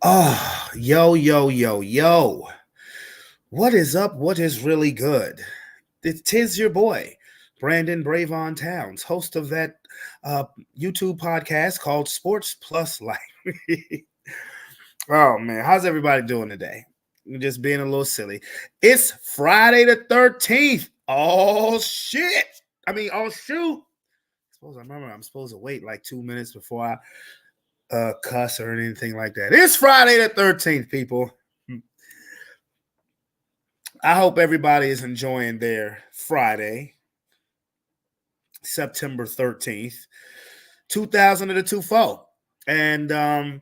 Oh, yo. What is up? What is really good? Tis your boy, Brandon Bravon Towns, host of that uh, YouTube podcast called Sports Plus Life. Oh, man. How's everybody doing today? Just being a little silly. It's Friday the 13th. Oh, shit. Oh, shoot. I'm supposed to wait like 2 minutes before I cuss or anything like that. It's Friday the 13th, people. I hope everybody is enjoying their Friday, September 13th, 2024. And I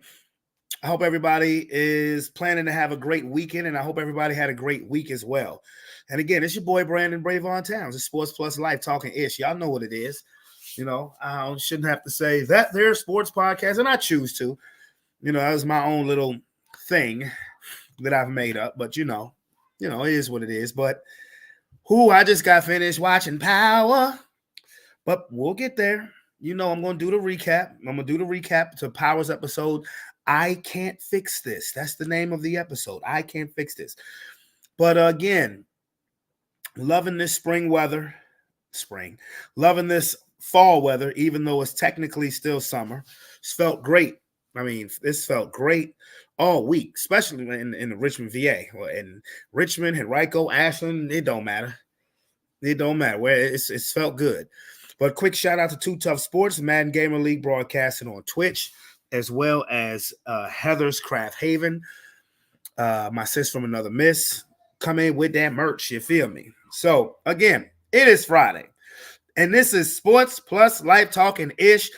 hope everybody is planning to have a great weekend, and I hope everybody had a great week as well. And again, it's your boy Brandon Bravon Towns. It's Sports Plus Life talking ish. Y'all know what it is. You know, I shouldn't have to say that they're sports podcast, and I choose to. You know, that was my own little thing that I've made up, but you know, it is what it is. But I just got finished watching Power, but we'll get there. You know, I'm going to do the recap. I'm going to do the recap to Power's episode. I Can't Fix This. That's the name of the episode. I Can't Fix This. But again, loving this loving this fall weather, even though it's technically still summer. It's felt great. This felt great all week, especially in the Richmond, VA, or in Richmond, Henrico, Ashland. It don't matter. It don't matter. Where it's felt good. But quick shout out to Too Tough Sports, Madden Gamer League broadcasting on Twitch, as well as Heather's Craft Haven. My sis from Another Miss come in with that merch. You feel me? So again, it is Friday, and this is Sports Plus Life talking ish.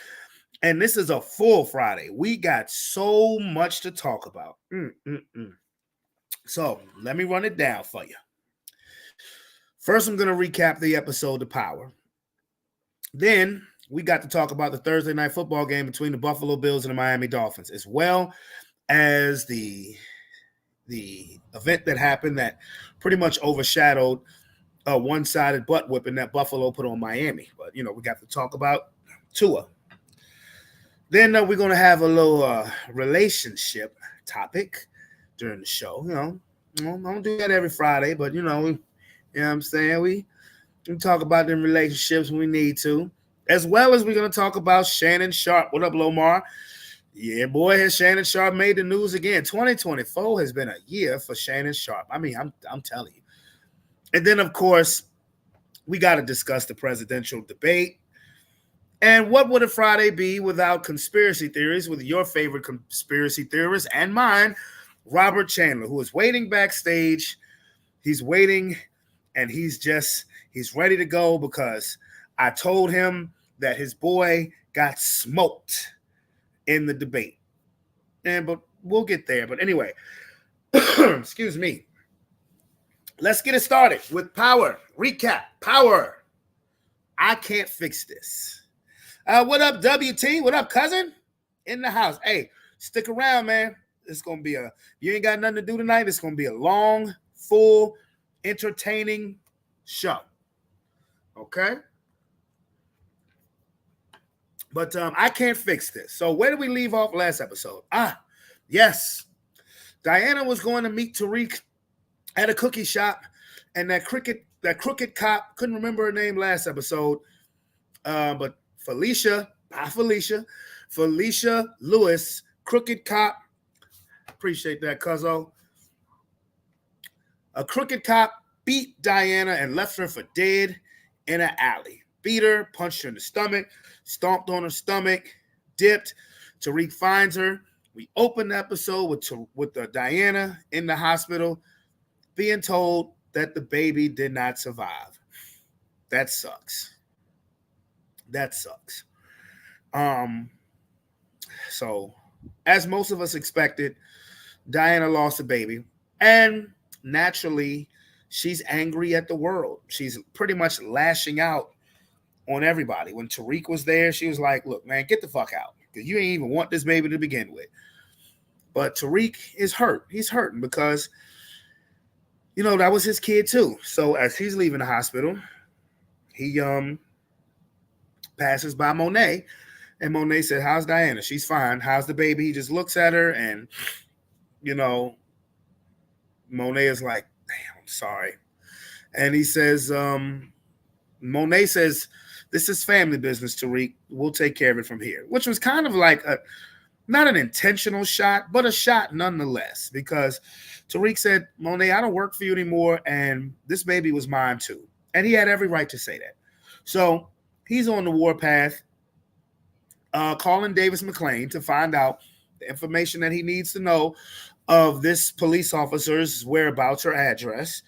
And this is a full Friday. We got so much to talk about. So let me run it down for you. First, I'm going to recap the episode of Power. Then we got to talk about the Thursday night football game between the Buffalo Bills and the Miami Dolphins, as well as the event that happened that pretty much overshadowed a one-sided butt whipping that Buffalo put on Miami. But, you know, we got to talk about Tua. Then we're going to have a little relationship topic during the show. You know, I don't do that every Friday, but, you know what I'm saying? We talk about them relationships when we need to, as well as we're going to talk about Shannon Sharpe. What up, Lomar? Yeah, boy, has Shannon Sharpe made the news again. 2024 has been a year for Shannon Sharpe. I'm telling you. And then, of course, we got to discuss the presidential debate. And what would a Friday be without conspiracy theories with your favorite conspiracy theorist and mine, Robert Chandler, who is waiting backstage. He's waiting, and he's ready to go because I told him that his boy got smoked in the debate. But we'll get there. But anyway, excuse me. Let's get it started with Power. Recap. Power. I Can't Fix This. What up, WT? What up, cousin? In the house. Hey, stick around, man. It's going to be you ain't got nothing to do tonight. It's going to be a long, full, entertaining show. Okay? But I can't fix this. So where did we leave off last episode? Yes. Diana was going to meet Tariq at a cookie shop, and that crooked cop, couldn't remember her name last episode, but Felicia Lewis, crooked cop. Appreciate that, cuzzo. A crooked cop beat Diana and left her for dead in an alley. Beat her, punched her in the stomach, stomped on her stomach, dipped. Tariq finds her. We open the episode with Diana in the hospital being told that the baby did not survive. That sucks. So, as most of us expected, Diana lost a baby, and naturally, she's angry at the world. She's pretty much lashing out on everybody. When Tariq was there, she was like, look, man, get the fuck out, because you ain't even want this baby to begin with. But Tariq is hurt. He's hurting because, you know, that was his kid too. So as he's leaving the hospital, he passes by Monet, And Monet said, "How's Diana? She's fine. How's the baby?" He just looks at her, and you know, Monet is like, "Damn, I'm sorry." And he says, Monet says, "This is family business, Tariq. We'll take care of it from here," which was kind of like a not an intentional shot, but a shot nonetheless, because Tariq said, "Monet, I don't work for you anymore, and this baby was mine too." And he had every right to say that. So he's on the warpath, calling Davis McLean to find out the information that he needs to know of this police officer's whereabouts or address.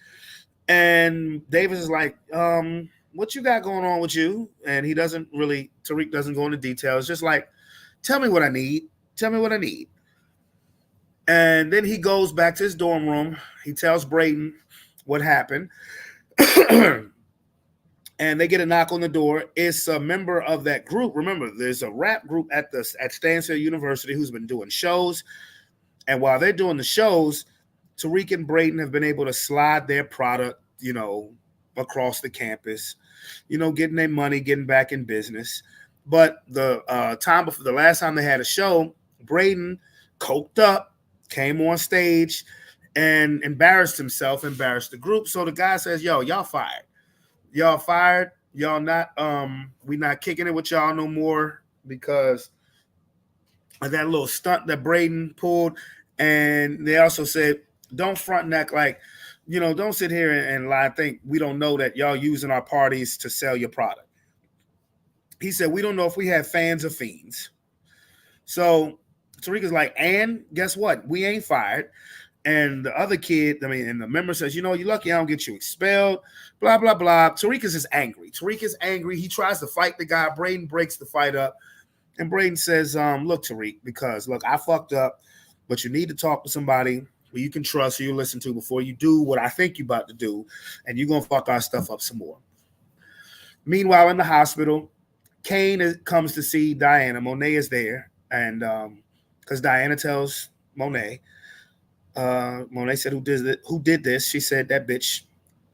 And Davis is like, what you got going on with you? And he doesn't really, Tariq doesn't go into details, just like, tell me what I need. Tell me what I need. And then he goes back to his dorm room. He tells Braden what happened. And they get a knock on the door. It's a member of that group. Remember, there's a rap group at Stanford University who's been doing shows. And while they're doing the shows, Tariq and Braden have been able to slide their product, across the campus, getting their money, getting back in business. But the time before the last time they had a show, Braden coked up, came on stage, and embarrassed himself, embarrassed the group. So the guy says, "Yo, y'all fired. Y'all fired. Y'all not. We not kicking it with y'all no more because of that little stunt that Braden pulled." And they also said, "Don't front and act like, don't sit here and lie. Think we don't know that y'all using our parties to sell your product." He said, "We don't know if we have fans or fiends." So Tariq is like, "And guess what? We ain't fired." And the other kid, and the member says, "You're lucky I don't get you expelled, blah, blah, blah." Tariq is just angry. Tariq is angry. He tries to fight the guy. Braden breaks the fight up. And Braden says, "Look, Tariq, look, I fucked up, but you need to talk to somebody who you can trust, who you listen to before you do what I think you're about to do, and you're going to fuck our stuff up some more." Meanwhile, in the hospital, Kane comes to see Diana. Monet is there, and because Diana tells Monet, Monet said, who did this? She said, "That bitch,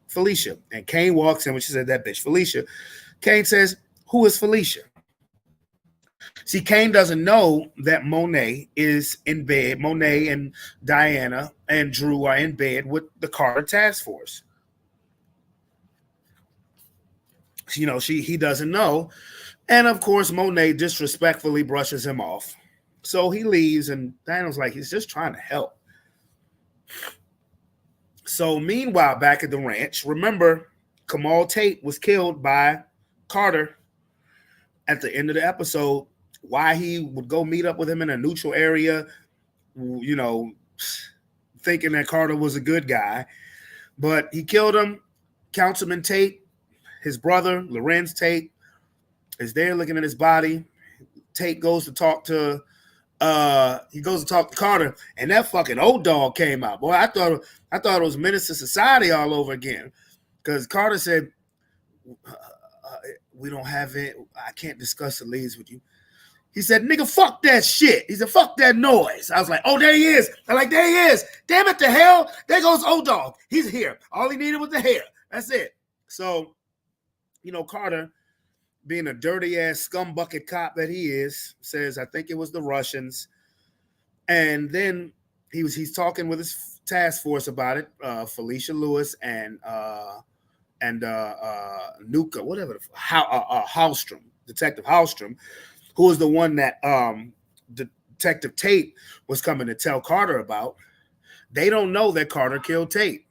Felicia." And Kane walks in when she said, "That bitch, Felicia." Kane says, "Who is Felicia?" See, Kane doesn't know that Monet is in bed. Monet and Diana and Drew are in bed with the Carter task force. He doesn't know. And of course, Monet disrespectfully brushes him off. So he leaves, and Diana's like, he's just trying to help. So meanwhile, back at the ranch, remember, Kamal Tate was killed by Carter at the end of the episode. Why he would go meet up with him in a neutral area, thinking that Carter was a good guy. But he killed him. Councilman Tate, his brother, Lorenz Tate, is there looking at his body. Tate goes to talk to Carter, and that fucking old dog came out. Boy, I thought it was Menace to Society all over again. Because Carter said, "We don't have it. I can't discuss the leads with you." He said, "Nigga, fuck that shit." He said, "Fuck that noise." I was like, "Oh, there he is." I'm like, "There he is. Damn it, the hell. There goes old dog. He's here. All he needed was the hair. That's it." So, Carter, being a dirty ass scumbucket cop that he is, says, "I think it was the Russians." And then he's talking with his task force about it. Felicia Lewis and Nuka, whatever, Hallstrom, Detective Hallstrom, who was the one that Detective Tate was coming to tell Carter about. They don't know that Carter killed Tate.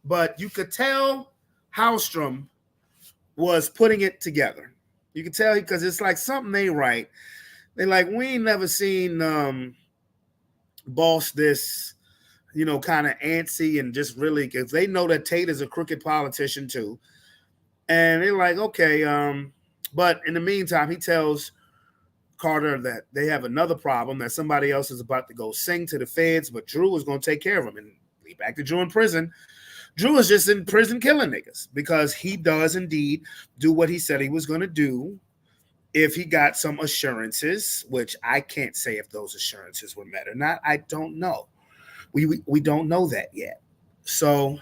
But you could tell Hallstrom was putting it together. You could tell because it's like something ain't right. They're like, "We ain't never seen boss this, kind of antsy and just really," because they know that Tate is a crooked politician too. And they're like, "Okay." But in the meantime, he tells Carter that they have another problem, that somebody else is about to go sing to the feds, but Drew is going to take care of him. And lead back to Drew in prison. Drew is just in prison killing niggas because he does indeed do what he said he was going to do if he got some assurances, which I can't say if those assurances were met or not. I don't know. We don't know that yet. So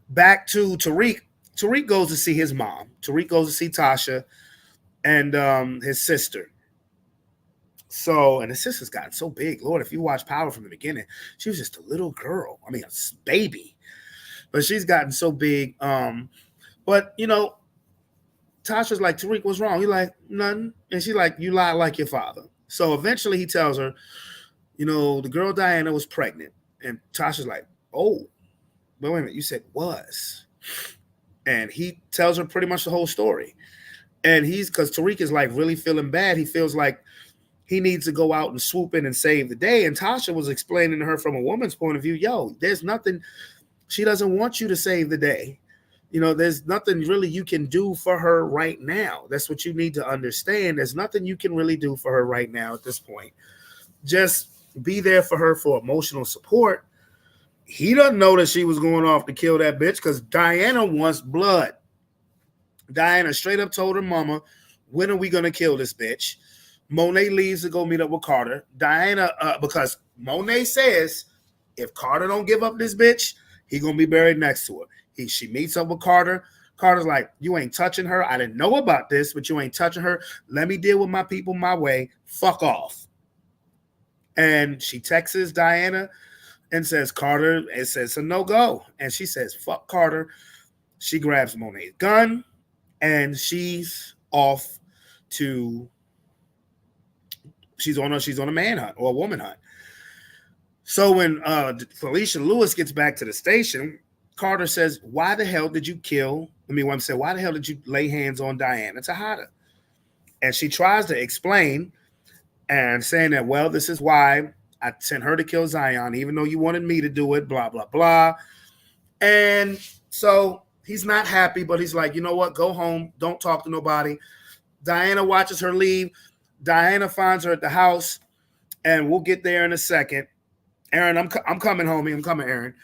back to Tariq. Tariq goes to see his mom. Tariq goes to see Tasha and his sister. So, and the sister's gotten so big. Lord, if you watch Power from the beginning, she was just a little girl. I mean, a baby. But she's gotten so big. But Tasha's like, Tariq, what's wrong? He's like, nothing. And she's like, you lie like your father. So eventually he tells her, the girl Diana was pregnant. And Tasha's like, oh, but wait a minute, you said was. And he tells her pretty much the whole story. And because Tariq is like really feeling bad. He feels like he needs to go out and swoop in and save the day. And Tasha was explaining to her from a woman's point of view, there's nothing, she doesn't want you to save the day. There's nothing really you can do for her right now. That's what you need to understand. There's nothing you can really do for her right now at this point. Just be there for her for emotional support. He doesn't know that she was going off to kill that bitch because Diana wants blood. Diana straight up told her mama, when are we going to kill this bitch? Monet leaves to go meet up with Carter. Diana, because Monet says, if Carter don't give up this bitch, he going to be buried next to her. She meets up with Carter. Carter's like, you ain't touching her. I didn't know about this, but you ain't touching her. Let me deal with my people my way. Fuck off. And she texts Diana and says, Carter, it says a no-go. And she says, fuck Carter. She grabs Monet's gun and she's off to, she's on a manhunt or a woman hunt. So when Felicia Lewis gets back to the station, Carter says, why the hell did you why the hell did you lay hands on Diana Tejada? And she tries to explain and saying that, well, this is why I sent her to kill Zion, even though you wanted me to do it, blah, blah, blah. And so he's not happy, but he's like, you know what? Go home. Don't talk to nobody. Diana watches her leave. Diana finds her at the house, and we'll get there in a second. Aaron, I'm coming, homie. I'm coming, Aaron.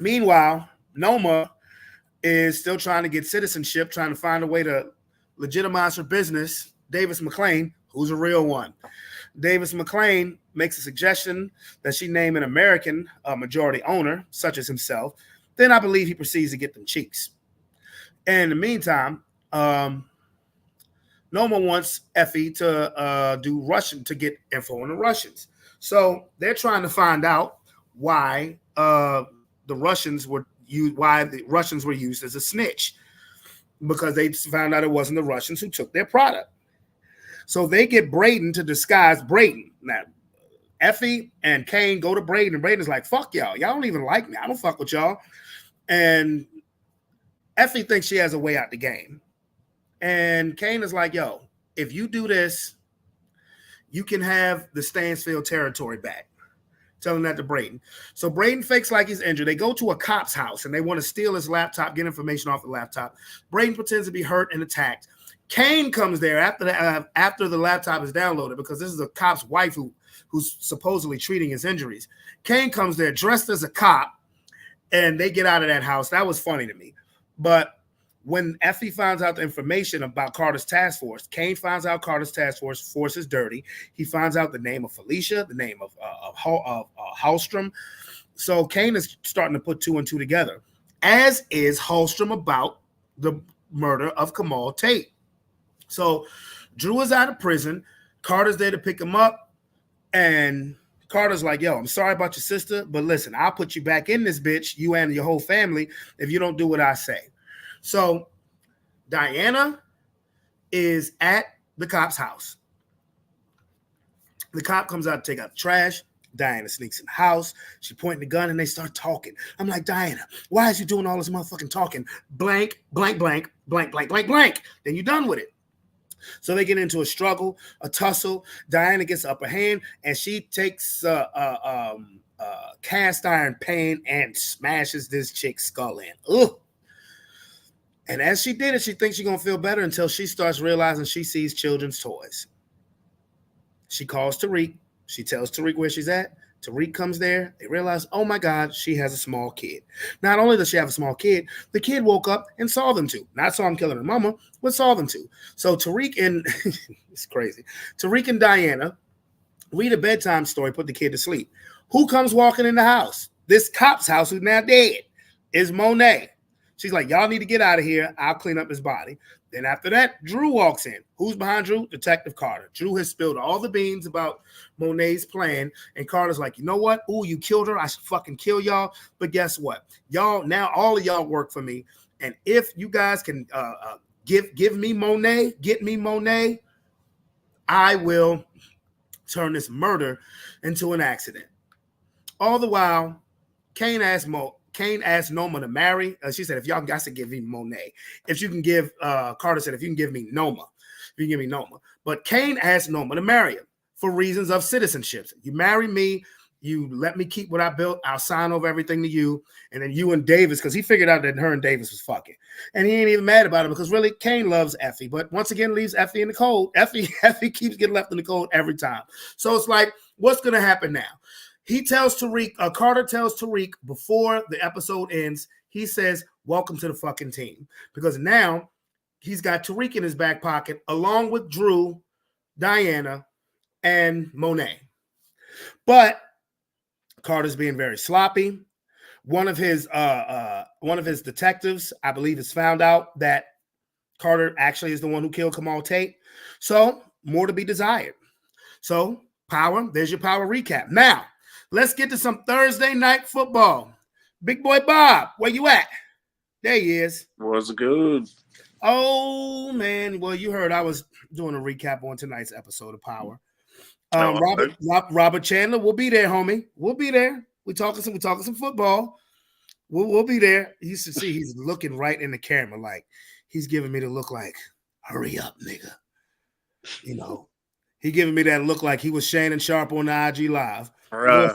Meanwhile, Noma is still trying to get citizenship, trying to find a way to legitimize her business. Davis McLean, who's a real one. Davis McLean makes a suggestion that she name an American majority owner, such as himself. Then I believe he proceeds to get them cheeks. And in the meantime, Noma wants Effie to to get info on the Russians. So they're trying to find out why the Russians were used as a snitch, because they found out it wasn't the Russians who took their product. So they get Braden to disguise Braden. Now, Effie and Kane go to Braden, and Braden's like, fuck y'all. Y'all don't even like me. I don't fuck with y'all. And Effie thinks she has a way out the game. And Kane is like, yo, if you do this, you can have the Stansfield territory back. Telling that to Braden. So Braden fakes like he's injured. They go to a cop's house and they want to steal his laptop, get information off the laptop. Braden pretends to be hurt and attacked. Kane comes there after the laptop is downloaded, because this is a cop's wife who's supposedly treating his injuries. Kane comes there dressed as a cop, and they get out of that house. That was funny to me. But when Effie finds out the information about Carter's task force, Kane finds out Carter's task force is dirty. He finds out the name of Felicia, the name of Hallstrom. So Kane is starting to put two and two together, as is Hallstrom about the murder of Kamal Tate. So Drew is out of prison. Carter's there to pick him up. And Carter's like, yo, I'm sorry about your sister, but listen, I'll put you back in this bitch, you and your whole family, if you don't do what I say. So Diana is at the cop's house. The cop comes out to take out the trash. Diana sneaks in the house. She pointing the gun and they start talking. I'm like, Diana, why is you doing all this motherfucking talking? Blank, blank, blank, blank, blank, blank, blank. Then you're done with it. So they get into a struggle, a tussle. Diana gets the upper hand and she takes cast iron pan and smashes this chick's skull in. Ugh. And as she did it, she thinks she's going to feel better until she starts realizing she sees children's toys. She calls Tariq. She tells Tariq where she's at. Tariq comes there. They realize, oh my God, she has a small kid. Not only does she have a small kid, the kid woke up and saw them two. Not saw him killing her mama, but saw them two. So Tariq and, it's crazy. Tariq and Diana read a bedtime story, put the kid to sleep. Who comes walking in the house? This cop's house, who's now dead, is Monet. She's like, y'all need to get out of here. I'll clean up his body. Then after that, Drew walks in. Who's behind Drew? Detective Carter. Drew has spilled all the beans about Monet's plan. And Carter's like, you know what? Ooh, you killed her. I should fucking kill y'all. But guess what? Y'all, now all of y'all work for me. And if you guys can give me Monet, get me Monet, I will turn this murder into an accident. All the while, Kane asked Noma to marry. She said, if y'all got to give me Monet. If you can give, Carter said, if you can give me Noma. If you can give me Noma. But Kane asked Noma to marry him for reasons of citizenship. You marry me, you let me keep what I built, I'll sign over everything to you. And then you and Davis, because he figured out that her and Davis was fucking. And he ain't even mad about it because really, Kane loves Effie. But once again, leaves Effie in the cold. Effie keeps getting left in the cold every time. So it's like, what's going to happen now? He tells Tariq, Carter tells Tariq before the episode ends, he says, welcome to the fucking team. Because now he's got Tariq in his back pocket, along with Drew, Diana, and Monet. But Carter's being very sloppy. One of his detectives, I believe, has found out that Carter actually is the one who killed Kamal Tate. So more to be desired. So power, there's your power recap. Now, let's get to some Thursday night football. Big boy Bob, where you at? There he is. What's good? Oh, man. Well, you heard I was doing a recap on tonight's episode of Power. Robert Chandler, we'll be there, homie. We'll be there. We talking some football. We'll be there. You should see he's looking right in the camera, like he's giving me the look like, hurry up, nigga. You know, he giving me that look like he was Shannon Sharp on the IG Live. Right.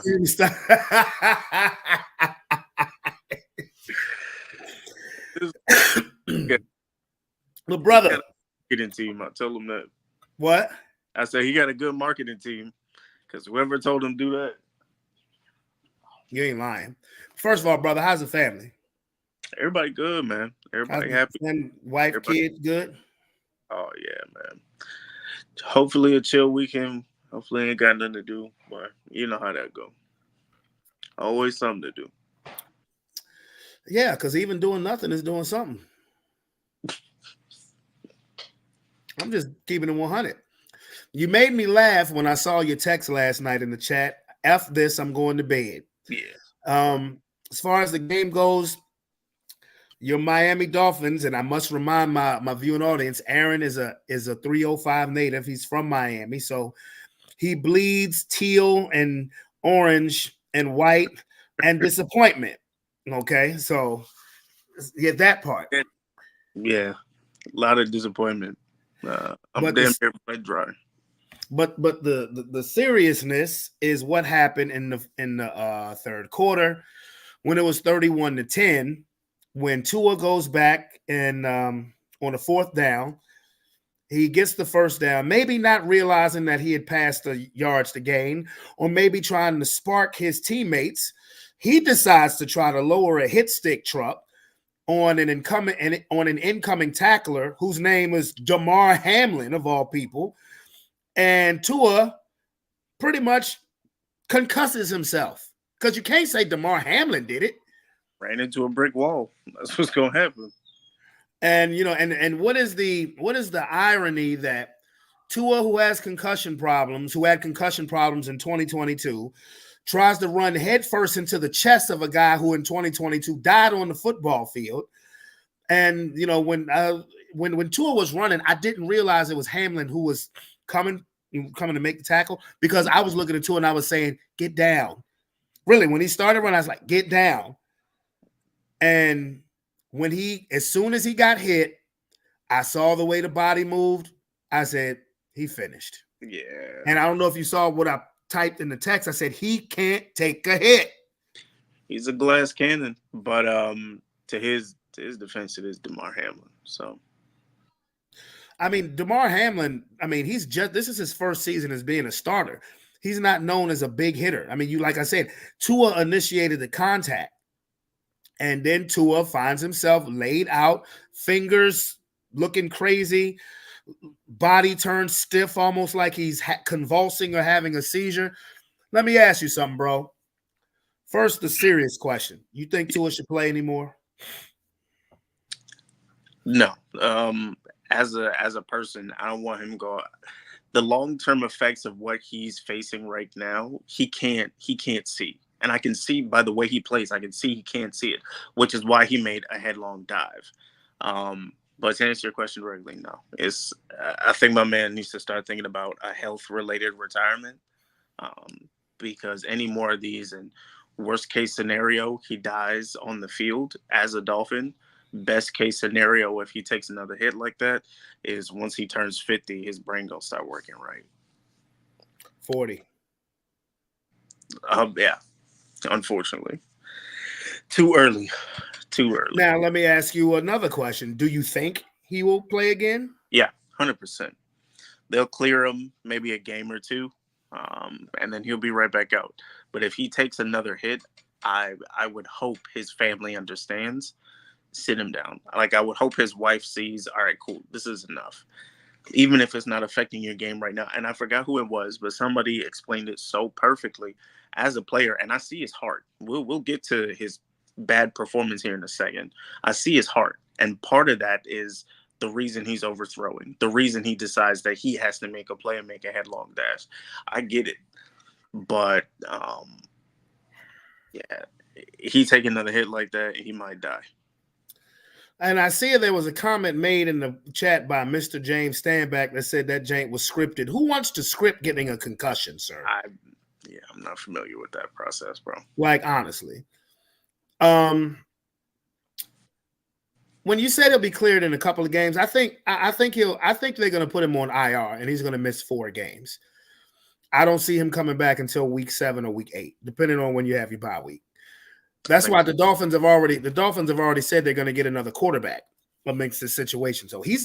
But brother, marketing team. I told him that. What? I said he got a good marketing team because whoever told him do that. You ain't lying. First of all, brother, how's the family? Everybody good, man. Everybody happy. And wife, kids, good? Oh, yeah, man. Hopefully a chill weekend. Hopefully ain't got nothing to do. But you know how that go. Always something to do. Yeah, because even doing nothing is doing something. I'm just keeping it 100. You made me laugh when I saw your text last night in the chat. F this, I'm going to bed. Yeah. As far as the game goes, your Miami Dolphins, and I must remind my viewing audience, Aaron is a 305 native. He's from Miami, so he bleeds teal and orange and white and disappointment. Okay, so yeah, that part. Yeah, a lot of disappointment. I'm damn near dry. But the seriousness is what happened in the third quarter when it was 31-10. When Tua goes back and on the fourth down, he gets the first down, maybe not realizing that he had passed the yards to gain, or maybe trying to spark his teammates. He decides to try to lower a hit stick truck on an incoming tackler whose name is Damar Hamlin, of all people. And Tua pretty much concusses himself because you can't say Damar Hamlin did it. Ran into a brick wall. That's what's gonna happen. And you know, and what is the irony that Tua, who had concussion problems in 2022, tries to run headfirst into the chest of a guy who in 2022 died on the football field. And you know, when Tua was running, I didn't realize it was Hamlin who was coming to make the tackle, because I was looking at Tua and I was saying, get down. Really, when he started running, I was like, get down. And as soon as he got hit, I saw the way the body moved. I said, he finished. Yeah. And I don't know if you saw what I typed in the text. I said, he can't take a hit. He's a glass cannon. But to his defense, it is Damar Hamlin. So, I mean, Damar Hamlin, this is his first season as being a starter. He's not known as a big hitter. I mean, like I said, Tua initiated the contact. And then Tua finds himself laid out, fingers looking crazy, body turned stiff, almost like he's convulsing or having a seizure. Let me ask you something, bro. First, the serious question. You think Tua should play anymore? No. As a person, I don't want him to go. The long term effects of what he's facing right now, he can't see. And I can see by the way he plays, I can see he can't see it, which is why he made a headlong dive. But to answer your question directly, no. I think my man needs to start thinking about a health related retirement, because any more of these, and worst case scenario, he dies on the field as a Dolphin. Best case scenario, if he takes another hit like that, is once he turns 50, his brain gonna start working right. 40. Yeah, unfortunately, too early, too early. Now, let me ask you another question. Do you think he will play again? Yeah, 100%. They'll clear him maybe a game or two, and then he'll be right back out. But if he takes another hit, I would hope his family understands. Sit him down. Like, I would hope his wife sees, all right, cool, this is enough. Even if it's not affecting your game right now. And I forgot who it was, but somebody explained it so perfectly as a player. And I see his heart. We'll get to his bad performance here in a second. I see his heart. And part of that is the reason he's overthrowing, the reason he decides that he has to make a play and make a headlong dash. I get it. But yeah, he take another hit like that, he might die. And I see there was a comment made in the chat by Mr. James Standback that said that jank was scripted. Who wants to script getting a concussion, sir? I'm not familiar with that process, bro. Like, honestly. When you said he'll be cleared in a couple of games, I think they're going to put him on IR and he's going to miss 4 games. I don't see him coming back until week 7 or week 8, depending on when you have your bye week. That's why the Dolphins have already said they're going to get another quarterback amongst this situation. So he's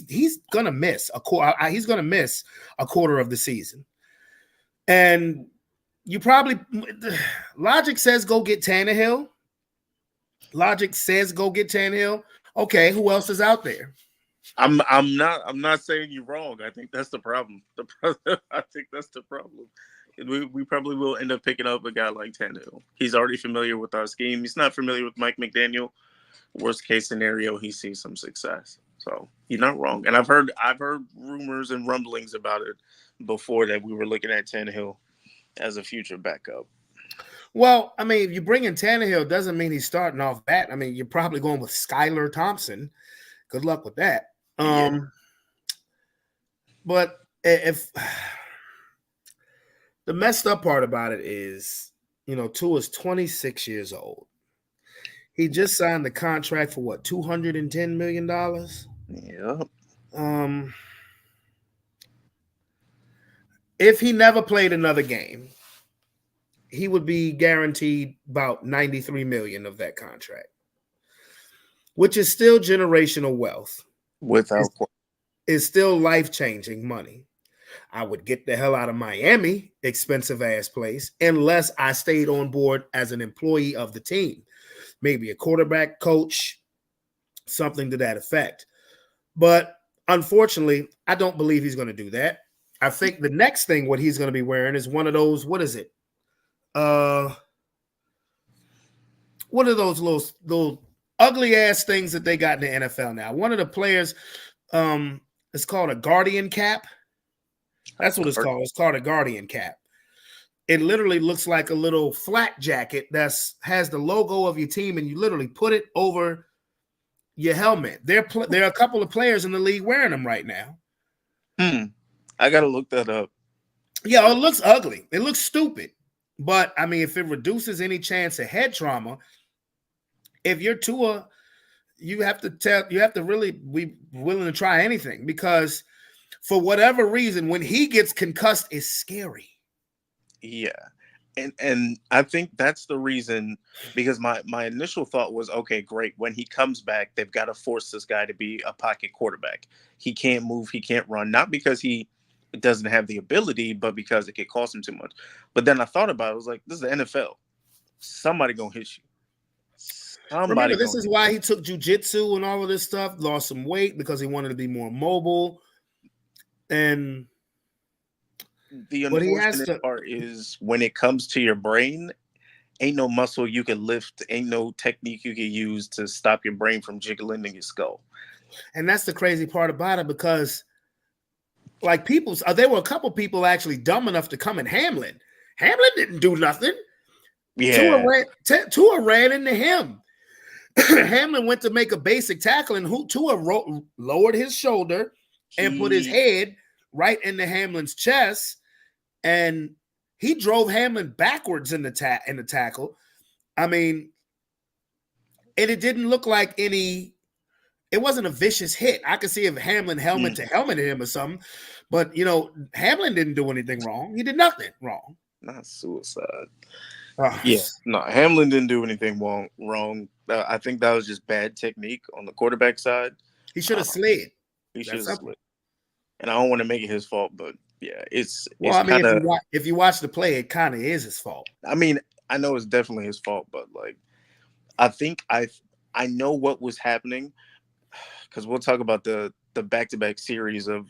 going to miss a quarter of the season. And you probably, logic says go get Tannehill. Okay, who else is out there? I'm not saying you're wrong. I think that's the problem. I think that's the problem. We probably will end up picking up a guy like Tannehill. He's already familiar with our scheme. He's not familiar with Mike McDaniel. Worst case scenario, he sees some success. So you're not wrong. And I've heard rumors and rumblings about it before that we were looking at Tannehill as a future backup. Well, I mean, if you bring in Tannehill, doesn't mean he's starting off bat. I mean, you're probably going with Skylar Thompson. Good luck with that. Yeah. But if the messed up part about it is, Tua's 26 years old. He just signed the contract for what, $210 million? Yeah. If he never played another game, he would be guaranteed about $93 million of that contract, which is still generational wealth. It's still life-changing money. I would get the hell out of Miami, expensive ass place, unless I stayed on board as an employee of the team, maybe a quarterback coach, something to that effect. But unfortunately, I don't believe he's going to do that. I think the next thing what he's going to be wearing is one of those, what is it? What are those little ugly ass things that they got in the NFL now? One of the players, it's called a guardian cap. That's what it's called. It's called a guardian cap. It literally looks like a little flat jacket that has the logo of your team, and you literally put it over your helmet. There are a couple of players in the league wearing them right now. I got to look that up. Yeah, it looks ugly. It looks stupid. But, I mean, if it reduces any chance of head trauma, if you're Tua, you have to really be willing to try anything, because for whatever reason, when he gets concussed, it's scary. Yeah. And I think that's the reason, because my initial thought was, okay, great. When he comes back, they've got to force this guy to be a pocket quarterback. He can't move. He can't run. Not because he doesn't have the ability, but because it could cost him too much. But then I thought about it. I was like, this is the NFL. Somebody going to hit you. Remember, this is why he took jiu-jitsu and all of this stuff, lost some weight because he wanted to be more mobile. And the unfortunate part is when it comes to your brain, ain't no muscle you can lift, ain't no technique you can use to stop your brain from jiggling in your skull. And that's the crazy part about it because, like, there were a couple people actually dumb enough to come in Hamlin. Hamlin didn't do nothing. Yeah. Tua ran into him. Hamlin went to make a basic tackle, and Tua lowered his shoulder and put his head right into Hamlin's chest, and he drove Hamlin backwards in the tackle. I mean, and it didn't look like it wasn't a vicious hit. I could see if Hamlin helmet to helmet him or something, but Hamlin didn't do anything wrong. He did nothing wrong. Not suicide. Yeah, no, Hamlin didn't do anything wrong. I think that was just bad technique on the quarterback side. He should have slid. He should have slid. And I don't want to make it his fault, but yeah, it's I mean, if you watch the play, it kind of is his fault. I mean, I know it's definitely his fault, but like, I think I know what was happening, because we'll talk about the back-to-back series of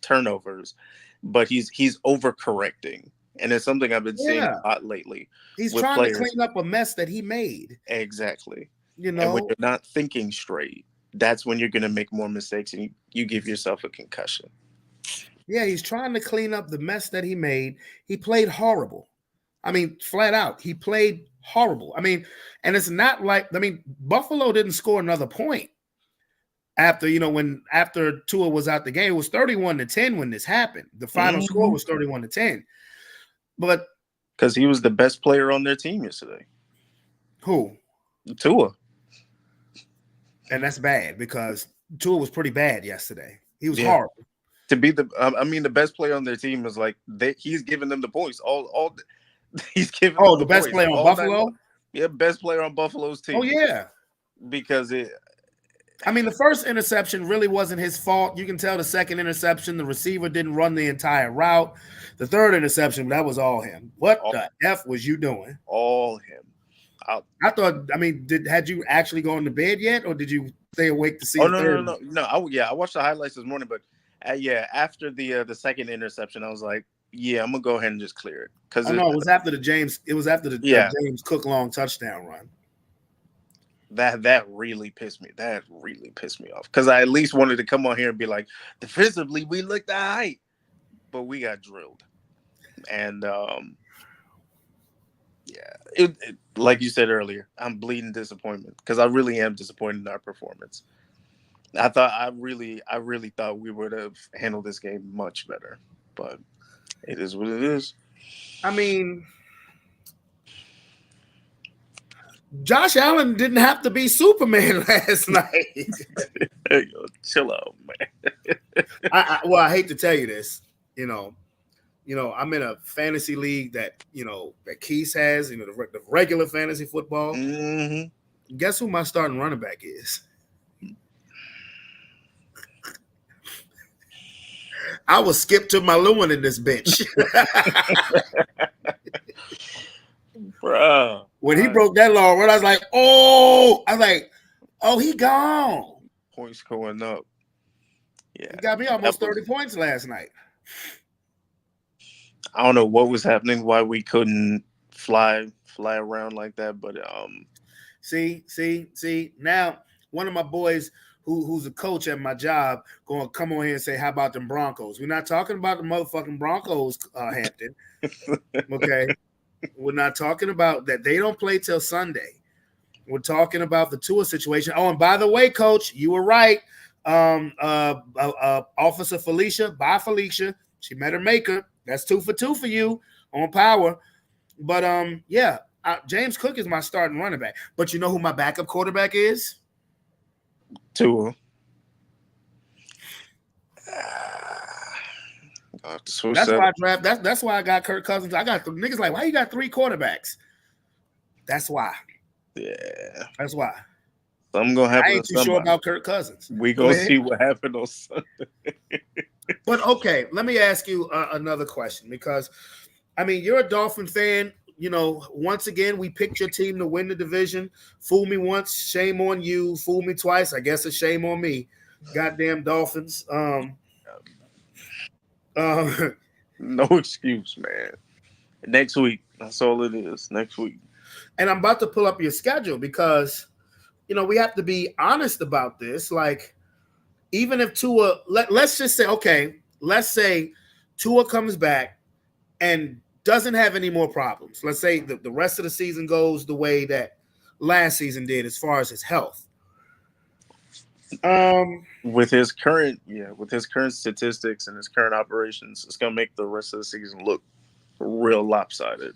turnovers, but he's overcorrecting. And it's something I've been seeing a lot lately. He's trying to clean up a mess that he made. Exactly. And when you're not thinking straight, that's when you're going to make more mistakes and you give yourself a concussion. Yeah, he's trying to clean up the mess that he made. He played horrible. I mean, flat out, he played horrible. I mean, and it's not like, Buffalo didn't score another point after Tua was out the game. It was 31-10 when this happened. The final score was 31-10. But because he was the best player on their team yesterday. Who? Tua. And that's bad because Tua was pretty bad yesterday. He was horrible. To be the best player on their team is like he's giving them the points. He's giving. Oh, the best player on Buffalo. Yeah, best player on Buffalo's team. Oh yeah, because the first interception really wasn't his fault. You can tell the second interception, the receiver didn't run the entire route. The third interception, that was all him. What the F was you doing? All him. I thought, had you actually gone to bed yet, or did you stay awake to see the third? No. I watched the highlights this morning, but after the second interception, I was like, I'm gonna go ahead and just clear it. Because it was after the James Cook long touchdown run. That really pissed me. That really pissed me off because I at least wanted to come on here and be like, defensively we looked all right, but we got drilled. And it like you said earlier, I'm bleeding disappointment because I really am disappointed in our performance. I really thought we would have handled this game much better, but it is what it is. Josh Allen didn't have to be Superman last night. Chill out, man. I hate to tell you this, I'm in a fantasy league that Keith has, the regular fantasy football. Mm-hmm. Guess who my starting running back is? I was skipped to my Lewin in this bitch. Bro. When he broke that long run, I was like, oh, he gone. Points going up. Yeah. He got me almost 30 points last night. I don't know what was happening, why we couldn't fly around like that, but See, now one of my boys who's a coach at my job going to come on here and say, how about them Broncos? We're not talking about the motherfucking Broncos, Hampton. Okay? We're not talking about that. They don't play till Sunday. We're talking about the Tua situation. Oh, and by the way, Coach, you were right. Officer Felicia, bye Felicia. She met her maker. That's 2 for 2 for you on power. But James Cook is my starting running back. But you know who my backup quarterback is? Tua. That's why I draft. That's why I got Kirk Cousins. I got niggas like, why you got 3 quarterbacks? That's why. Yeah. That's why. Something gonna happen. I ain't too sure about Kirk Cousins. We gonna see what happened on Sunday. But okay, let me ask you another question because, you're a Dolphin fan. Once again, we picked your team to win the division. Fool me once, shame on you. Fool me twice, I guess it's shame on me. Goddamn Dolphins. No excuse, man. Next week, that's all it is. Next week. And I'm about to pull up your schedule because, we have to be honest about this. Like, even if Tua, let's just say, okay, let's say Tua comes back and doesn't have any more problems. Let's say the rest of the season goes the way that last season did as far as his health. With his current statistics and his current operations, it's gonna make the rest of the season look real lopsided.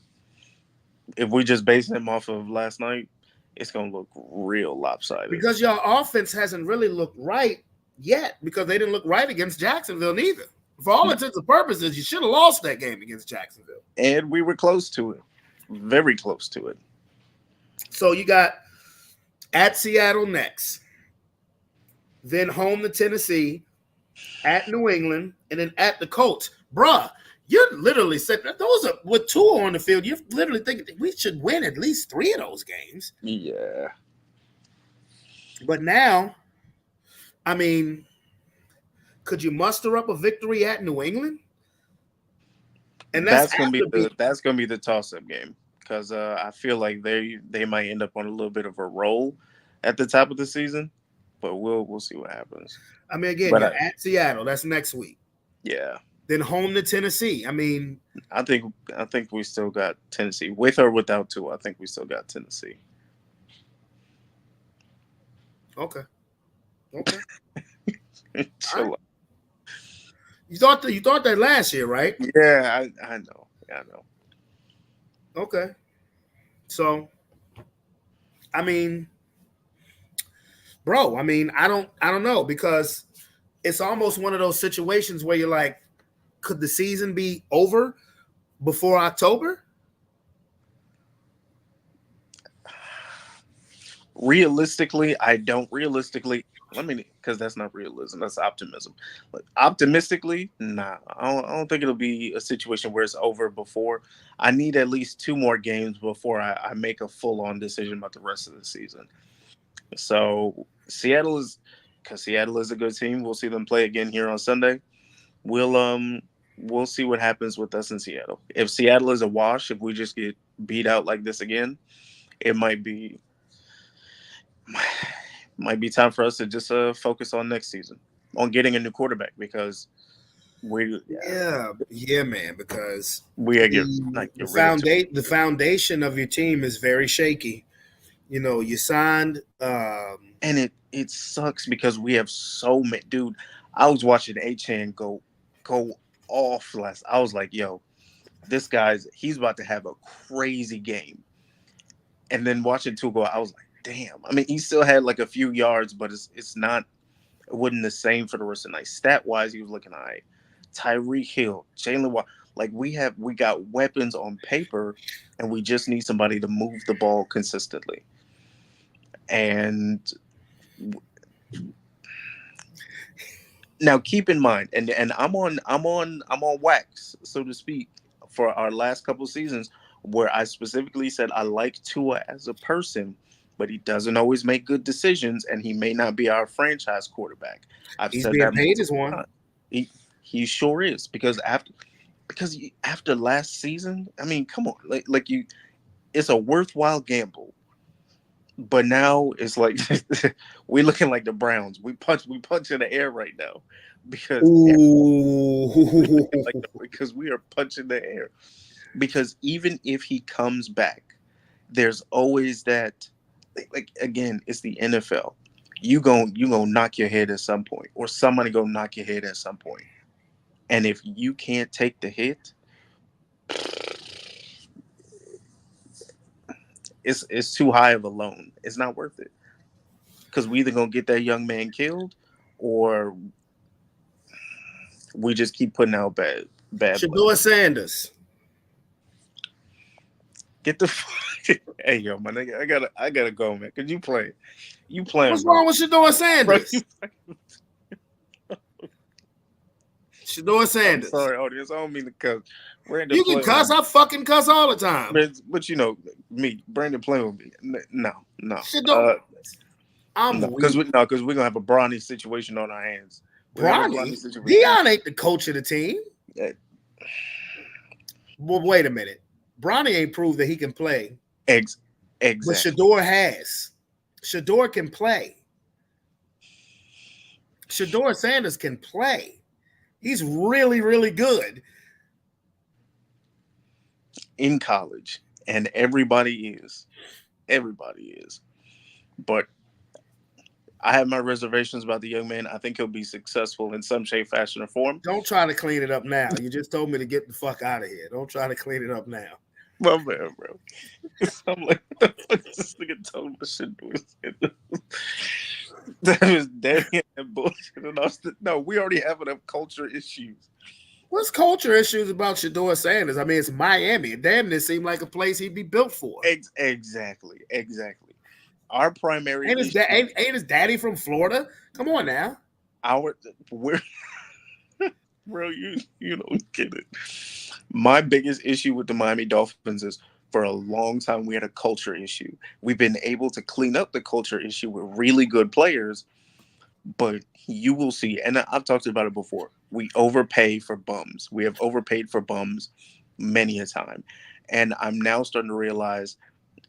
If we just base him off of last night, it's gonna look real lopsided. Because your offense hasn't really looked right yet, because they didn't look right against Jacksonville neither. For all intents and purposes, you should have lost that game against Jacksonville. And we were close to it. Very close to it. So you got at Seattle next, then home to Tennessee, at New England, and then at the Colts. Bruh, you're literally said those are with Tua on the field. You're literally thinking we should win at least 3 of those games. Yeah. But now, I mean, could you muster up a victory at New England? And that's gonna be the toss-up game, because I feel like they might end up on a little bit of a roll at the top of the season, but we'll see what happens. I mean, again, you're at Seattle. That's next week. Yeah. Then home to Tennessee. I mean, I think we still got Tennessee, with or without Tua. I think we still got Tennessee. Okay. So, you thought that last year, right? Yeah, I know. Okay. So, I mean, bro, I don't know, because it's almost one of those situations where you're like, could the season be over before October? Realistically, because that's not realism, that's optimism. Like, optimistically, nah, I don't think it'll be a situation where it's over before. I need at least 2 more games before I make a full-on decision about the rest of the season. So Seattle is a good team. We'll see them play again here on Sunday. We'll see what happens with us in Seattle. If Seattle is a wash, if we just get beat out like this again, it might be time for us to just focus on next season, on getting a new quarterback, because man, because the foundation of your team is very shaky. You know, you signed and it sucks because we have so many. Dude, I was watching A-Chan go off last. I was like, yo, he's about to have a crazy game. And then watching Tua go, I was like, damn. I mean, he still had like a few yards, but it wasn't the same for the rest of the night. Stat wise, he was looking all right. Tyreek Hill, Jalen Watt, like we got weapons on paper, and we just need somebody to move the ball consistently. And now keep in mind, and I'm on wax, so to speak, for our last couple of seasons, where I specifically said I like Tua as a person, but he doesn't always make good decisions, and he may not be our franchise quarterback. He's being paid as one. He sure is, because after last season, I mean, come on, like you, it's a worthwhile gamble. But now it's like we're looking like the Browns. We punch in the air right now because we are punching the air. Because even if he comes back, there's always that. Like again, it's the NFL. You gonna knock your head at some point, or somebody gonna knock your head at some point. And if you can't take the hit, it's too high of a loan. It's not worth it, because we either gonna get that young man killed, or we just keep putting out bad. Shador Sanders. Get the hey yo, my nigga, I gotta go, man. Cause you playing. What's wrong with Shador Sanders? Shador Sanders. I'm sorry, audience. I don't mean to cuss. Brandon, you can cuss. I fucking cuss all the time. But you know me, Brandon playing with me. No. Shador. Because we're gonna have a Bronny situation on our hands. Bronny? Dion ain't the coach of the team. Well, wait a minute. Bronny ain't proved that he can play. Exactly. But Shador has. Shador can play. Shador Sanders can play. He's really, really good. in college, and everybody is. Everybody is. But I have my reservations about the young man. I think he'll be successful in some shape, fashion, or form. Don't try to clean it up now. You just told me to get the fuck out of here. Don't try to clean it up now. My man, bro. I'm like, what the fuck is this nigga talking about shit doing? That is damn that bullshit. And no, we already have enough culture issues. What's culture issues about Shador Sanders? I mean, it's Miami. It damn near seemed like a place he'd be built for. Exactly. Our primary Ain't his daddy from Florida? Come on now. we're bro, you don't get it. My biggest issue with the Miami Dolphins is for a long time we had a culture issue. We've been able to clean up the culture issue with really good players, but you will see, and I've talked about it before, we overpay for bums. We have overpaid for bums many a time. And I'm now starting to realize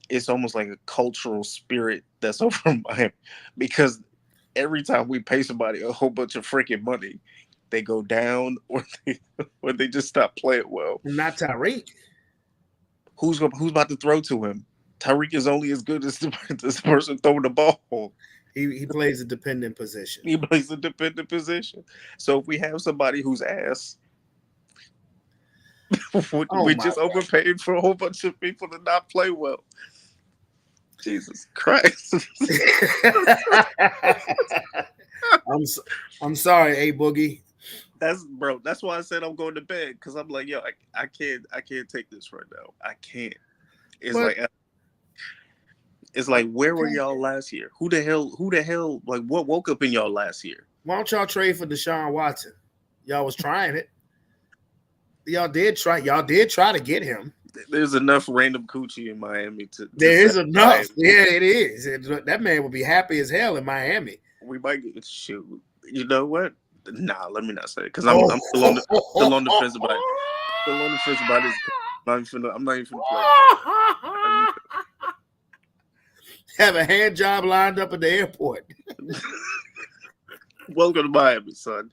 it's almost like a cultural spirit that's over Miami, because every time we pay somebody a whole bunch of freaking money, they go down or they just stop playing well. Not Tyreek. Who's about to throw to him? Tyreek is only as good as the person throwing the ball. He plays a dependent position. He plays a dependent position. So if we have somebody who's ass, we just overpaid for a whole bunch of people to not play well. Jesus Christ. I'm sorry, A Boogie. That's why I said I'm going to bed, because I'm like, yo, I can't take this right now. I can't. It's like where were y'all last year? Who the hell like what woke up in y'all last year? Why don't y'all trade for Deshaun Watson? Y'all was trying it. Y'all did try to get him. There's enough random coochie in Miami to there is enough. Yeah, it is. That man would be happy as hell in Miami. We might get shoot. You know what? Nah, let me not say it, because I'm still on the fence about it. Still on the fence about it. I'm not even finna play. Have a hand job lined up at the airport. Welcome to Miami, son.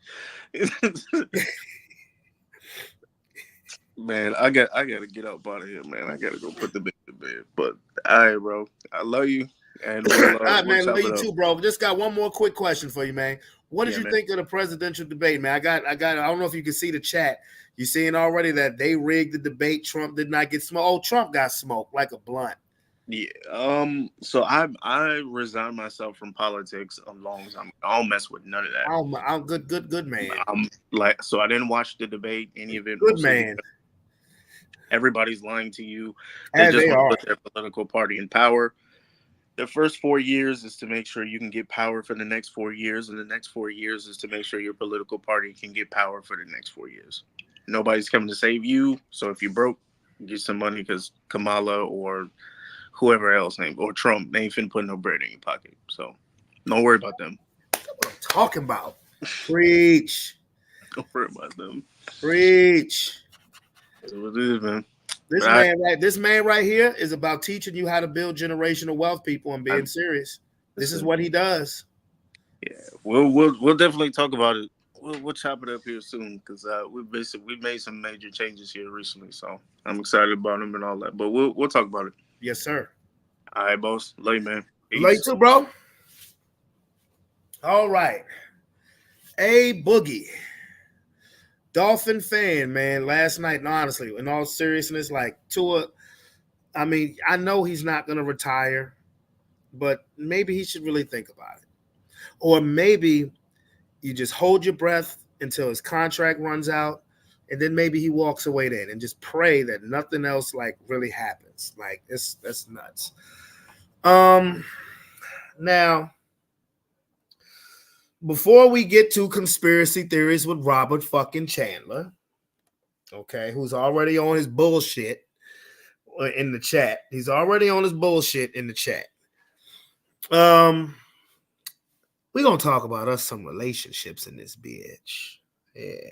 Man, I gotta get up out of here, man. I gotta go put the bitch to bed. But all right, bro. I love you. And all right, man. Love you too, bro. Just got one more quick question for you, man. What did you think of the presidential debate, man? I don't know if you can see the chat. You seeing already that they rigged the debate. Trump did not get smoked. Oh, Trump got smoked like a blunt. Yeah. So I resigned myself from politics a long time. I don't mess with none of that. I'm good man. So I didn't watch the debate, any of it. Good man. Everybody's lying to you. They just want to put their political party in power. The first 4 years is to make sure you can get power for the next 4 years, and the next 4 years is to make sure your political party can get power for the next 4 years. Nobody's coming to save you. So if you broke, get some money, because Kamala or whoever else named or Trump, they ain't finna put no bread in your pocket. So don't worry about them. That's what I'm talking about. Preach. Don't worry about them. Preach. That's what it is, man. This man right here is about teaching you how to build generational wealth, people, and being serious. This is what he does. Yeah, we'll definitely talk about it. We'll chop it up here soon, because we've made some major changes here recently, so I'm excited about them and all that. But we'll talk about it. Yes, sir. All right, boss. Love you, man. Peace. Love you too, bro. All right. A Boogie. Dolphin fan, man, last night, and honestly, in all seriousness, like Tua, I mean, I know he's not going to retire, but maybe he should really think about it. Or maybe you just hold your breath until his contract runs out, and then maybe he walks away then, and just pray that nothing else like really happens. Like that's nuts. Now, before we get to conspiracy theories with Robert fucking Chandler, okay, who's already on his bullshit in the chat. He's already on his bullshit in the chat. We're gonna talk about us some relationships in this bitch. Yeah.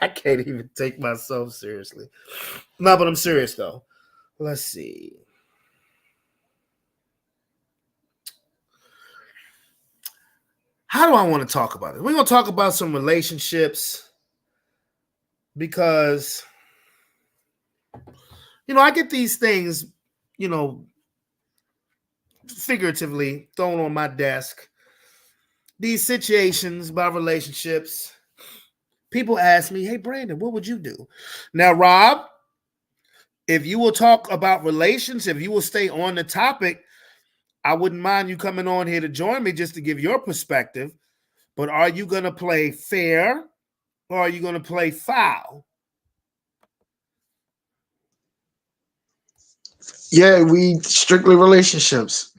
I can't even take myself seriously. No, but I'm serious though. Let's see. how do I want to talk about it? We're gonna talk about some relationships because I get these things, figuratively thrown on my desk. These situations about relationships. People ask me, "Hey Brandon, what would you do?" Now, Rob, if you will talk about relations, if you will stay on the topic, I wouldn't mind you coming on here to join me just to give your perspective. But are you going to play fair or are you going to play foul? Yeah, we strictly relationships.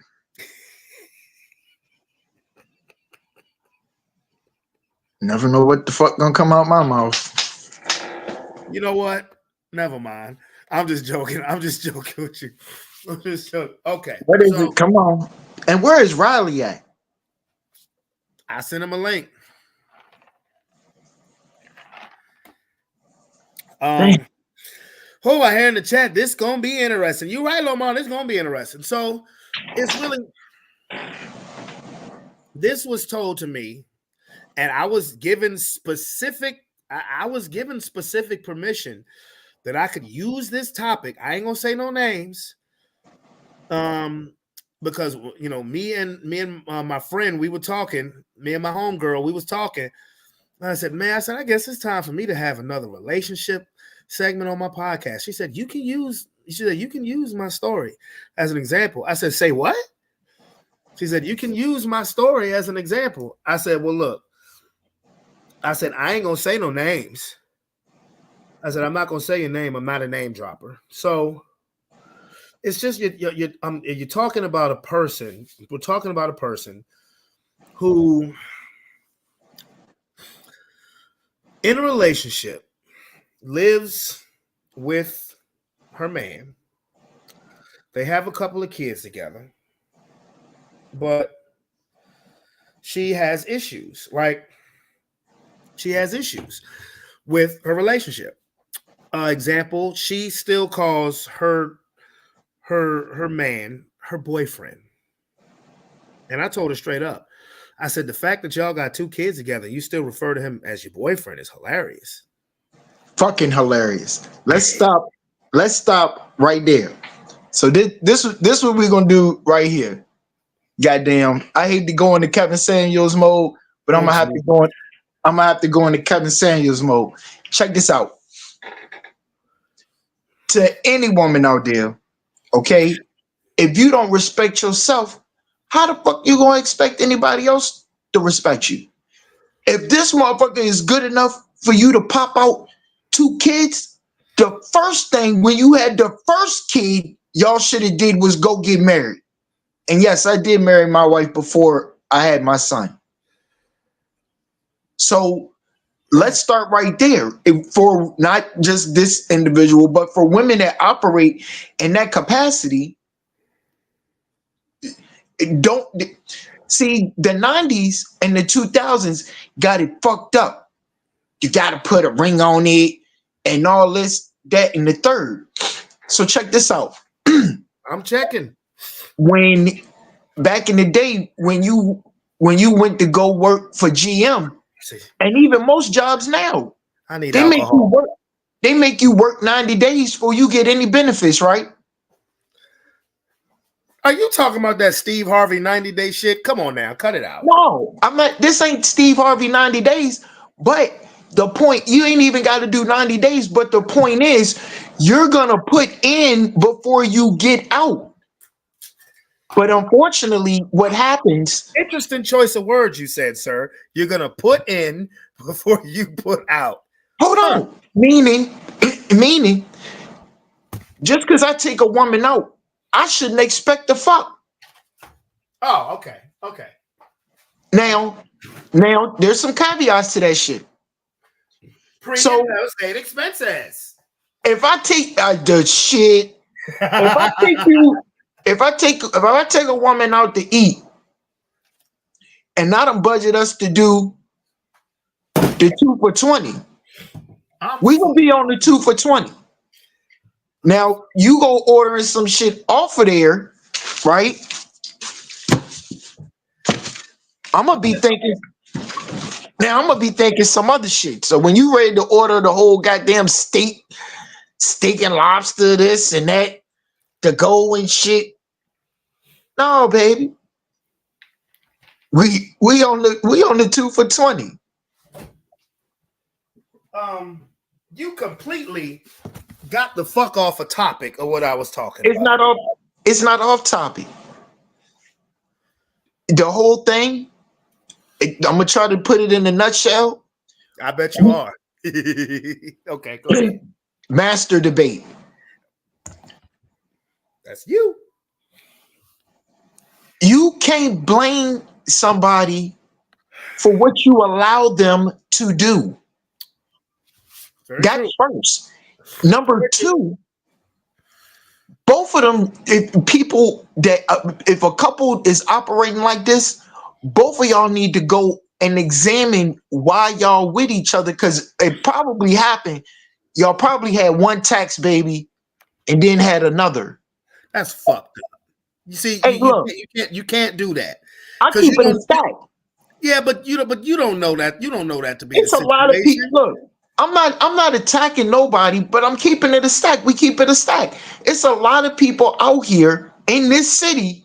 Never know what the fuck gonna come out my mouth. You know what? Never mind. I'm just joking. I'm just joking with you. I'm just joking. Okay. What is So it? Come on. And where is Riley at? I sent him a link. Damn. I hear in the chat, this gonna be interesting. You're right, Lomar. This gonna be interesting. So it's really, this was told to me, and I was given specific. I was given specific permission that I could use this topic. I ain't gonna say no names. Because me and my friend, we were talking. Me and my homegirl, we was talking. And I said, "Man, I guess it's time for me to have another relationship segment on my podcast." She said, "You can use." She said, "You can use my story as an example." I said, "Say what?" She said, "You can use my story as an example." I said, "Well, look." I said, "I ain't gonna say no names." I said, "I'm not gonna say your name. I'm not a name dropper." So it's just you're talking about a person. We're talking about a person who, in a relationship, lives with her man. They have a couple of kids together, but she has issues. Like, she has issues with her relationship. Example: she still calls her man her boyfriend, and I told her straight up. I said, the fact that y'all got two kids together, you still refer to him as your boyfriend is hilarious. Fucking hilarious. Let's stop. Let's stop right there. So this what we're gonna do right here. Goddamn, I hate to go into Kevin Samuels mode, but I'm gonna have to go. I'm gonna have to go into Kevin Samuels mode. Check this out. To any woman out there, okay, if you don't respect yourself, how the fuck you gonna expect anybody else to respect you? If this motherfucker is good enough for you to pop out two kids, the first thing when you had the first kid, y'all should have did was go get married. And yes, I did marry my wife before I had my son. So let's start right there. For not just this individual, but for women that operate in that capacity, don't see the 90s and the 2000s got it fucked up. You got to put a ring on it and all this, that, and the third. So check this out. I'm checking. When back in the day, when you went to go work for GM, and even most jobs now, I need they make you alcohol. work. They make you work 90 days before you get any benefits, right? Are you talking about that Steve Harvey 90-day shit? Come on now, cut it out. No, I'm not. This ain't Steve Harvey 90 days. But the point, you ain't even got to do 90 days. But the point is, you're gonna put in before you get out. But unfortunately, what happens? Interesting choice of words you said, sir. You're gonna put in before you put out. Hold on. Meaning, just because I take a woman out, I shouldn't expect to fuck. Oh, okay. Okay. Now, there's some caveats to that shit. Premium state expenses. If I take the shit, if I take a woman out to eat, and I don't budget us to do the 2 for 20, we gonna be on the 2 for 20. Now you go ordering some shit off of there, right? I'm gonna be thinking now. I'm gonna be thinking some other shit. So when you ready to order the whole goddamn steak and lobster, this and that, to go and shit, no, baby. We on the 2 for 20. You completely got the fuck off a topic of what I was talking It's about. not off. It's not off topic. The whole thing. I'm gonna try to put it in a nutshell. I bet you are. Okay, go ahead. Master debate. That's you. You can't blame somebody for what you allow them to do. Very That's true. first. Number two, both of them, if a couple is operating like this, both of y'all need to go and examine why y'all with each other, because it probably happened. Y'all probably had one tax baby and then had another. That's fucked up. You see, Hey, look, you can't do that. I 'Cause keep you it a don't- stack. Yeah, but you don't know that. You don't know that to be It's the a lot of people. situation. Look, I'm not attacking nobody, but I'm keeping it a stack. We keep it a stack. It's a lot of people out here in this city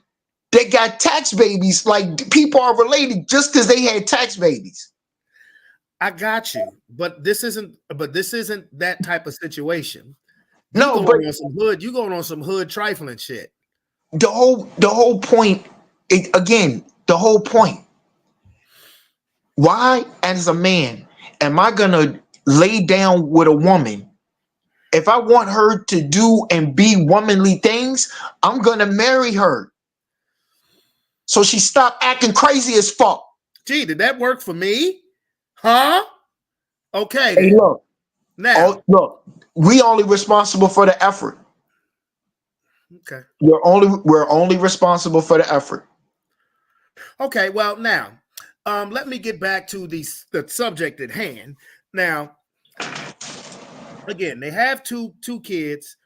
that got tax babies. Like, people are related just because they had tax babies. I got you, but this isn't that type of situation. No, but You going on some hood trifling shit. the whole point, the whole point. Why, as a man, am I gonna lay down with a woman? If I want her to do and be womanly things, I'm gonna marry her. So she stopped acting crazy as fuck. Gee, did that work for me? Huh? Okay, Hey, then. look. Now, Look, we only responsible for the effort. okay. We're only responsible for the effort. Okay, well, now, let me get back to the subject at hand. Now, again, they have two kids,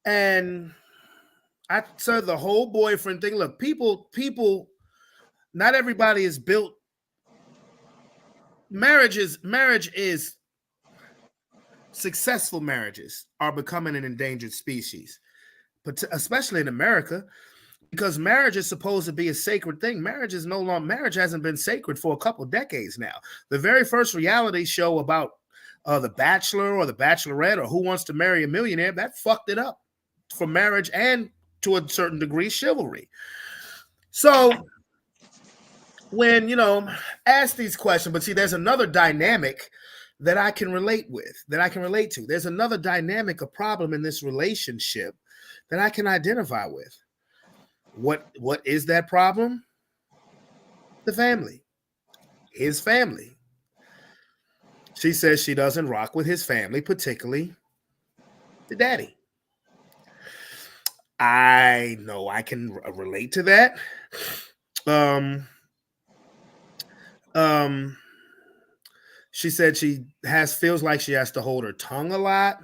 and I said the whole boyfriend thing. Look, people, not everybody is built. Marriage is successful marriages are becoming an endangered species, but especially in America, because marriage is supposed to be a sacred thing. Marriage hasn't been sacred for a couple decades now. The very first reality show about The Bachelor or The Bachelorette or Who Wants to Marry a Millionaire, that fucked it up for marriage and to a certain degree chivalry. So when ask these questions, but see, there's another dynamic that I can relate to. There's another dynamic, a problem in this relationship that I can identify with. What is that problem? The family. His family. She says she doesn't rock with his family, particularly the daddy. I know I can relate to that. She said she feels like she has to hold her tongue a lot,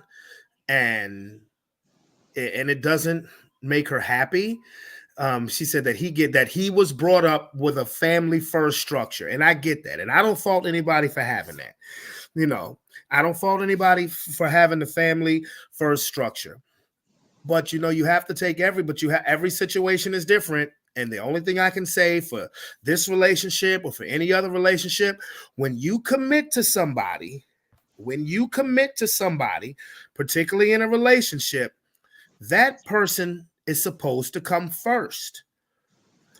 and it doesn't make her happy. She said that he was brought up with a family first structure, and I get that, and I don't fault anybody for having that. I don't fault anybody for having the family first structure, but you have to take every situation is different. And the only thing I can say for this relationship or for any other relationship, when you commit to somebody, particularly in a relationship, that person is supposed to come first.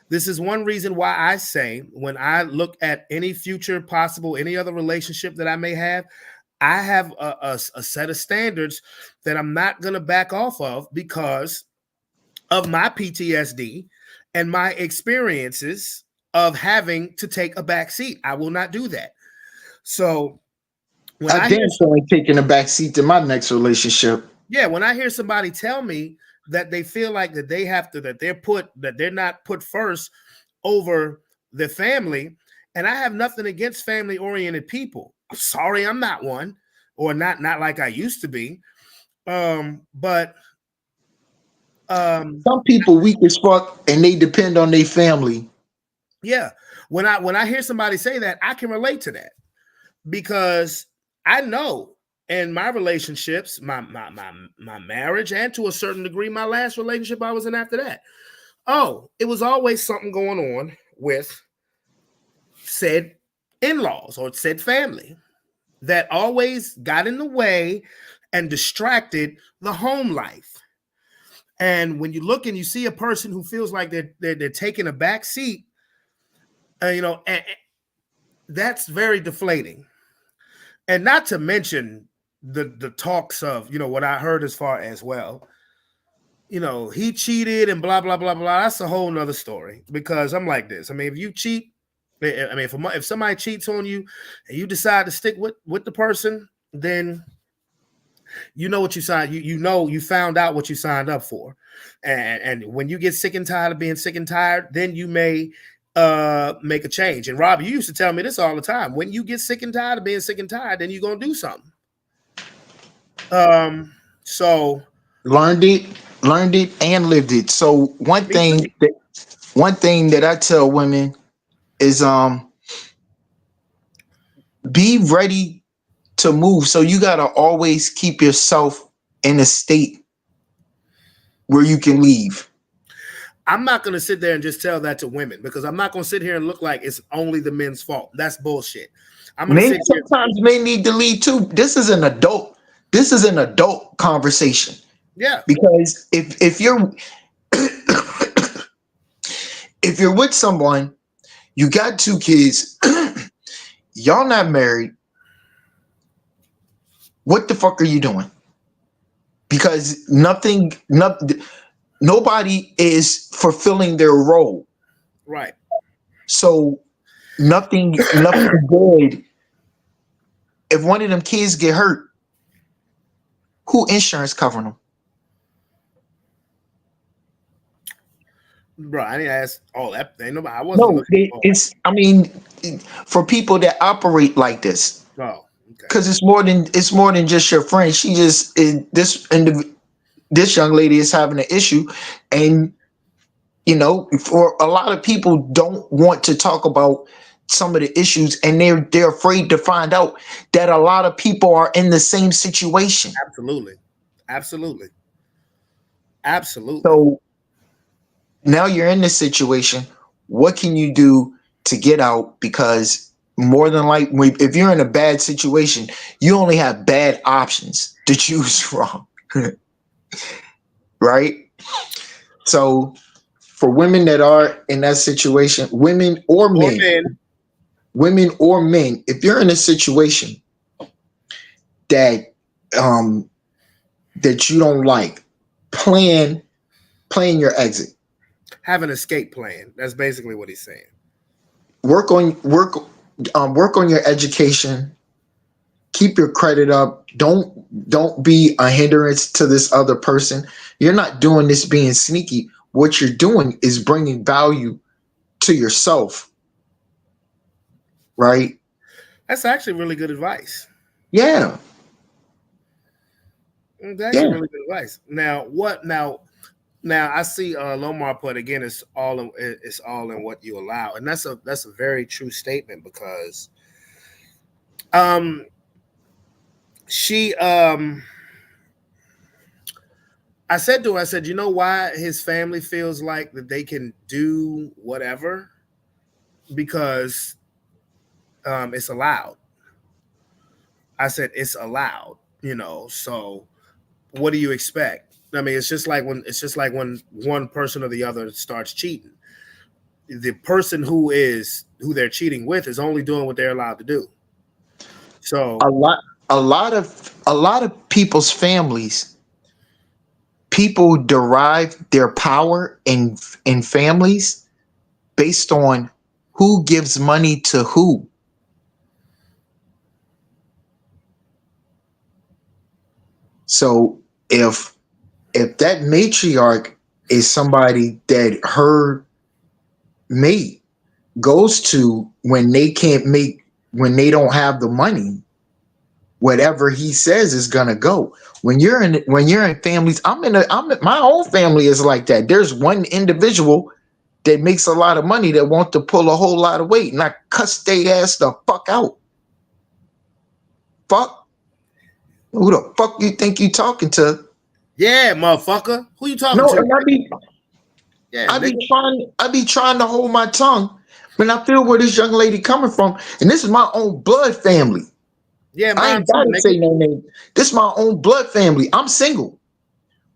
This is one reason why I say when I look at any other relationship that I may have, I have a set of standards that I'm not going to back off of because of my PTSD and my experiences of having to take a back seat. I will not do that. So when I damn sure ain't taking a back seat to my next relationship. Yeah, when I hear somebody tell me that they feel like that they're not put first over the family, and I have nothing against family-oriented people. I'm sorry, I'm not one, or not like I used to be. But some people weak as fuck and they depend on their family Yeah. When I hear somebody say that, I can relate to that because I know in my relationships, my marriage, and to a certain degree, my last relationship I was in after that. Oh, it was always something going on with said in-laws or said family that always got in the way and distracted the home life. And when you look and you see a person who feels like they're taking a back seat, that's very deflating. And not to mention the talks of what I heard as far as, well, he cheated and blah blah blah blah. That's a whole nother story, because I'm like this. I mean, if you cheat, I mean, if somebody cheats on you and you decide to stick with the person, then you know what you signed. You found out what you signed up for, and when you get sick and tired of being sick and tired, then you may make a change. And Rob, you used to tell me this all the time. When you get sick and tired of being sick and tired, then you're gonna do something. So Learned it, and lived it. So me too. one thing that I tell women is be ready to move. So you gotta always keep yourself in a state where you can leave. I'm not going to sit there and just tell that to women, because I'm not going to sit here and look like it's only the men's fault. That's bullshit. I'm going to Men sit here. sometimes may need to leave too. This is an adult. This is an adult conversation. Yeah, Because if you're if you're with someone, you got two kids, y'all not married, what the fuck are you doing? Because nobody is fulfilling their role. right. So nothing good. If one of them kids get hurt, who insurance covering them? Bro, I didn't ask all that. Ain't nobody. I wasn't No, looking for. it's. I mean, for people that operate like this, Oh, okay. because it's more than just your friend. She just this young lady is having an issue, and for a lot of people don't want to talk about some of the issues, and they're afraid to find out that a lot of people are in the same situation. Absolutely, absolutely, absolutely. So now you're in this situation. What can you do to get out? Because more than likely, if you're in a bad situation, you only have bad options to choose from. Right? So for women that are in that situation, women or Or men, men. if you're in a situation that that you don't like, plan your exit. Have an escape plan. That's basically what he's saying. Work on your education. Keep your credit up. Don't be a hindrance to this other person. You're not doing this being sneaky. What you're doing is bringing value to yourself, right? That's actually really good advice. Yeah. It's actually Yeah. really good advice. Now, what? Now I see Lomar put again. It's all in what you allow, and that's a very true statement, because she I said to her, I said, you know why his family feels like that they can do whatever? Because it's allowed. I said it's allowed, so what do you expect? I mean, it's just like when one person or the other starts cheating. The person who they're cheating with is only doing what they're allowed to do. So A lot of people's families, people derive their power in families based on who gives money to who. So if that matriarch is somebody that her mate goes to when they don't have the money, whatever he says is gonna go. When you're in families, my own family is like that. There's one individual that makes a lot of money that want to pull a whole lot of weight, and I cuss their ass the fuck out. Fuck. Who the fuck you think you talking to? Yeah, motherfucker. Who you talking No, to? and Yeah, I nigga. be trying to hold my tongue when I feel where this young lady coming from, and this is my own blood family. Yeah, I mine ain't too, gotta nigga. say no name. This is my own blood family. I'm single,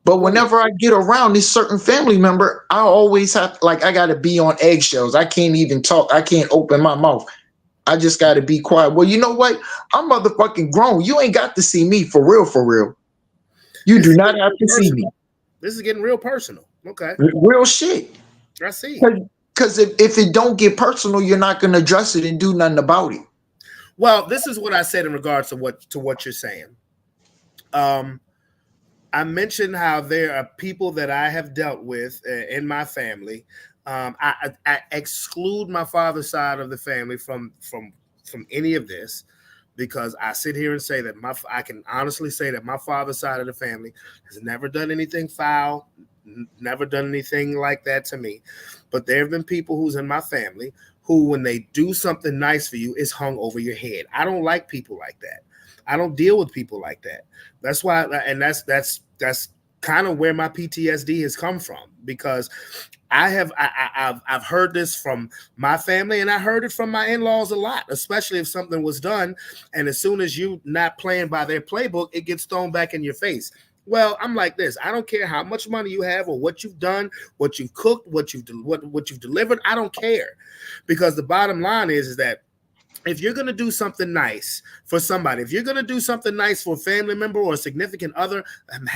but Cool. whenever I get around this certain family member, I always have like I gotta be on eggshells. I can't even talk. I can't open my mouth. I just gotta be quiet. Well, you know what? I'm motherfucking grown. You ain't got to see me for real, for real. You This do is not getting have real to see me. personal. This is getting real personal. Okay. Real shit. I see. Because if it don't get personal, you're not gonna address it and do nothing about it. Well, this is what I said in regards to what you're saying. Um, I mentioned how there are people that I have dealt with in my family. I exclude my father's side of the family from any of this because I sit here and say that I can honestly say that my father's side of the family has never done anything foul, never done anything like that to me. But there have been people who's in my family who, when they do something nice for you, is hung over your head. I don't like people like that. I don't deal with people like that. That's why, and that's kind of where my PTSD has come from because I've heard this from my family and I heard it from my in-laws a lot, especially if something was done and as soon as you not playing by their playbook, it gets thrown back in your face. Well, I'm like this. I don't care how much money you have or what you've done, what you've cooked, what you've delivered. I don't care because the bottom line is that if you're going to do something nice for somebody, if you're going to do something nice for a family member or a significant other,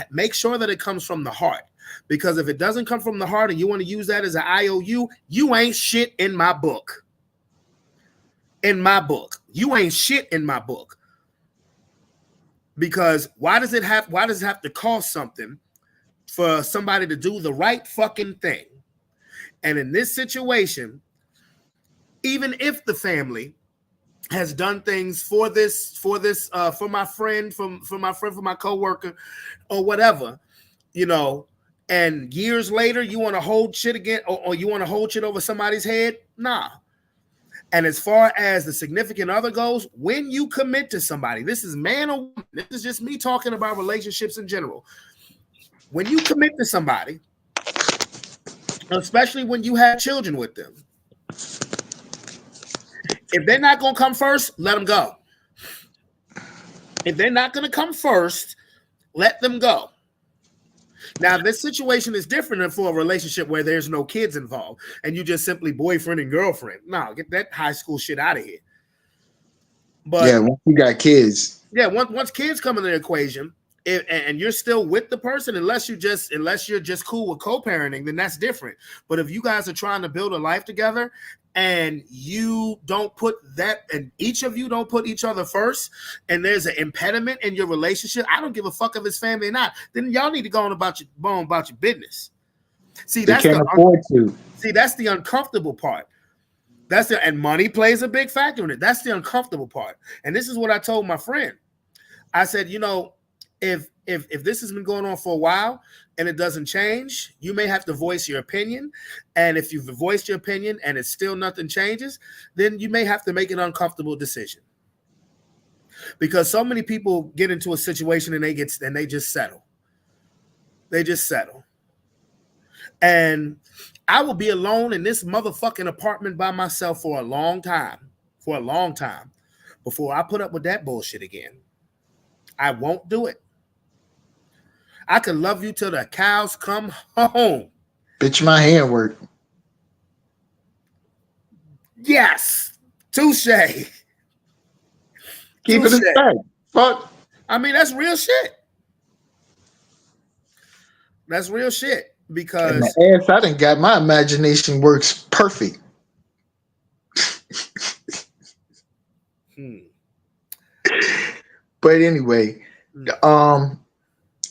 make sure that it comes from the heart. Because if it doesn't come from the heart and you want to use that as an IOU, you ain't shit in my book. In my book. You ain't shit in my book. Because why does it have to cost something for somebody to do the right fucking thing? And in this situation, even if the family has done things for my friend, for my coworker, or whatever, and years later you want to hold shit again, or you want to hold shit over somebody's head, nah. And as far as the significant other goes, when you commit to somebody, this is man or woman, this is just me talking about relationships in general. When you commit to somebody, especially when you have children with them, if they're not going to come first, let them go. If they're not going to come first, let them go. Now, this situation is different than for a relationship where there's no kids involved and you just simply boyfriend and girlfriend. No, get that high school shit out of here. But yeah, once you got kids. Yeah, once kids come into the equation, and you're still with the person, unless you're just cool with co-parenting, then that's different. But if you guys are trying to build a life together and you don't put that, and each of you don't put each other first, and there's an impediment in your relationship, I don't give a fuck if it's family or not. Then y'all need to go on about your business. See, They can't afford to. See, that's the uncomfortable part. And money plays a big factor in it. That's the uncomfortable part. And this is what I told my friend. I said, if this has been going on for a while and it doesn't change, you may have to voice your opinion. And if you've voiced your opinion and it's still nothing changes, then you may have to make an uncomfortable decision. Because so many people get into a situation and they just settle. They just settle. And I will be alone in this motherfucking apartment by myself for a long time, before I put up with that bullshit again. I won't do it. I can love you till the cows come home. Bitch, my hand work. Yes. Touche. Keep it aside. Fuck. I mean, that's real shit. That's real shit. Because and the ass I done got, my imagination works perfect. But anyway,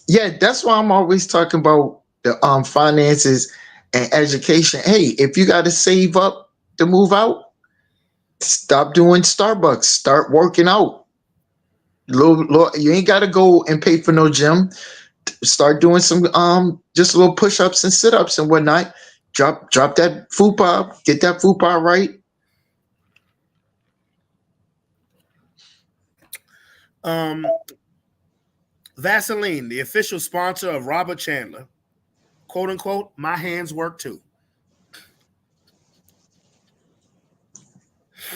yeah, that's why I'm always talking about the finances and education. Hey, if you got to save up to move out, stop doing Starbucks. Start working out. You ain't got to go and pay for no gym. Start doing some just little push-ups and sit-ups and whatnot. Drop that fupa. Get that fupa right. Um, Vaseline, the official sponsor of Robert Chandler, quote unquote, my hands work too.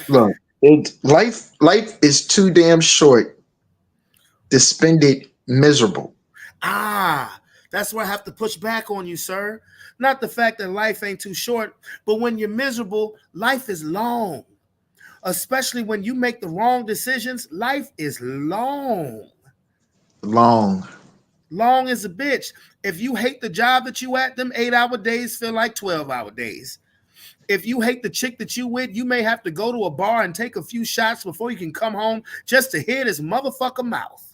Look, life is too damn short to spend it miserable. Ah, that's where I have to push back on you, sir. Not the fact that life ain't too short, but when you're miserable, life is long. Especially when you make the wrong decisions, life is long. Long. Long as a bitch. If you hate the job that you at, them 8-hour days feel like 12-hour days. If you hate the chick that you with, you may have to go to a bar and take a few shots before you can come home just to hear this motherfucker mouth.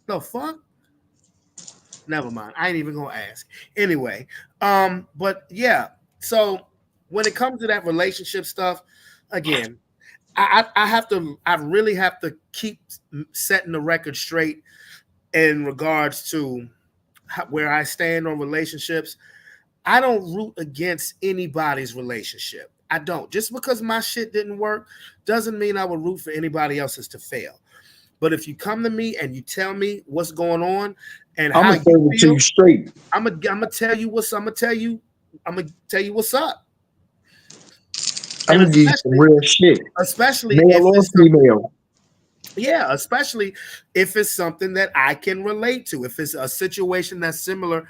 The fuck? Never mind. I ain't even gonna ask. Anyway, but yeah. So when it comes to that relationship stuff, again, I have to. I really have to keep setting the record straight in regards to where I stand on relationships. I don't root against anybody's relationship. I don't. Just because my shit didn't work doesn't mean I would root for anybody else's to fail. But if you come to me and you tell me what's going on and I'm how gonna say you it to feel, you straight. I'm gonna tell you what's I'm gonna tell you what's up. I'm And gonna give you some real shit, especially male if or it's female. yeah, especially if it's something that I can relate to. If it's a situation that's similar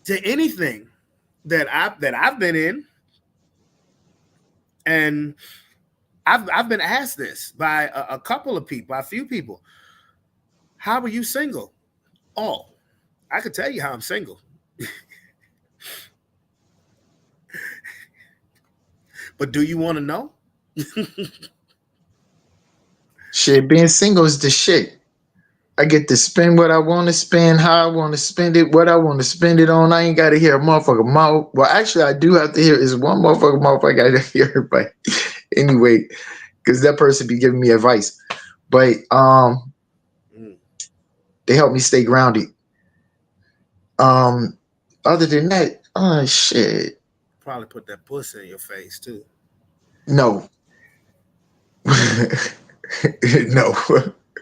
to anything that I've been in, and I've been asked this by a couple of people, by a few people. How are you single? Oh, I could tell you how I'm single. But do you want to know? Shit, being single is the shit. I get to spend what I want to spend, how I want to spend it, what I want to spend it on. I ain't got to hear a motherfucker mouth. Well, actually, I do have to hear is one motherfucker mouth I got to hear. But anyway, because that person be giving me advice. But they help me stay grounded. Um, Other than that, oh shit, Probably put that pussy in your face too. no, no.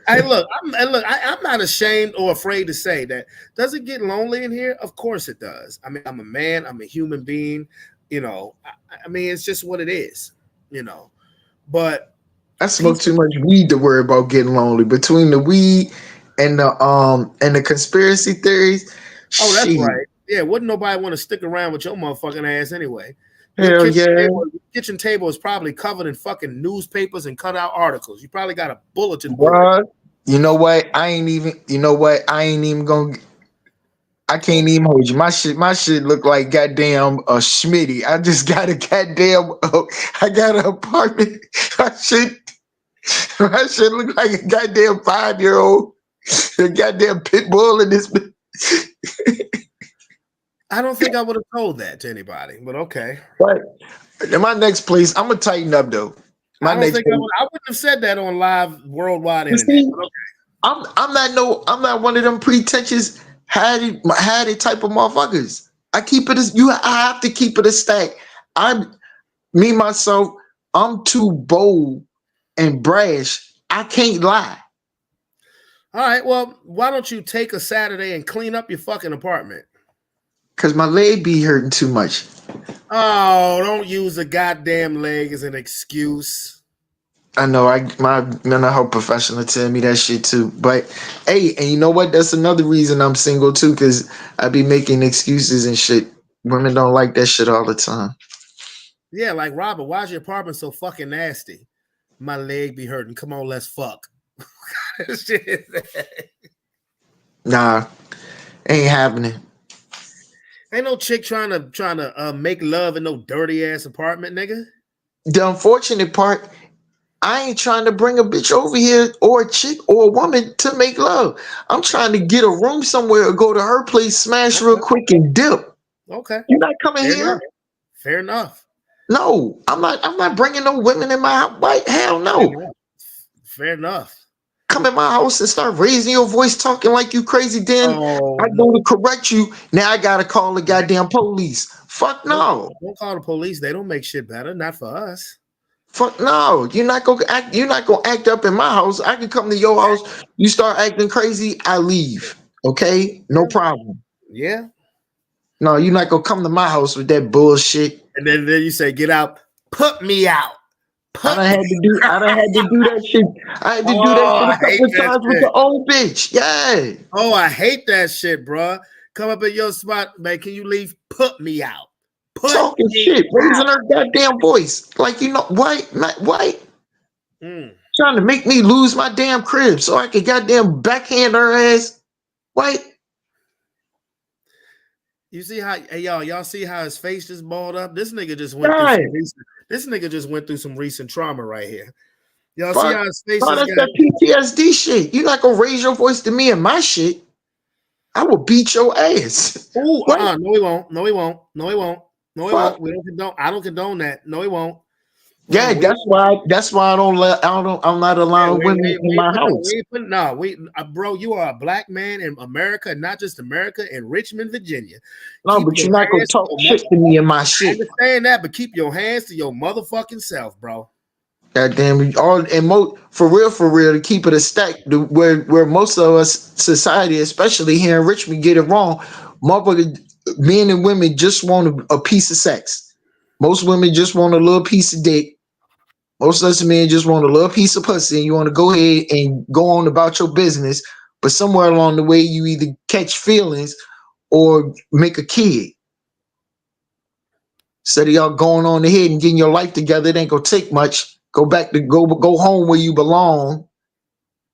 Hey, look, I'm not ashamed or afraid to say that. Does it get lonely in here? Of course it does. I mean, I'm a man. I'm a human being. You know, I mean, it's just what it is. You know, but I smoke peace. too much weed to worry about getting lonely. Between the weed and the conspiracy theories, Oh, that's shit. right. Yeah, wouldn't nobody want to stick around with your motherfucking ass anyway? Hell yeah. Your kitchen table is probably covered in fucking newspapers and cut out articles. You probably got a bulletin board. Bruh, you know what? I ain't even gonna I can't even hold you. My shit look like goddamn Schmitty. I just got a goddamn I got an apartment. My shit my shit look like a goddamn 5-year-old. A goddamn pit bull in this I don't think I would have told that to anybody, but okay. but in my next place, I'm gonna tighten up though. My I don't next think place. I wouldn't have said that on live worldwide You internet. see, But okay. I'm not one of them pretentious had it type of motherfuckers. I keep it as I have to keep it a stack. I'm me myself, I'm too bold and brash. I can't lie. All right, well, why don't you take a Saturday and clean up your fucking apartment? Cause my leg be hurting too much. Oh, don't use a goddamn leg as an excuse. I know my mental health professional tell me that shit too. But hey, and you know what? That's another reason I'm single too, because I be making excuses and shit. Women don't like that shit all the time. Yeah, like Robert, why's your apartment so fucking nasty? My leg be hurting. Come on, let's fuck. Nah, ain't happening. Ain't no chick trying to make love in no dirty ass apartment, nigga. The unfortunate part, I ain't trying to bring a bitch over here or a chick or a woman to make love. I'm trying to get a room somewhere or go to her place, smash real Okay. quick and dip. Okay. You're not coming Fair here. enough. Fair enough. No, I'm not bringing no women in my house. Why? Hell Fair no. enough. Fair enough. come in my house and start raising your voice, talking like you crazy, then Oh I no. go to correct you. Now I gotta call the goddamn police. Fuck no. Don't call the police. They don't make shit better. Not for us. Fuck no. You're not gonna act. You're not gonna act up in my house. I can come to your house. You start acting crazy, I leave. Okay, no Yeah. problem. Yeah. No, you're not gonna come to my house with that bullshit. And then you say, get out. Put me out. I done had to do. I done had to do that shit. I had to do that Oh, shit a I hate couple of that times with shit. the old bitch. Yeah. Oh, I hate that shit, bruh. Come up in your spot, man. Can you leave? Put me out. Put Talking me shit, raising out. her goddamn voice. Like, you know, white, not white. Mm. Trying to make me lose my damn crib so I could goddamn backhand her ass. White. You see how hey, y'all see how his face just balled up? This nigga just went through God. some recent. This nigga just went through some recent trauma right here. Y'all see Fuck. how his face No, just that's got. that PTSD shit. You're not gonna raise your voice to me and my shit. I will beat your ass. Oh, What? no, he won't. No, he won't. No, he won't. No, he Fuck. won't. We don't condone. I don't condone that. No, he won't. Yeah, We that's why. That's why I don't let. I don't. I'm not yeah, allowing women in we ain't my put no, house. we ain't put no, we bro, you are a black man in America, not just America, in Richmond, Virginia. No, Keep but your you're not gonna hands to talk your shit mother. to me and my I shit. understand that, but keep your hands to your motherfucking self, bro. God damn it. All and for real, to keep it a stack, where most of us society, especially here in Richmond, get it wrong. Motherfucker, men and women just want a piece of sex. Most women just want a little piece of dick. Most of us men just want a little piece of pussy, and you want to go ahead and go on about your business. But somewhere along the way, you either catch feelings or make a kid. Instead of y'all going on ahead and getting your life together, it ain't gonna take much. Go home where you belong.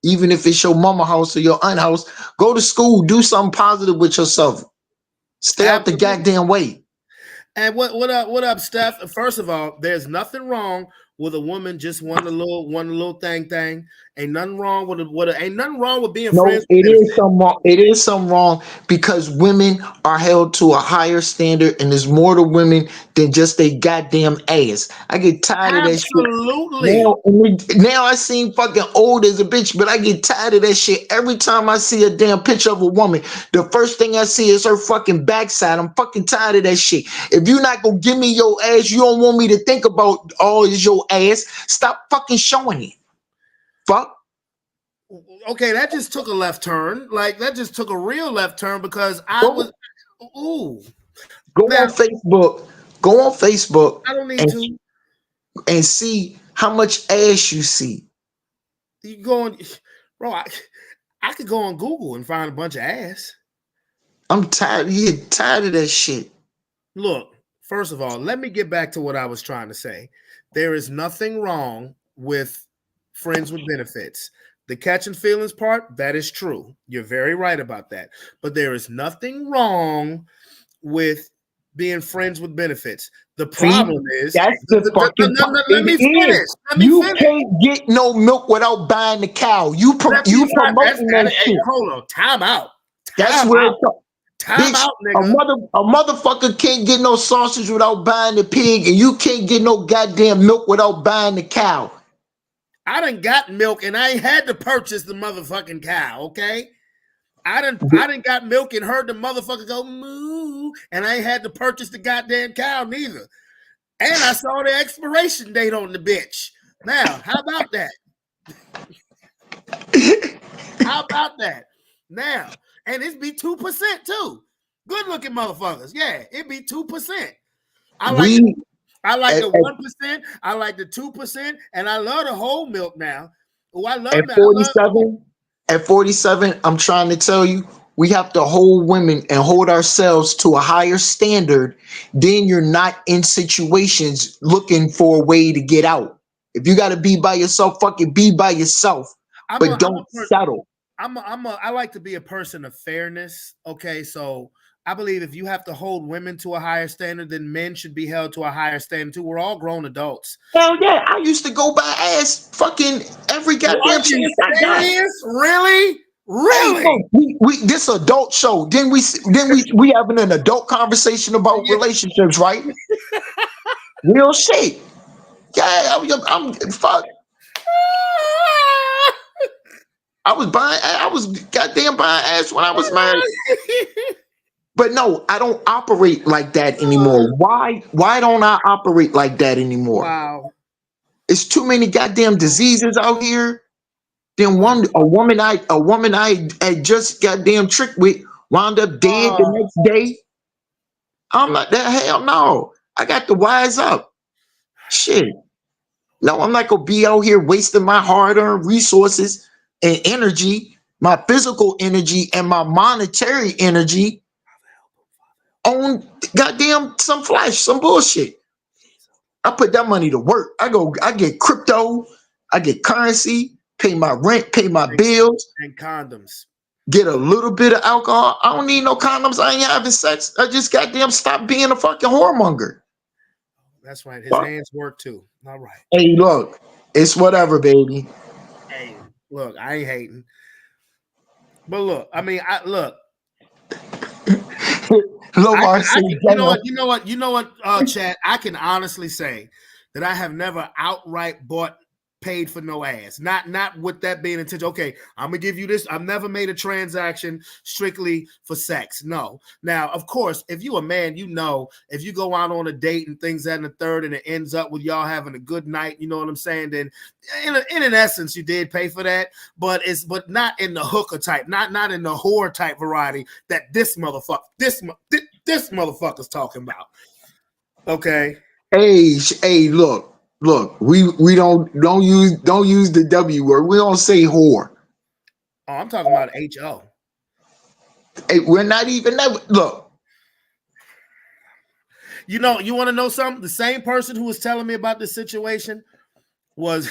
Even if it's your mama house or your aunt house, go to school, do something positive with yourself. Stay out the Absolutely. goddamn way. And what up, Steph? First of all, there's nothing wrong with a woman just wanting a little thing. Ain't nothing wrong ain't nothing wrong with being No, friends with it is benefits. some wrong. It is some wrong because women are held to a higher standard, and there's more to women than just a goddamn ass. I get tired of that shit. Absolutely. Now I seem fucking old as a bitch, but I get tired of that shit. Every time I see a damn picture of a woman, the first thing I see is her fucking backside. I'm fucking tired of that shit. If you're not gonna give me your ass, you don't want me to think about all is your ass. Stop fucking showing it. Fuck. Okay, that just took a left turn. Like that just took a real left turn because I Go, was ooh. go Now on Facebook. Go on Facebook I don't need and to. and see how much ass you see. You go on, bro. I could go on Google and find a bunch of ass. I'm tired. You get tired of that shit. Look, first of all, let me get back to what I was trying to say. There is nothing wrong with friends with benefits. The catching feelings part, that is true. You're very right about that. But there is nothing wrong with being friends with benefits. The See, problem is, that's the fucking. let me It is. finish. Let me You finish. can't get no milk without buying the cow. Let me You find. promoting that Hey, shit. hold on. Time out. That's Time where out. it's up. Time Bitch, out, nigga. a motherfucker can't get no sausage without buying the pig, and you can't get no goddamn milk without buying the cow. I done got milk and I ain't had to purchase the motherfucking cow, okay? I done got milk and heard the motherfucker go moo, and I ain't had to purchase the goddamn cow neither. And I saw the expiration date on the bitch. Now, how about that? How about that? Now, and it's be 2% too. Good looking motherfuckers. Yeah, it be 2%. I like We the at, 1%, I like the 2%, and I love the whole milk now. Oh, I love at that. I love 47, at 47, I'm trying to tell you, we have to hold women and hold ourselves to a higher standard. Then you're not in situations looking for a way to get out. If you got to be by yourself, fucking be by yourself, but I'm a don't settle. I like to be a person of fairness. Okay, so I believe if you have to hold women to a higher standard, then men should be held to a higher standard too. We're all grown adults. Hell yeah, I used to go by ass fucking every Are goddamn you chance I got. serious? Really? Hey, Really? look, we this adult show. We having an adult conversation about Yeah. relationships, right? Real shit. Yeah, I'm fuck. I was goddamn buying ass when I was married. But no, I don't operate like that anymore. Why don't I operate like that anymore? Wow. It's too many goddamn diseases out here. Then a woman I had just goddamn tricked with wound up dead the Uh, next day. I'm like that. Hell no. I got to wise up. Shit. No, I'm not gonna be out here wasting my hard-earned resources and energy, my physical energy and my monetary energy on goddamn some flash, some bullshit. I put that money to work. I get crypto, I get currency, pay my rent, pay my bills, and condoms. get a little bit of alcohol. I don't need no condoms. I ain't having sex. I just goddamn stop being a fucking whoremonger. That's right. His hands work too. All right. Hey, look, it's whatever, baby. Hey, look, I ain't hating. But look, I mean, look. Lomar You know what, Chad. I can honestly say that I have never outright paid for no ass. Not with that being intention. Okay, I'm gonna give you this. I've never made a transaction strictly for sex. No. Now, of course, if you a man, you know, if you go out on a date and things that and the third, and it ends up with y'all having a good night, you know what I'm saying? Then, in an essence, you did pay for that, but not in the hooker type, not in the whore type variety that this motherfucker's talking about. Okay. Hey, look. We don't use the W word. We don't say whore. Oh, I'm talking about HO. Hey, we're not even that. Look, you know, you want to know something? The same person who was telling me about this situation was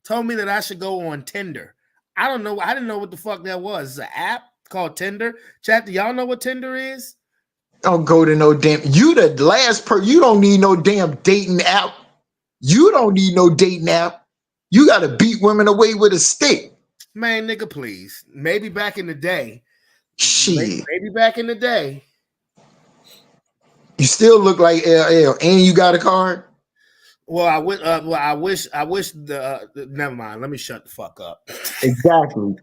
told me that I should go on Tinder. I don't know. I didn't know what the fuck that was. It's an app called Tinder. Chat, do y'all know what Tinder is? don't go to no damn. You the last you don't need no damn dating app. You don't need no dating app. You got to beat women away with a stick. Man, nigga, please. Maybe back in the day. Shit. Maybe back in the day. You still look like LL, and you got a card. Well, I wish the never mind. Let me shut the fuck up. Exactly.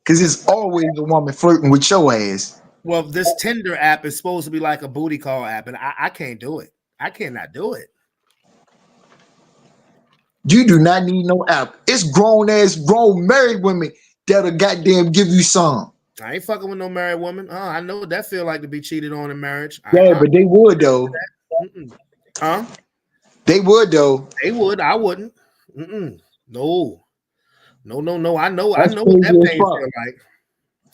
Because it's always a woman flirting with your ass. Well, this Tinder app is supposed to be like a booty call app, and I can't do it. I cannot do it. You do not need no app. It's grown married women that'll goddamn give you some. I ain't fucking with no married woman. Oh, I know what that feel like to be cheated on in marriage. Yeah, but they would though. Huh? They would though. They would. I wouldn't. No. I know That's what that crazy as pain fuck. feel like.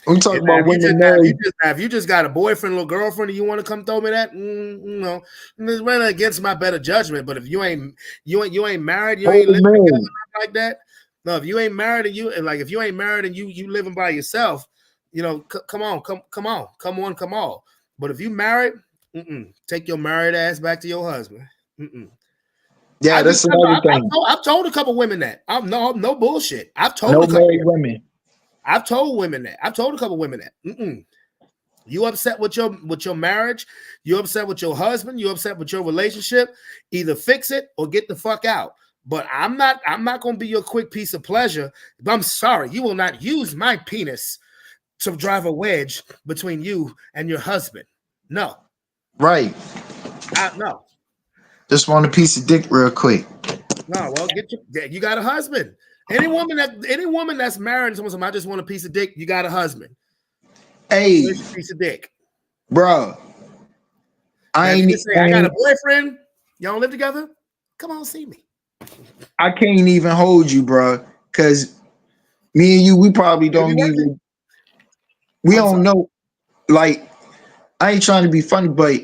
I'm talking about women married. If you just got a boyfriend or girlfriend and you want to come throw me that, no, it's really against my better judgment. But if you ain't married, you ain't living together like that. No, if you ain't married and if you ain't married and you living by yourself, you know, come on. But if you married, take your married ass back to your husband. Yeah, that's another thing. I've told a couple women that. I'm no bullshit. I've told no a couple married women. I've told women that. I've told a couple women that. You upset with your marriage, you upset with your husband, you upset with your relationship, either fix it or get the fuck out. But I'm not gonna be your quick piece of pleasure. I'm sorry, you will not use my penis to drive a wedge between you and your husband. No. Right. No. Just want a piece of dick real quick. No, well, you got a husband. Any woman that's married to someone, I just want a piece of dick. You got a husband. Hey, piece of dick, bro. I got a boyfriend. Y'all don't live together. Come on, see me. I can't even hold you, bro, because me and you, we probably don't even. We don't know. Like, I ain't trying to be funny, but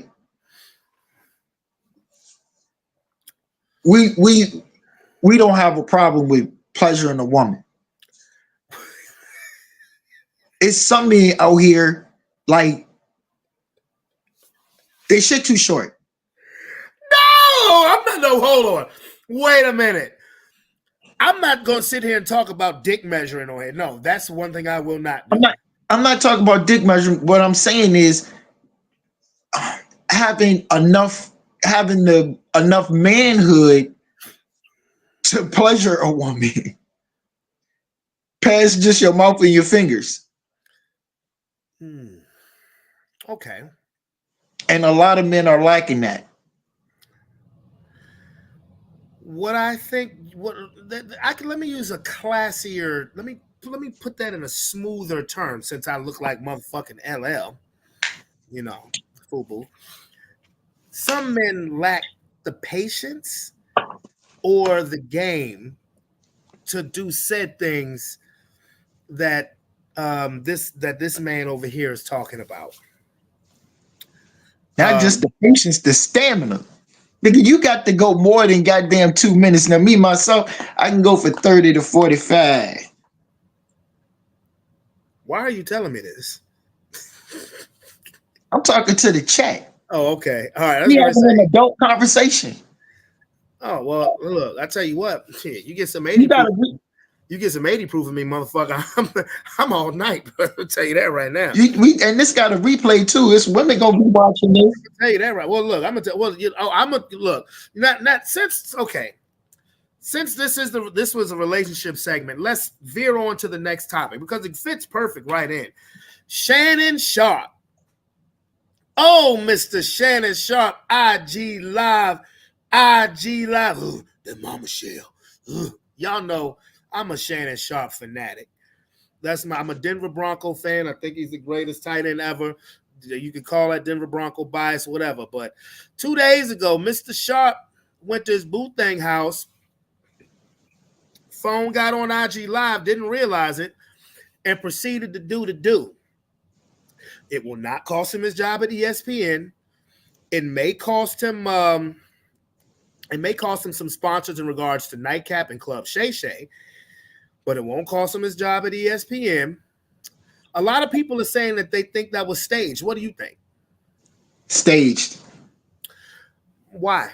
we don't have a problem with pleasuring a woman. It's some men out here, like, they shit too short. No, I'm not. No, hold on. Wait a minute. I'm not gonna sit here and talk about dick measuring on here. No, that's one thing I will not do. I'm not talking about dick measuring. What I'm saying is having enough manhood to pleasure a woman. past just your mouth and your fingers. Hmm. Okay. And a lot of men are lacking that. What I think, what I can, let me use a classier. Let me put that in a smoother term, since I look like motherfucking LL. You know, FUBU. Some men lack the patience or the game to do said things that this man over here is talking about. Not just Um, the patience, the stamina. Nigga, you got to go more than goddamn 2 minutes. Now, me, myself, I can go for 30 to 45. why are you telling me this? I'm talking to the chat. Oh, okay. All right. I was We gonna having an say. adult conversation. Oh well, look. I tell you what. Shit, you get some You 80 proof. gotta be, You get some 80 proof of me, motherfucker. I'm all night. I'll tell you that right now. and this got a replay too. It's women gonna be watching this. Tell you that right. Well, look. I'm gonna tell. Well, I'm gonna look. Not since. Okay. Since this was a relationship segment, let's veer on to the next topic because it fits perfect right in. Shannon Sharp. Oh, Mr. Shannon Sharp, IG Live, IG Live. Ooh, that Mama Shell. Y'all know I'm a Shannon Sharp fanatic. I'm a Denver Bronco fan. I think he's the greatest tight end ever. You can call that Denver Bronco bias, whatever. But 2 days ago, Mr. Sharp went to his Boothang house. Phone got on IG Live, didn't realize it, and proceeded to do the do. It will not cost him his job at ESPN. It may cost him some sponsors in regards to Nightcap and Club Shay Shay, but it won't cost him his job at ESPN. A lot of people are saying that they think that was staged. What do you think? Staged. Why?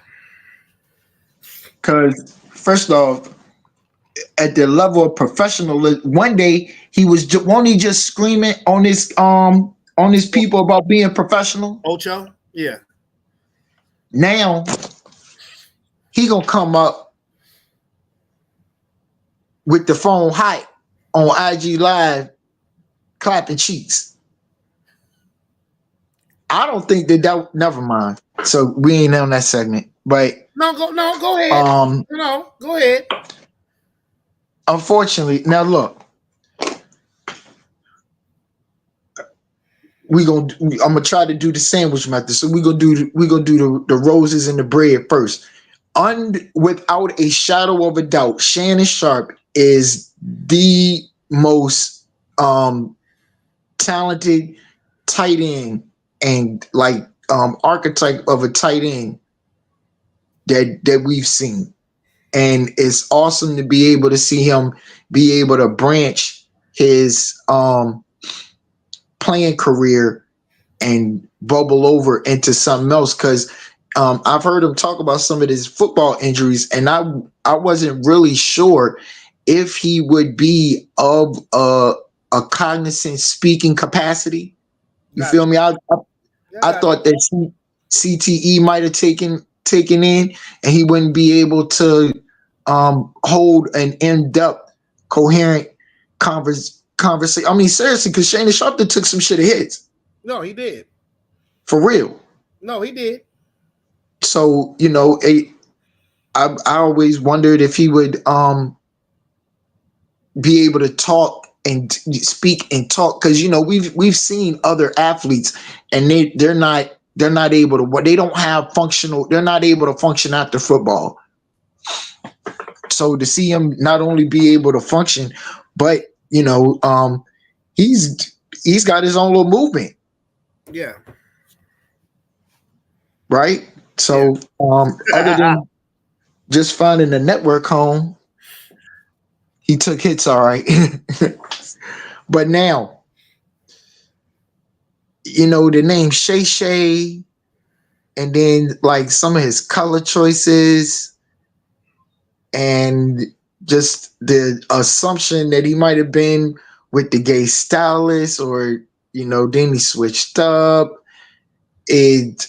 Because first off, at the level of professionalism, one day he was won't he just screaming on his people about being professional. Ocho? Yeah. Now he gonna come up with the phone hype on IG Live, clapping cheeks. I don't think that. Never mind. So we ain't on that segment, but Go ahead. No, go ahead. unfortunately, now look, I'm gonna try to do the sandwich method. So we gonna do the roses and the bread first. Without a shadow of a doubt, Shannon Sharp is the most talented tight end and like archetype of a tight end that we've seen. And it's awesome to be able to see him be able to branch his playing career and bubble over into something else. Because I've heard him talk about some of his football injuries, and I wasn't really sure if he would be of a cognizant speaking capacity. You Gotcha. feel me? Yeah, I thought that CTE might have taken in, and he wouldn't be able to hold an in-depth, coherent conversation. I mean, seriously, because Shannon Sharpton took some shit of hits No, he did. for real. No, he did. So I always wondered if he would be able to talk and speak and talk, because we've seen other athletes and they're not able to, what they don't have functional, they're not able to function after football. So to see him not only be able to function, but he's got his own little movement, Yeah. right? Yeah. So other than just finding the network home, he took hits all right. But now, the name Shay Shay, and then like some of his color choices, and just the assumption that he might have been with the gay stylist, or then he switched up. It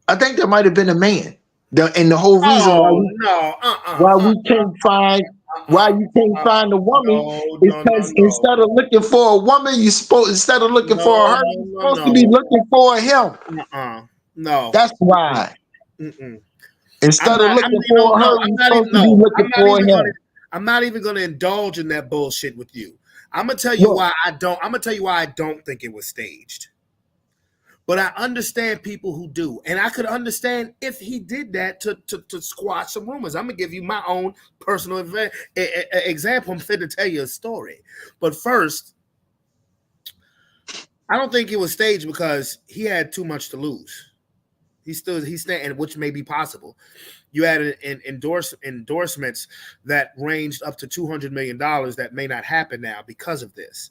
I think there might have been a man. And the whole reason Oh no, why we can't find why you can't find a woman no, is no, no, because no, instead of looking for a woman, you supposed instead of looking for no, her, no, you're no, supposed to be no. looking for him. No. That's why. Mm-mm. Instead of I'm looking you know, for no, her, I'm you're not even supposed to be looking for him. I'm not even gonna indulge in that bullshit with you. I'm gonna tell you Look, why I'm gonna tell you why I don't think it was staged. But I understand people who do. And I could understand if he did that to squash some rumors. I'm gonna give you my own personal example. I'm fit to tell you a story. But first, I don't think it was staged because he had too much to lose. He's staying, which may be possible. You had endorsements that ranged up to $200 million that may not happen now because of this.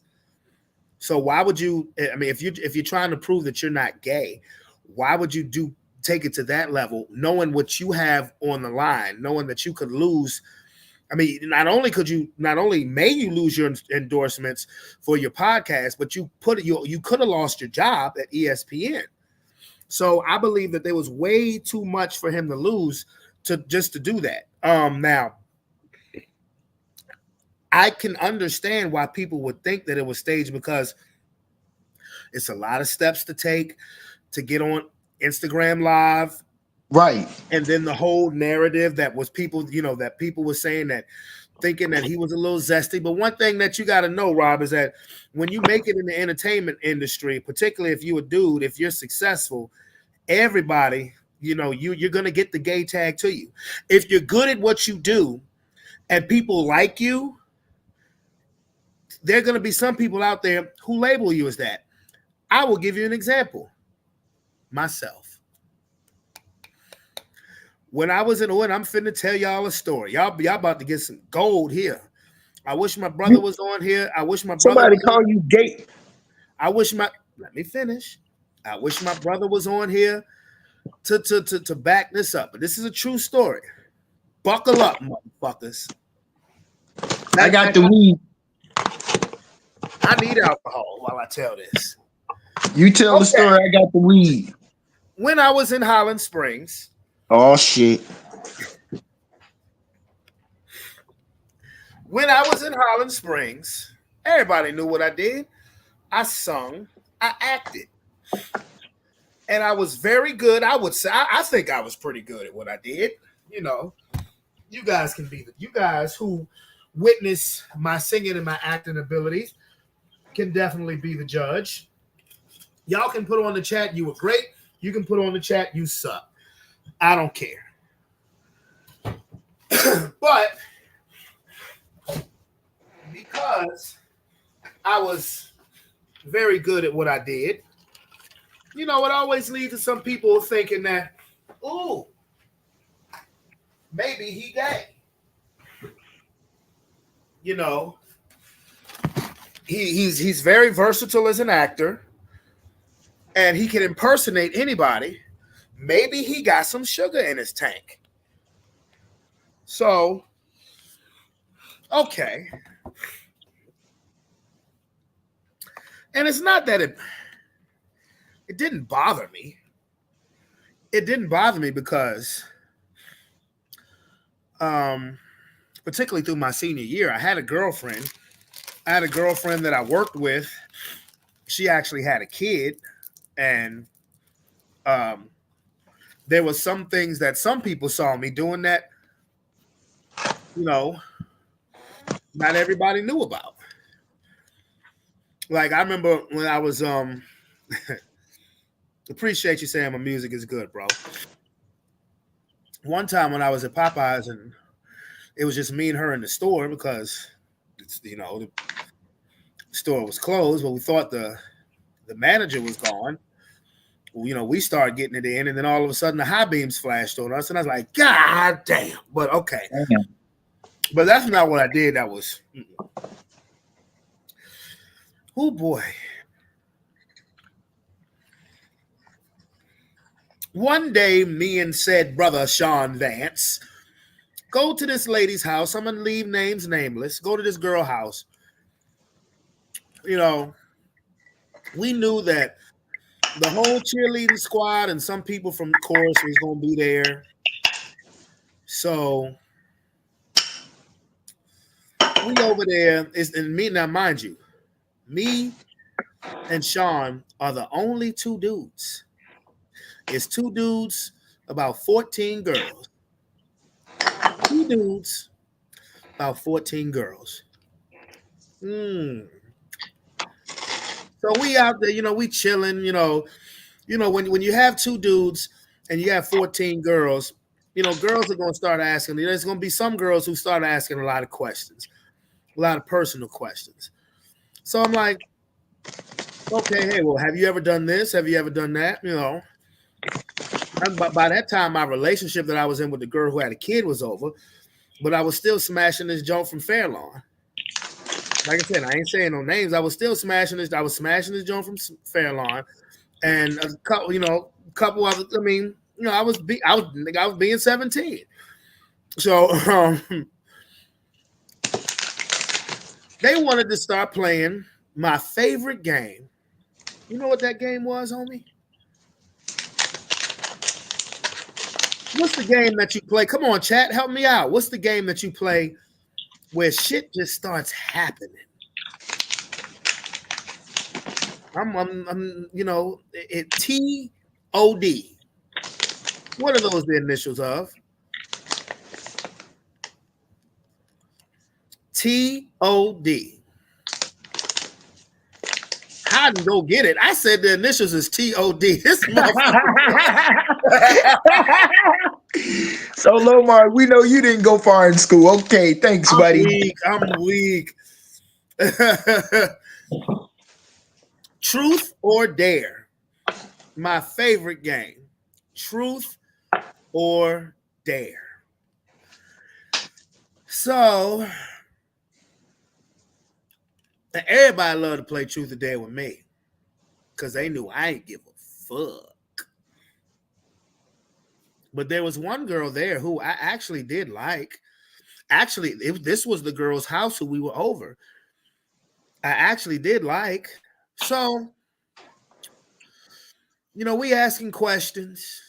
So why would you? I mean, if you're trying to prove that you're not gay, why would you take it to that level, knowing what you have on the line, knowing that you could lose? I mean, not only may you lose your endorsements for your podcast, but you could have lost your job at ESPN. So I believe that there was way too much for him to lose to do that. Now I can understand why people would think that it was staged because it's a lot of steps to take to get on Instagram Live. right. And then the whole narrative that was people, that people were saying that thinking that he was a little zesty. But one thing that you got to know, Rob, is that when you make it in the entertainment industry, particularly if you're a dude, if you're successful, everybody, you're going to get the gay tag to you. If you're good at what you do and people like you, there are going to be some people out there who label you as that. I will give you an example. Myself. When I'm finna tell y'all a story. Y'all about to get some gold here. I wish my brother was on here. I wish my brother Somebody was call on. you gay. Let me finish. I wish my brother was on here to back this up. But this is a true story. Buckle up, motherfuckers. I Matter of got fact, the weed. I need alcohol while I tell this. You tell the Okay. story. I got the weed. When I was in Highland Springs, Oh shit. everybody knew what I did. I sung, I acted, and I was very good. I would say I think I was pretty good at what I did. You know, you guys you guys who witness my singing and my acting abilities can definitely be the judge. Y'all can put on the chat you were great. You can put on the chat you suck. I don't care. But because I was very good at what I did, it always leads to some people thinking that, ooh, maybe he gay. You know, he's very versatile as an actor, and he can impersonate anybody. Maybe he got some sugar in his tank. So, okay. And it's not that it didn't bother me. It didn't bother me because particularly through my senior year, I had a girlfriend. I had a girlfriend that I worked with. She actually had a kid, and um, there was some things that some people saw me doing that, not everybody knew about. Like I remember when I was appreciate you saying my music is good, bro. One time when I was at Popeyes and it was just me and her in the store because the store was closed, but we thought the manager was gone. We started getting it in, and then all of a sudden the high beams flashed on us, and I was like, God damn. But okay. Damn. But that's not what I did. That was, oh boy. One day, me and said brother Sean Vance go to this lady's house. I'm gonna leave names nameless. Go to this girl house. We knew that the whole cheerleading squad and some people from the chorus was gonna be there. So we over there and me now, mind you, me and Sean are the only two dudes. It's two dudes, about 14 girls. Two dudes, about 14 girls. Mm. So we out there, we chilling, when you have two dudes and you have 14 girls, girls are gonna start asking. There's gonna be some girls who start asking a lot of questions, a lot of personal questions. So I'm like, okay, hey, well, have you ever done this? Have you ever done that? By that time, my relationship that I was in with the girl who had a kid was over, but I was still smashing this joint from Fairlawn. Like I said, I ain't saying no names. I was still smashing this. I was smashing this joint from Fairlawn, and a couple other. I mean, I was being 17. So they wanted to start playing my favorite game. You know what that game was, homie? What's the game that you play? Come on, chat, help me out. What's the game that you play where shit just starts happening? I'm TOD. What are those the initials of? TOD. I didn't go get it. I said the initials is TOD. This motherfucker. So, Lomar, we know you didn't go far in school. Okay, thanks, buddy. I'm weak. Truth or Dare. My favorite game. Truth or Dare. So, everybody loved to play Truth or Dare with me because they knew I ain't give a fuck. But there was one girl there who I actually did like. Actually, this was the girl's house who we were over. I actually did like. So, we asking questions.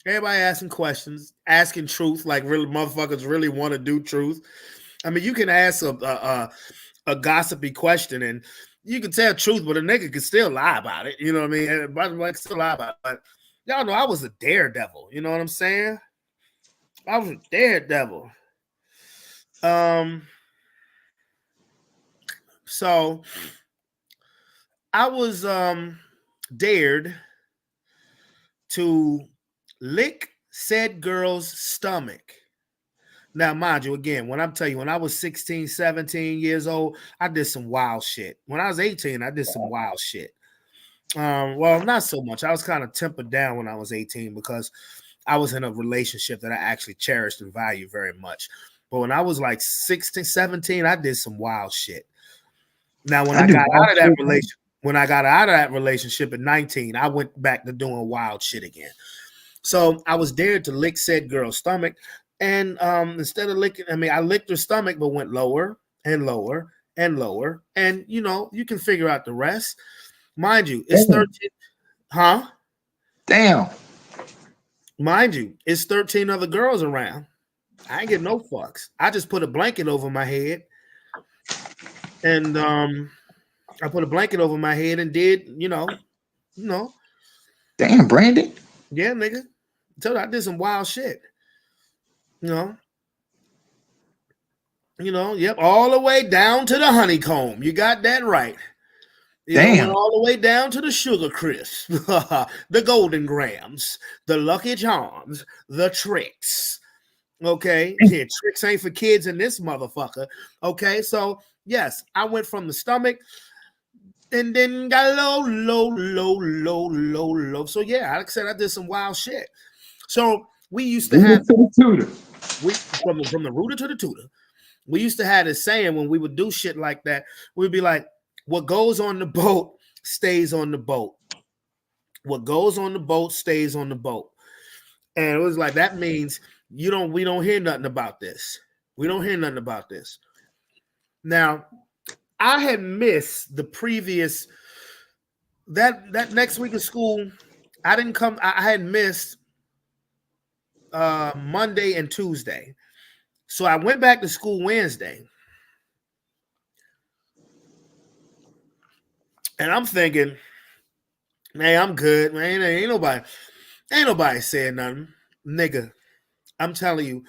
Everybody asking questions, asking truth, like really motherfuckers really want to do truth. I mean, you can ask a gossipy question and you can tell truth, but a nigga can still lie about it. You know what I mean? And by the way, still lie about it. But y'all know I was a daredevil. You know what I'm saying? I was a daredevil. So I was dared to lick said girl's stomach. Now, mind you, again, when I'm telling you, when I was 16, 17 years old, I did some wild shit. When I was 18, I did some wild shit. Well, not so much. I was kind of tempered down when I was 18 because I was in a relationship that I actually cherished and valued very much. But when I was like 16, 17, I did some wild shit. Now, when I got out of that relationship at 19, I went back to doing wild shit again. So I was dared to lick said girl's stomach. And instead of licking, I licked her stomach, but went lower and lower and lower. And, you can figure out the rest. Mind you, it's 13. Huh? Damn. Mind you, it's 13 other girls around. I ain't get no fucks. I just put a blanket over my head. And I put a blanket over my head and did, Damn, Brandon. Yeah, nigga. I did some wild shit. Yep, all the way down to the honeycomb. You got that right. Went all the way down to the sugar crisp, the golden grams, the Lucky Charms, the tricks. Okay, yeah, tricks ain't for kids in this motherfucker. Okay, so yes, I went from the stomach and then got low. So yeah, like I said, I did some wild shit. So we used to have from the rooter to the tutor. We used to have this saying when we would do shit like that. We'd be like, what goes on the boat stays on the boat. What goes on the boat stays on the boat. And it was like, that means we don't hear nothing about this. We don't hear nothing about this. Now, I had missed the previous that next week of school. I didn't come. I had missed Monday and Tuesday. So I went back to school Wednesday. And I'm thinking, man, I'm good, man. Ain't nobody saying nothing. Nigga, I'm telling you,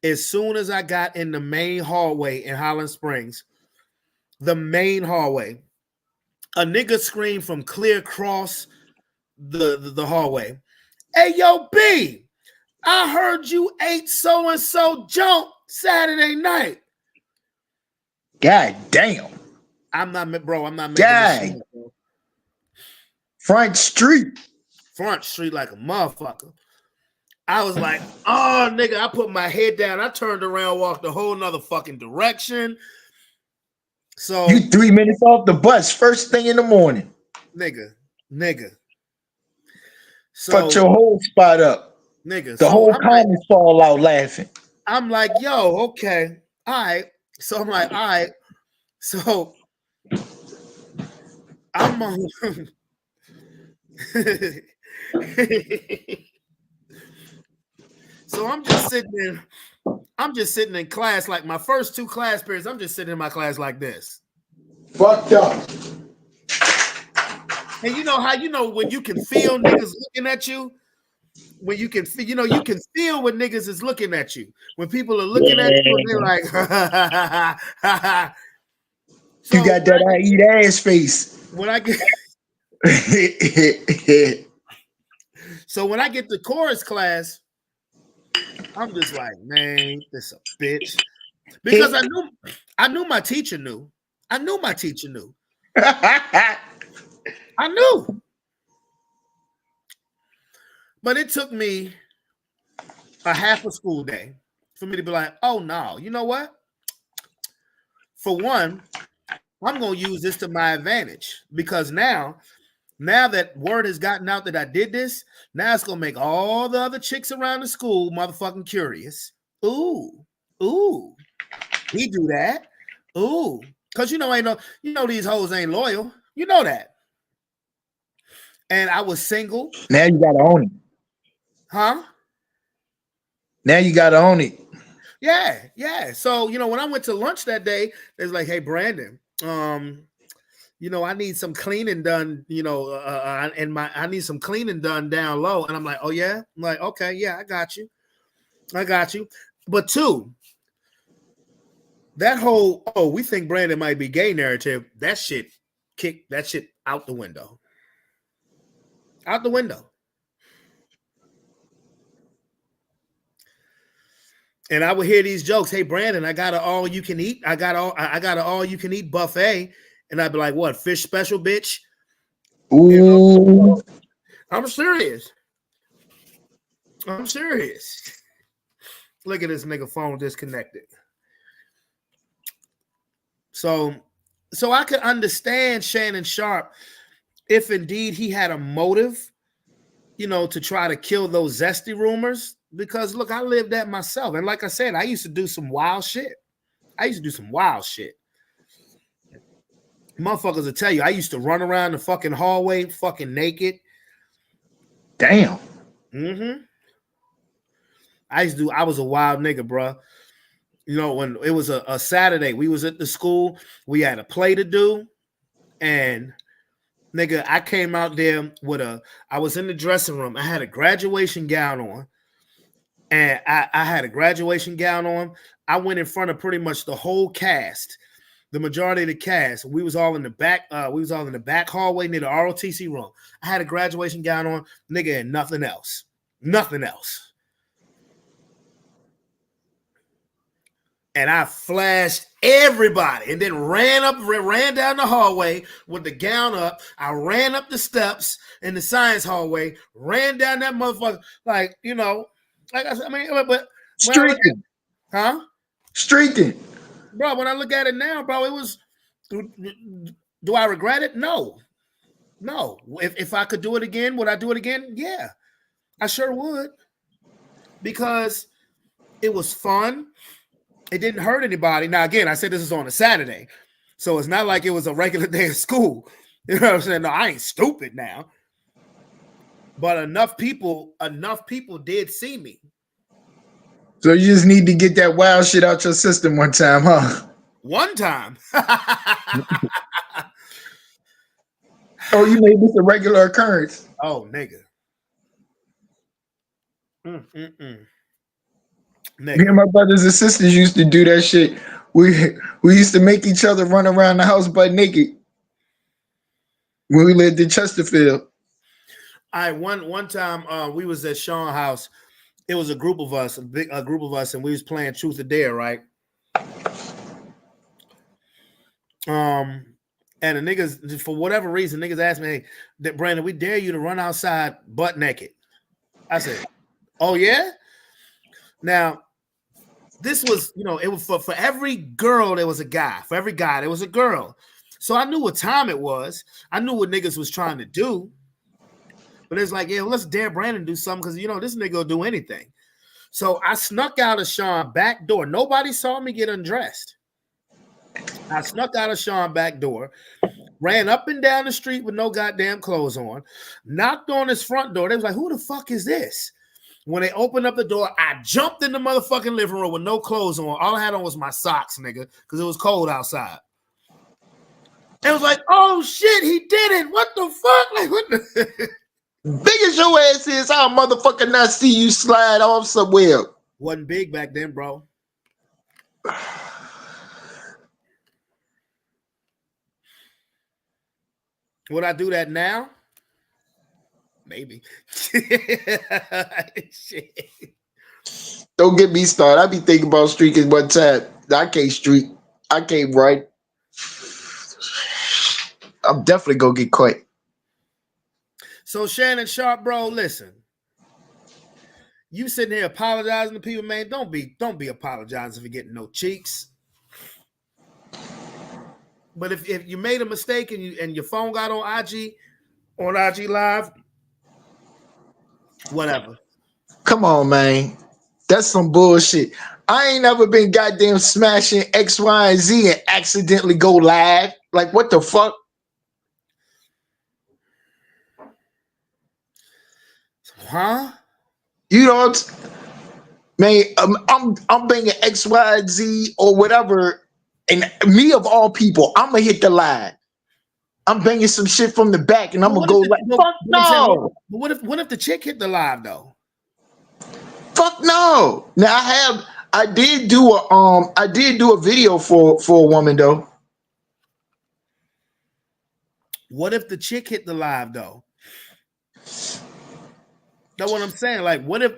as soon as I got in the main hallway in Holland Springs, the main hallway, a nigga screamed from clear across the hallway. Hey, yo, B, I heard you ate so-and-so junk Saturday night. God damn. I'm not making God. this shit up. Front Street. Front Street like a motherfucker. I was like, oh, nigga, I put my head down. I turned around, walked a whole nother fucking direction. So you 3 minutes off the bus, first thing in the morning. Nigga. So fucked your whole spot up. Nigga. The whole comments fall out laughing. I'm like, yo, okay. All right. So I'm like, all right. So I'm so I'm just sitting in class, like my first 2 class periods. I'm just sitting in my class like this. Fucked up. And you know how when you can feel niggas looking at you? When you can feel, you can feel when niggas is looking at you. When people are looking at you and they're like, so you got that I eat ass face. When I get So when I get to chorus class, I'm just like, man, this a bitch. Because I knew my teacher knew. I knew my teacher knew. I knew. But it took me a half a school day for me to be like, oh no, you know what? For one, I'm gonna use this to my advantage because now that word has gotten out that I did this, now it's gonna make all the other chicks around the school motherfucking curious. Ooh, he do that. Ooh, because these hoes ain't loyal. You know that. And I was single. Now you gotta own it. Huh? Now you gotta own it. Yeah. So when I went to lunch that day, they was like, hey, Brandon, I need some cleaning done, I need some cleaning done down low. And I'm like, oh yeah? I'm like, okay, yeah, I got you. But 2, that whole, we think Brandon might be gay narrative, that shit kicked that shit out the window. Out the window. And I would hear these jokes. Hey, Brandon, I got an all you can eat. I got an all you can eat buffet. And I'd be like, what, fish special, bitch? Ooh. I'm serious. Look at this nigga phone disconnected. So I could understand Shannon Sharp if indeed he had a motive, to try to kill those zesty rumors. Because look, I lived that myself. And like I said, I used to do some wild shit. Motherfuckers will tell you, I used to run around the fucking hallway fucking naked. Damn. Mm-hmm. I was a wild nigga, bro. When it was a Saturday, we was at the school, we had a play to do, and nigga, I came out there I was in the dressing room. I had a graduation gown on. And I had a graduation gown on. I went in front of pretty much the whole cast, the majority of the cast. We was all in the back. We was all in the back hallway near the ROTC room. I had a graduation gown on, nigga, and nothing else. And I flashed everybody and then ran down the hallway with the gown up. I ran up the steps in the science hallway, ran down that motherfucker, like, like I said, but streaking. Streaking. Bro, when I look at it now, bro, it was, do I regret it? No. If I could do it again, would I do it again? Yeah, I sure would. Because it was fun. It didn't hurt anybody. Now, again, I said this is on a Saturday. So it's not like it was a regular day of school. You know what I'm saying? No, I ain't stupid now. But enough people did see me. So you just need to get that wild shit out your system one time, huh? One time. Oh, you made this a regular occurrence. Oh, nigga. Mm-mm-mm. Me Nigga. and my brothers and sisters used to do that shit. We used to make each other run around the house butt naked when we lived in Chesterfield. One time we was at Sean's house. It was a group of us, a group of us, and we was playing Truth or Dare, right? And the niggas, for whatever reason, niggas asked me, hey, Brandon, we dare you to run outside butt naked. I said, oh yeah? Now, this was, it was for every girl, there was a guy. For every guy, there was a girl. So I knew what time it was. I knew what niggas was trying to do. But it's like, yeah, well, let's dare Brandon do something because, this nigga will do anything. So I snuck out of Sean's back door. Nobody saw me get undressed. I snuck out of Sean's back door, ran up and down the street with no goddamn clothes on, knocked on his front door. They was like, who the fuck is this? When they opened up the door, I jumped in the motherfucking living room with no clothes on. All I had on was my socks, nigga, because it was cold outside. It was like, oh shit, he did it. What the fuck? Like, what the Big as your ass is, I'll motherfucker not see you slide off somewhere. Wasn't big back then, bro. Would I do that now? Maybe. Shit. Don't get me started. I be thinking about streaking one time. I can't streak. I can't run. I'm definitely gonna get caught. So Shannon Sharp, bro, listen. You sitting here apologizing to people, man. Don't be apologizing for getting no cheeks. But if you made a mistake and your phone got on IG Live, whatever. Come on, man. That's some bullshit. I ain't never been goddamn smashing X, Y, and Z and accidentally go live. Like, what the fuck? Huh? You know what? Man, I'm banging X, Y, and Z or whatever. And me of all people, I'm gonna hit the live. I'm banging some shit from the back and I'm gonna go like, fuck no. But what if the chick hit the live though? Fuck no. Now I did do a video for a woman though. What if the chick hit the live though? That's what I'm saying. Like, what if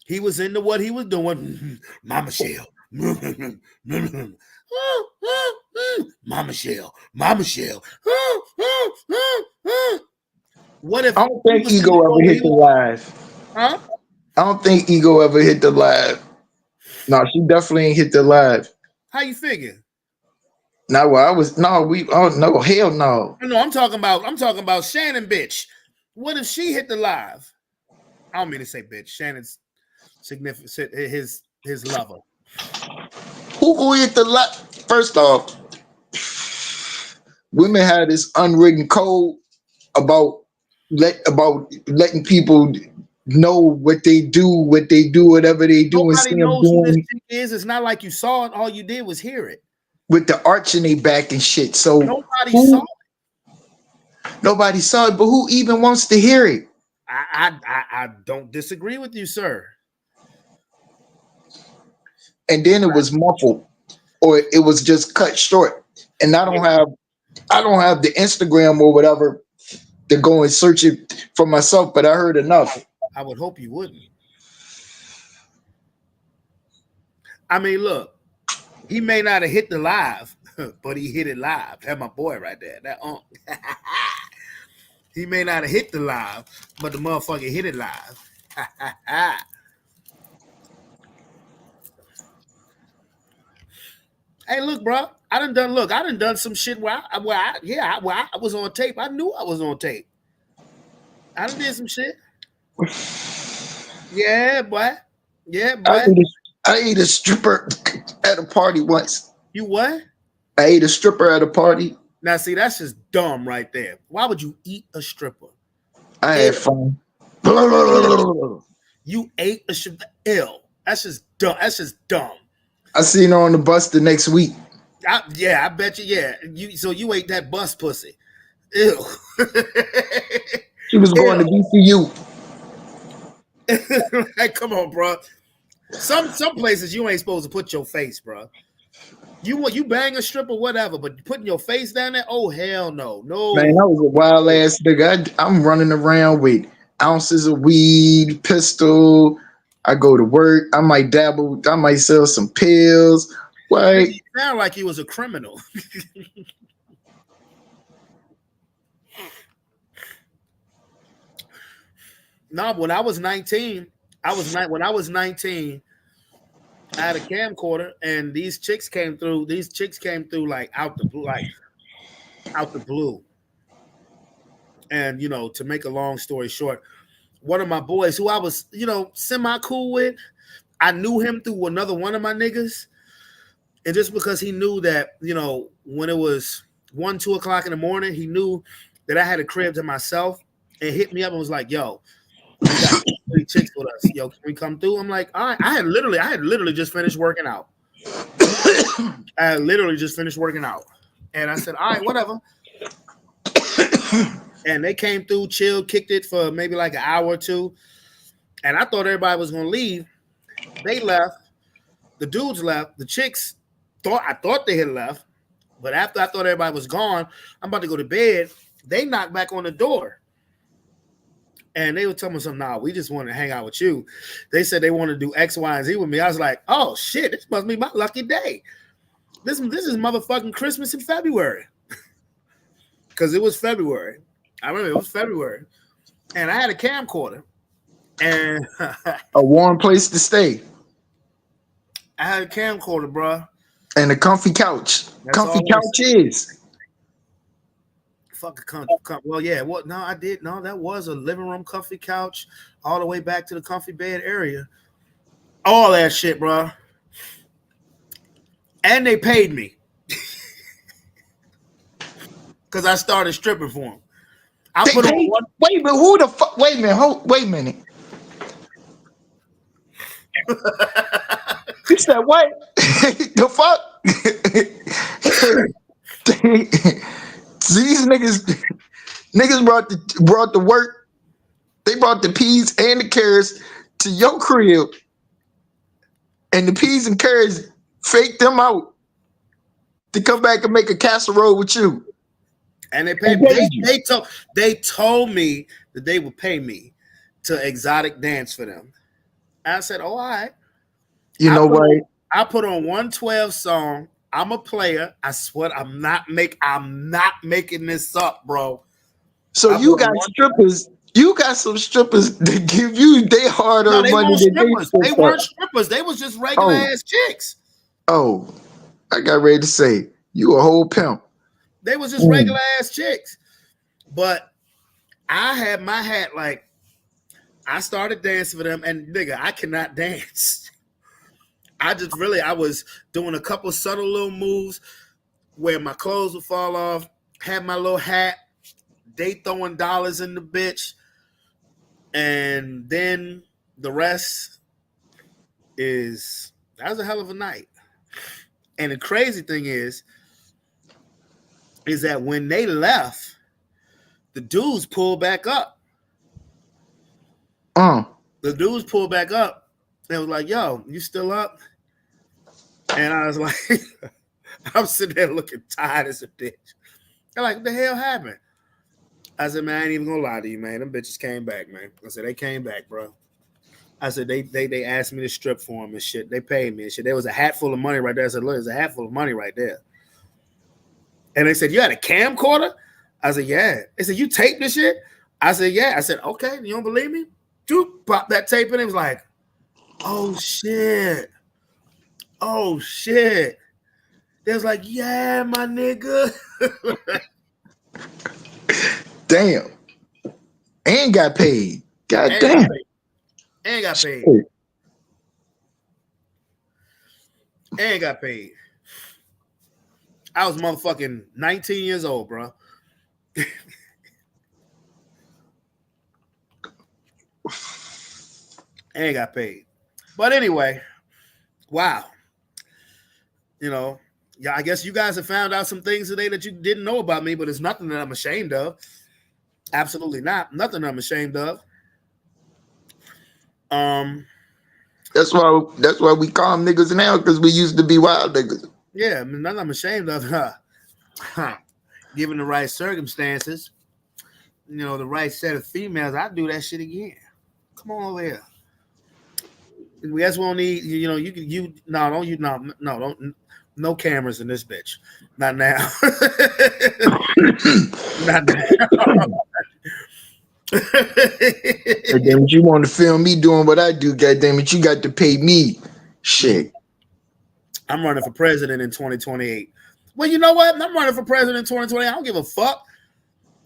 he was into what he was doing? Mama Shell. Mama Shell. What if I don't think Ego ever hit the live? Huh? I don't think Ego ever hit the live. No, she definitely ain't hit the live. How you figure? No, hell no. No, I'm talking about Shannon, bitch. What if she hit the live? I don't mean to say bitch. Shannon's significant, his lover. Who hit the live? First off, women have this unwritten code about letting people know what they do, whatever they do. Nobody knows who this chick is. It's not like you saw it. All you did was hear it. With the arch in their back and shit. So nobody saw it. Nobody saw it, but who even wants to hear it? I don't disagree with you, sir. And then it was muffled, or it was just cut short. And I don't have the Instagram or whatever to go and search it for myself, but I heard enough. I would hope you wouldn't. I mean, look, he may not have hit the live, but he hit it live. That's my boy right there. That He may not have hit the live, but the motherfucker hit it live. Hey, look, bro. I done done some shit where I was on tape. I knew I was on tape. I done did some shit. Yeah, boy. Yeah, boy. I ate a stripper at a party once. You what? I ate a stripper at a party. Now, see, that's just dumb right there. Why would you eat a stripper? I had fun. You ate a stripper. Ew. That's just dumb. That's just dumb. I seen her on the bus the next week. I bet you. Yeah, so you ate that bus pussy. Ew. She was going to BCU. Like, come on, bro. Some places you ain't supposed to put your face, bro. You bang a strip or whatever, but putting your face down there, oh hell no, no. Man, I was a wild ass nigga. I'm running around with ounces of weed, pistol. I go to work. I might dabble. I might sell some pills. What? You sound like he was a criminal. No, when I was 19, when I was 19, I had a camcorder, and these chicks came through. These chicks came through like out the blue, And to make a long story short, one of my boys who I was, semi cool with, I knew him through another one of my niggas. And just because he knew that, when it was 1, 2 o'clock in the morning, he knew that I had a crib to myself and hit me up and was like, yo, we got 3 chicks with us. Yo, can we come through? I'm like, all right. I had literally just finished working out. And I said, all right, whatever. And they came through, chilled, kicked it for maybe like an hour or two. And I thought everybody was going to leave. They left. The dudes left. The chicks I thought they had left. But after I thought everybody was gone, I'm about to go to bed. They knocked back on the door. And they were telling me something, nah, we just want to hang out with you. They said they want to do X, Y, and Z with me. I was like, oh, shit, this must be my lucky day. This is motherfucking Christmas in February. Because it was February. I remember it was February. And I had a camcorder. And a warm place to stay. I had a camcorder, bro. And a comfy couch. That's comfy couch is. Fuck a comfy. Well, yeah. What? No, I did. No, that was a living room comfy couch, all the way back to the comfy bed area. All that shit, bro. And they paid me because I started stripping for them. Wait a minute. Who the fuck? Wait a minute. Wait a minute. You said what? The fuck? These niggas brought the work. They brought the peas and the carrots to your crib, and the peas and carrots faked them out to come back and make a casserole with you. And they paid. They told me that they would pay me to exotic dance for them. I said, "Oh, all right." You know what? I put on 112 song. I'm a player. I swear, I'm not making this up, bro. So you got strippers. You got some strippers that give you their hard-earned money. They weren't strippers. They was just regular ass chicks. Oh, I got ready to say you a whole pimp. They was just regular ass chicks. But I had my hat like I started dancing for them, and nigga, I cannot dance. I was doing a couple subtle little moves where my clothes would fall off, had my little hat, they throwing dollars in the bitch, and then the rest that was a hell of a night. And the crazy thing is that when they left, the dudes pulled back up. The dudes pulled back up. They was like, yo, you still up? And I was like, I'm sitting there looking tired as a bitch. They're like, what the hell happened? I said, man, I ain't even gonna lie to you, man. Them bitches came back, man. I said, they came back, bro. I said, they asked me to strip for them and shit. They paid me and shit. There was a hat full of money right there. I said, look, there's a hat full of money right there. And they said, you had a camcorder? I said, yeah. They said, you taped this shit? I said, yeah. I said, okay, you don't believe me? Dude, pop that tape in. It was like, oh shit. Oh shit. They was like, yeah, my nigga. Damn. And got paid. God damn. And got paid. And got paid. I was motherfucking 19 years old, bro. And got paid. But anyway, wow. You know, yeah, I guess you guys have found out some things today that you didn't know about me, but it's nothing that I'm ashamed of. Absolutely not. Nothing I'm ashamed of. Um, That's why we call them niggas now, because we used to be wild niggas. yeah, I mean, nothing I'm ashamed of. Given the right circumstances, the right set of females, I'd do that shit again. Come on over here. We guys won't need, don't, no cameras in this bitch. Not now. Not now. Damn it, you want to film me doing what I do? Goddamn it, you got to pay me. Shit. I'm running for president in 2028. Well, you know what? I'm running for president in 2028. I don't give a fuck.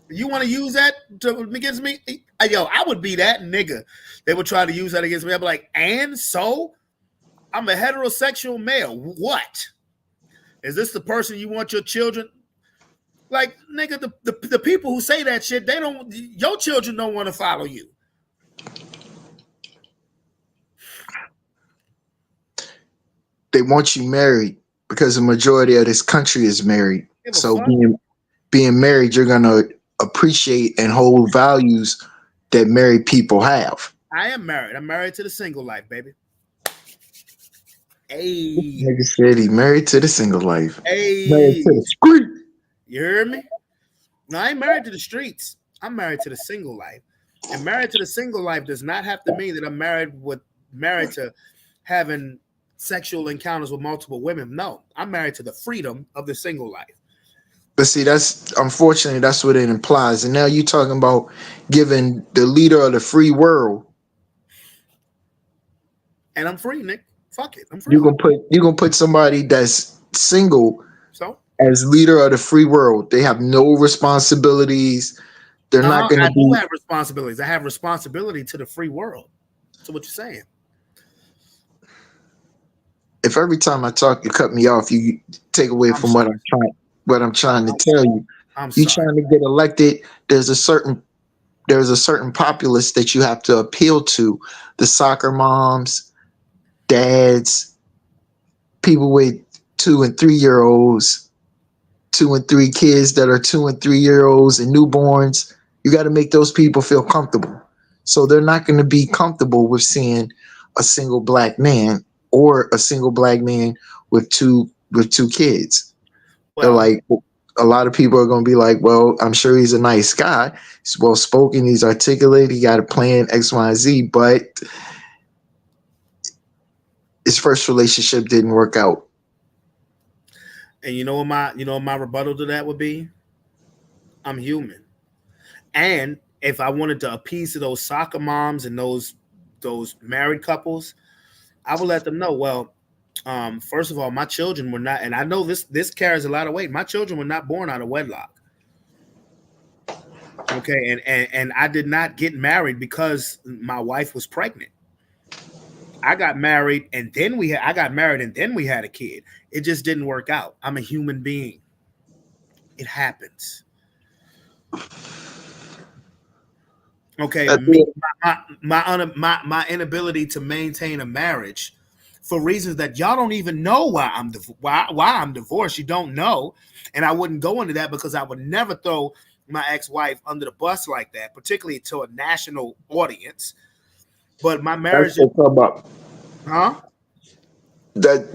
You want to use that against me? Yo, I would be that nigga. They would try to use that against me. I'd be like, and so? I'm a heterosexual male. What? Is this the person you want your children? Like, nigga, the people who say that shit, your children don't want to follow you. They want you married because the majority of this country is married. So fuck. being married, you're gonna appreciate and hold values that married people have. I am married. I'm married to the single life, baby. Hey. Nigga said he married to the single life. Hey. Married to the street. You heard me? No, I ain't married to the streets. I'm married to the single life. And married to the single life does not have to mean that I'm married to having sexual encounters with multiple women. No, I'm married to the freedom of the single life. But see, that's unfortunately that's what it implies. And now you're talking about giving the leader of the free world. And I'm free, Nick. Fuck it. I'm free. You're gonna put somebody that's single as leader of the free world. They have no responsibilities. They're not gonna do have responsibilities. I have responsibility to the free world. So what you're saying? If every time I talk you cut me off, you take away from what I'm trying to tell you. You're trying to get elected. There's a certain populace that you have to appeal to. The soccer moms, dads, people with 2 and 3 year olds, 2 and 3 kids that are 2 and 3 year olds and newborns. You got to make those people feel comfortable. So they're not going to be comfortable with seeing a single black man or a single black man with two kids. Well, they're like, a lot of people are going to be like, well, I'm sure he's a nice guy. He's well spoken. He's articulate. He got a plan X, Y, and Z, but his first relationship didn't work out. And you know what my rebuttal to that would be? I'm human. And if I wanted to appease to those soccer moms and those married couples, I would let them know, well, first of all, my children were not, and I know this carries a lot of weight. My children were not born out of wedlock. Okay, and I did not get married because my wife was pregnant. I got married and then we had a kid. It just didn't work out. I'm a human being. It happens. Okay, my inability to maintain a marriage for reasons that y'all don't even know why I'm divorced. You don't know, and I wouldn't go into that because I would never throw my ex-wife under the bus like that, particularly to a national audience. But my marriage, that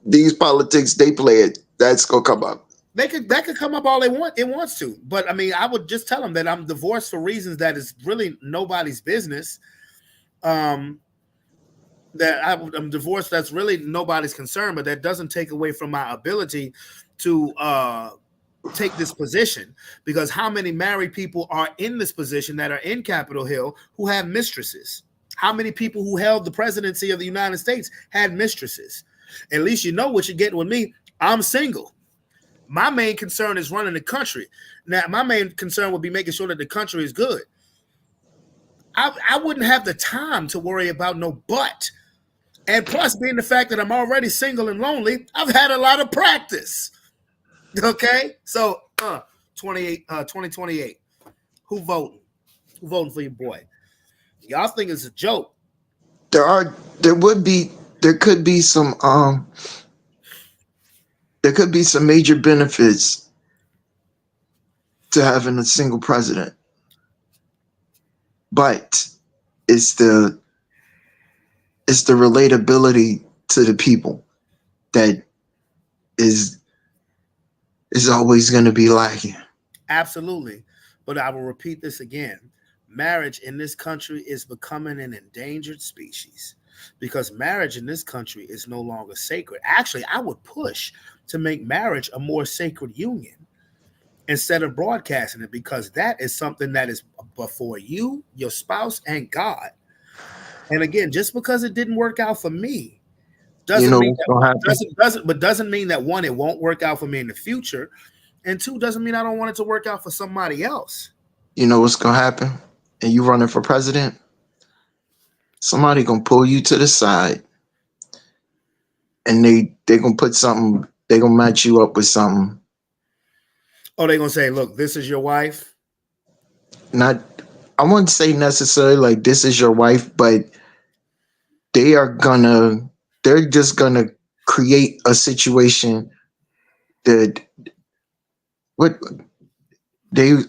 these politics they play it, that's gonna come up. That could come up all it wants to. But I mean, I would just tell them that I'm divorced for reasons that is really nobody's business. That I'm divorced, that's really nobody's concern, but that doesn't take away from my ability to take this position, because how many married people are in this position that are in Capitol Hill who have mistresses? How many people who held the presidency of the United States had mistresses? At least you know what you're getting with me. I'm single. My main concern is running the country. Now, my main concern would be making sure that the country is good. I wouldn't have the time to worry about no butt. And plus, being the fact that I'm already single and lonely, I've had a lot of practice. Okay? So, 2028. Who voting? Who voting for your boy? Y'all think it's a joke. there are there would be there could be some there could be some major benefits to having a single president, but it's the it's the relatability to the people that is is always going to be lacking. Absolutely. But I will repeat this again. Marriage in this country is becoming an endangered species because marriage in this country is no longer sacred. Actually, I would push to make marriage a more sacred union instead of broadcasting it because that is something that is before you, your spouse, and God. And again, just because it didn't work out for me You doesn't know mean what's that going to happen? doesn't mean that one, it won't work out for me in the future. And two, doesn't mean I don't want it to work out for somebody else. You know what's going to happen? And you running for president, somebody going to pull you to the side and they going to put something, they going to match you up with something. Oh, they're gonna say, look, this is your wife. Not, I wouldn't say necessarily like this is your wife, but they are gonna, they're just gonna create a situation that what they they're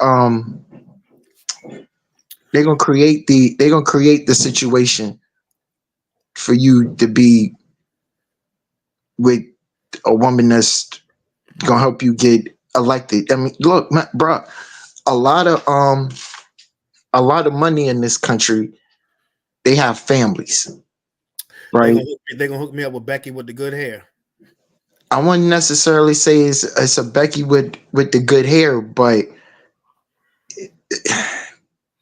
gonna create the situation for you to be with a woman that's gonna help you get elected. I mean, look, bro, a lot of um a lot of money in this country, they have families, right? They gonna hook me up with Becky with the good hair. I wouldn't necessarily say it's a Becky with the good hair, but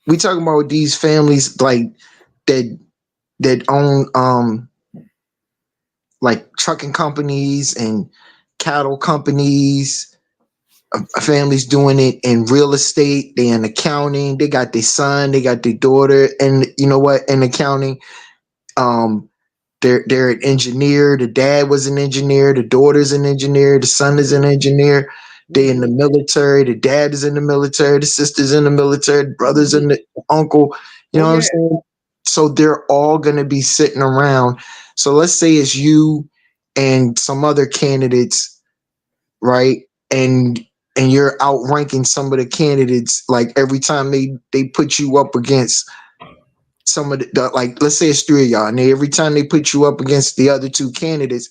we talking about these families like that that own like trucking companies and cattle companies, families doing it in real estate, they in accounting, they got their son, they got their daughter, and you know what, in accounting. um they're an engineer. The dad was an engineer. The daughter's an engineer. The son is an engineer. They in the military. The dad is in the military. The sister's in the military. The brother's in the uncle. You Oh know what I'm yeah. saying? So they're all gonna be sitting around. So let's say it's you and some other candidates, right? And you're outranking some of the candidates. Like every time they put you up against some of like let's say it's three of y'all, and every time they put you up against the other two candidates,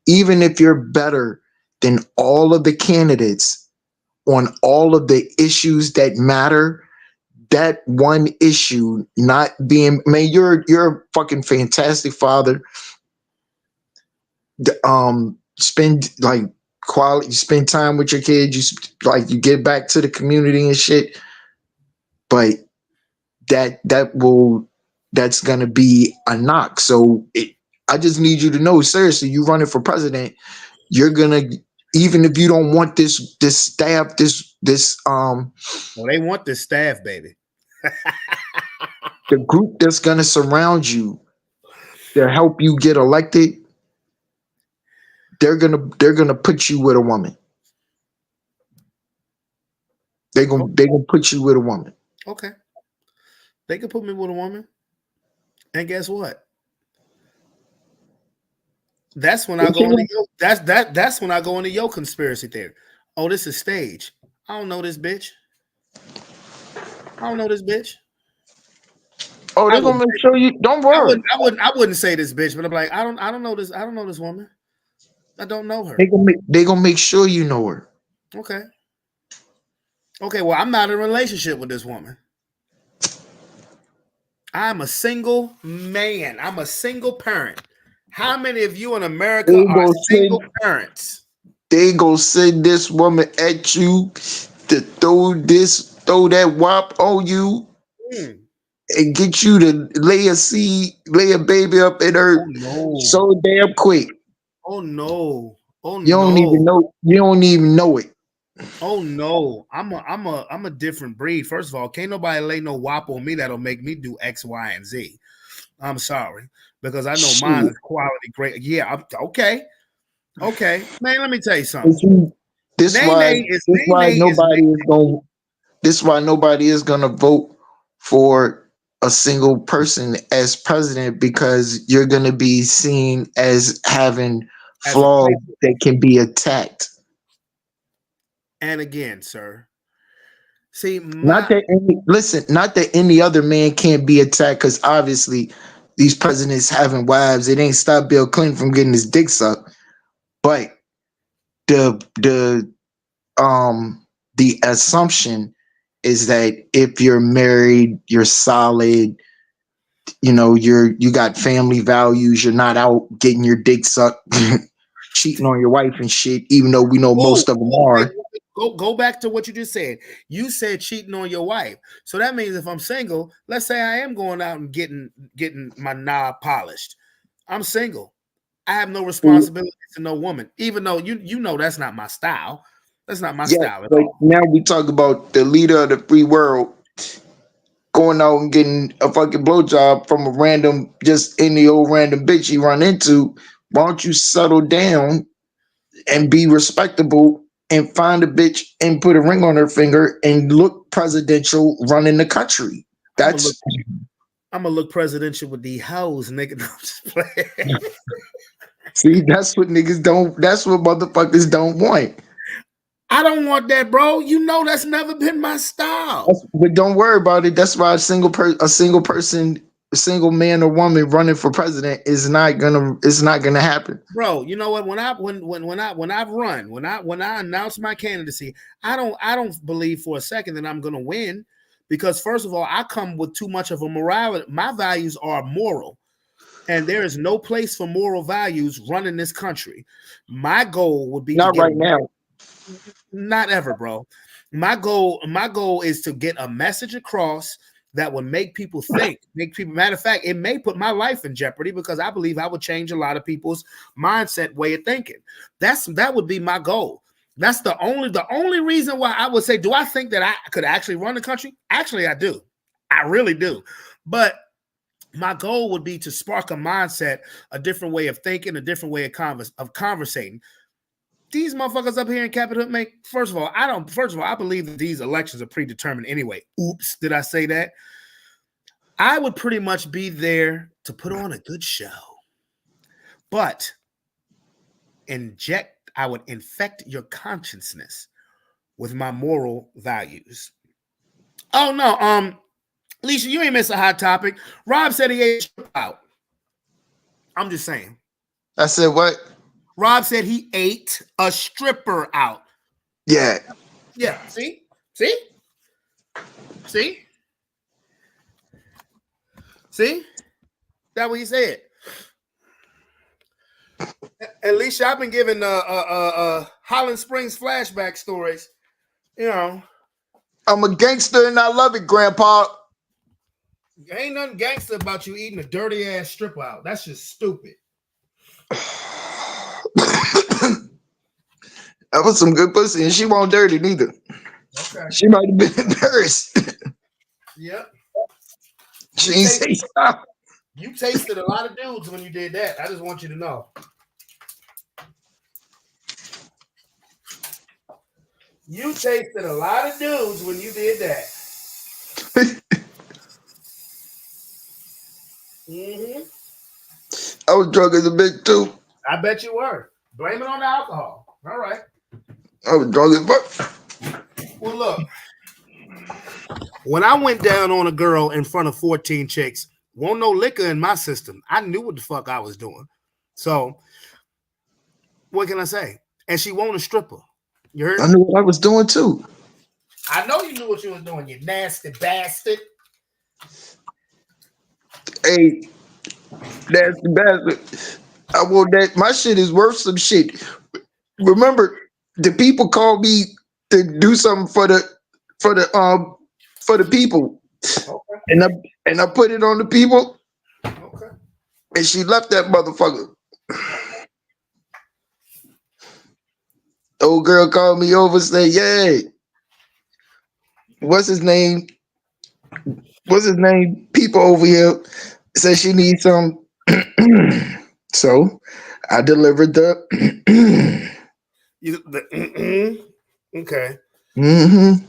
even if you're better than all of the candidates on all of the issues that matter, that one issue not being, man, you're a fucking fantastic father. Spend like quality, spend time with your kids, like you get back to the community and shit, but that's gonna be a knock. So I just need you to know, seriously, you running for president, you're gonna, even if you don't want this staff, Well, they want this staff, baby. the group that's gonna surround you to help you get elected, they're gonna put you with a woman. They're gonna put you with a woman. Okay. They can put me with a woman. And guess what? That's when I go into your that's when I go into your conspiracy theory. Oh, this is stage. I don't know this bitch. I don't know this bitch. Oh, I they're gonna wouldn't make sure you don't worry. I wouldn't say this bitch, but I'm like, I don't know this. I don't know this woman. I don't know her. They gonna make sure you know her. Okay. Okay, well, I'm not in a relationship with this woman. I'm a single man. I'm a single parent. How many of you in America They are go single send parents? they go send this woman at you to throw that wop on you Hmm. and get you to lay a baby up in Oh her no. so damn quick. Oh no. Oh You don't even no. know. You don't even know it. Oh no. I'm a different breed. First of all, can't nobody lay no wop on me that'll make me do X, Y, and Z. I'm sorry. Because I know mine Shit. is quality great. Yeah, okay. Okay. Man, let me tell you This something. this why Nay nobody Nay. is going. This why nobody is gonna vote for a single person as president because you're going to be seen as having As a flaws that can be attacked. and again, sir. See, Not that not that any other man can't be attacked, because obviously these presidents having wives, it ain't stopped Bill Clinton from getting his dick sucked. But the the assumption is that if you're married, you're solid, you got family values, you're not out getting your dick sucked, cheating on your wife and shit, even though we know most of them are. Go back to what you just said. You said cheating on your wife. So that means if I'm single, let's say I am going out and getting my knob polished. I'm single. I have no responsibility to no woman, even though you know that's not my style. That's not my style at But all. now we talk about the leader of the free world going out and getting a fucking blowjob from a random, just any old random bitch you run into. Why don't you settle down and be respectable and find a bitch and put a ring on her finger and look presidential running the country? That's I'm gonna look presidential with these hoes, nigga. No, I'm just playing. see, that's what niggas don't. That's what motherfuckers don't want. I don't want that, bro. You know that's never been my style. But don't worry about it. That's why a single person, a single man or woman running for president is not gonna. It's not gonna happen. Bro, you know what? When I announce my candidacy, I don't believe for a second that I'm gonna win, because first of all, I come with too much of a morality. My values are moral, and there is no place for moral values running this country. My goal would be Not right now. Not ever, bro. My goal is to get a message across that would make people think, matter of fact, it may put my life in jeopardy, because I believe I would change a lot of people's mindset, way of thinking. That would be my goal. That's the only reason why I would say, do I think that I could actually run the country? Actually, I do. I really do. But my goal would be to spark a mindset, a different way of thinking, a different way of conversating. These motherfuckers up here in Capitol make. First of all, I believe that these elections are predetermined anyway. Oops, did I say that? I would pretty much be there to put on a good show, but I would infect your consciousness with my moral values. Oh no, Alicia, you ain't miss a hot topic. Rob said he ate out. I'm just saying. I said what? Rob said he ate a stripper out. Yeah. Yeah. See? That what he said. At least I've been giving Holland Springs flashback stories. You know, I'm a gangster and I love it, Grandpa. ain't nothing gangster about you eating a dirty ass stripper out. That's just stupid. That was some good pussy, and she won't dirty neither. Okay. She might have been embarrassed. Yep. She ain't say stop. You tasted a lot of dudes when you did that. I just want you to know. You tasted a lot of dudes when you did that. Mm-hmm. I was drunk as a bitch too. I bet you were. Blame it on the alcohol. All right. I was drunk as fuck. Well, look. When I went down on a girl in front of 14 chicks, won't no liquor in my system. I knew what the fuck I was doing. So, what can I say? And she won't a stripper. You heard? I knew what I was doing too. I know you knew what you was doing, you nasty bastard. Hey, nasty bastard. I want that. My shit is worth some shit. Remember, the people called me to do something for the people. Okay. And I put it on the people. Okay. And she left that motherfucker. Old girl called me over and said, "Yay. What's his name? People over here said she needs some." So I delivered the Okay. Mm-hmm.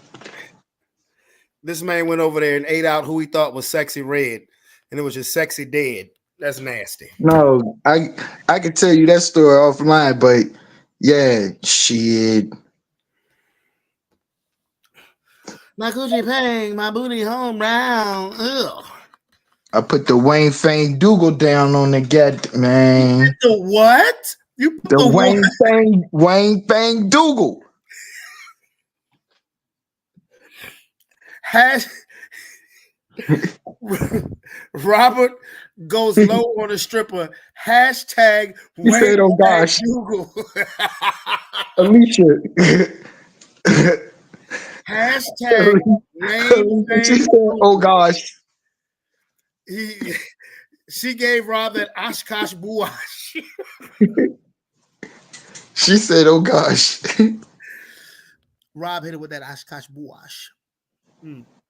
This man went over there and ate out who he thought was sexy red, and it was just sexy dead. That's nasty. No, I could tell you that story offline, but yeah, shit. My Gucci pang, my booty home round. Ugh. I put the Wayne Fang Dougal down on the get man. The what? You put The the what? Wayne Fang Dougal. Hash Robert goes low on a stripper. Hashtag He said, "Oh gosh, Google. Alicia." Hashtag Wayne She said, "Oh gosh." She gave Rob that Oshkosh Buash. She said, "Oh gosh." Rob hit it with that Oshkosh Buash.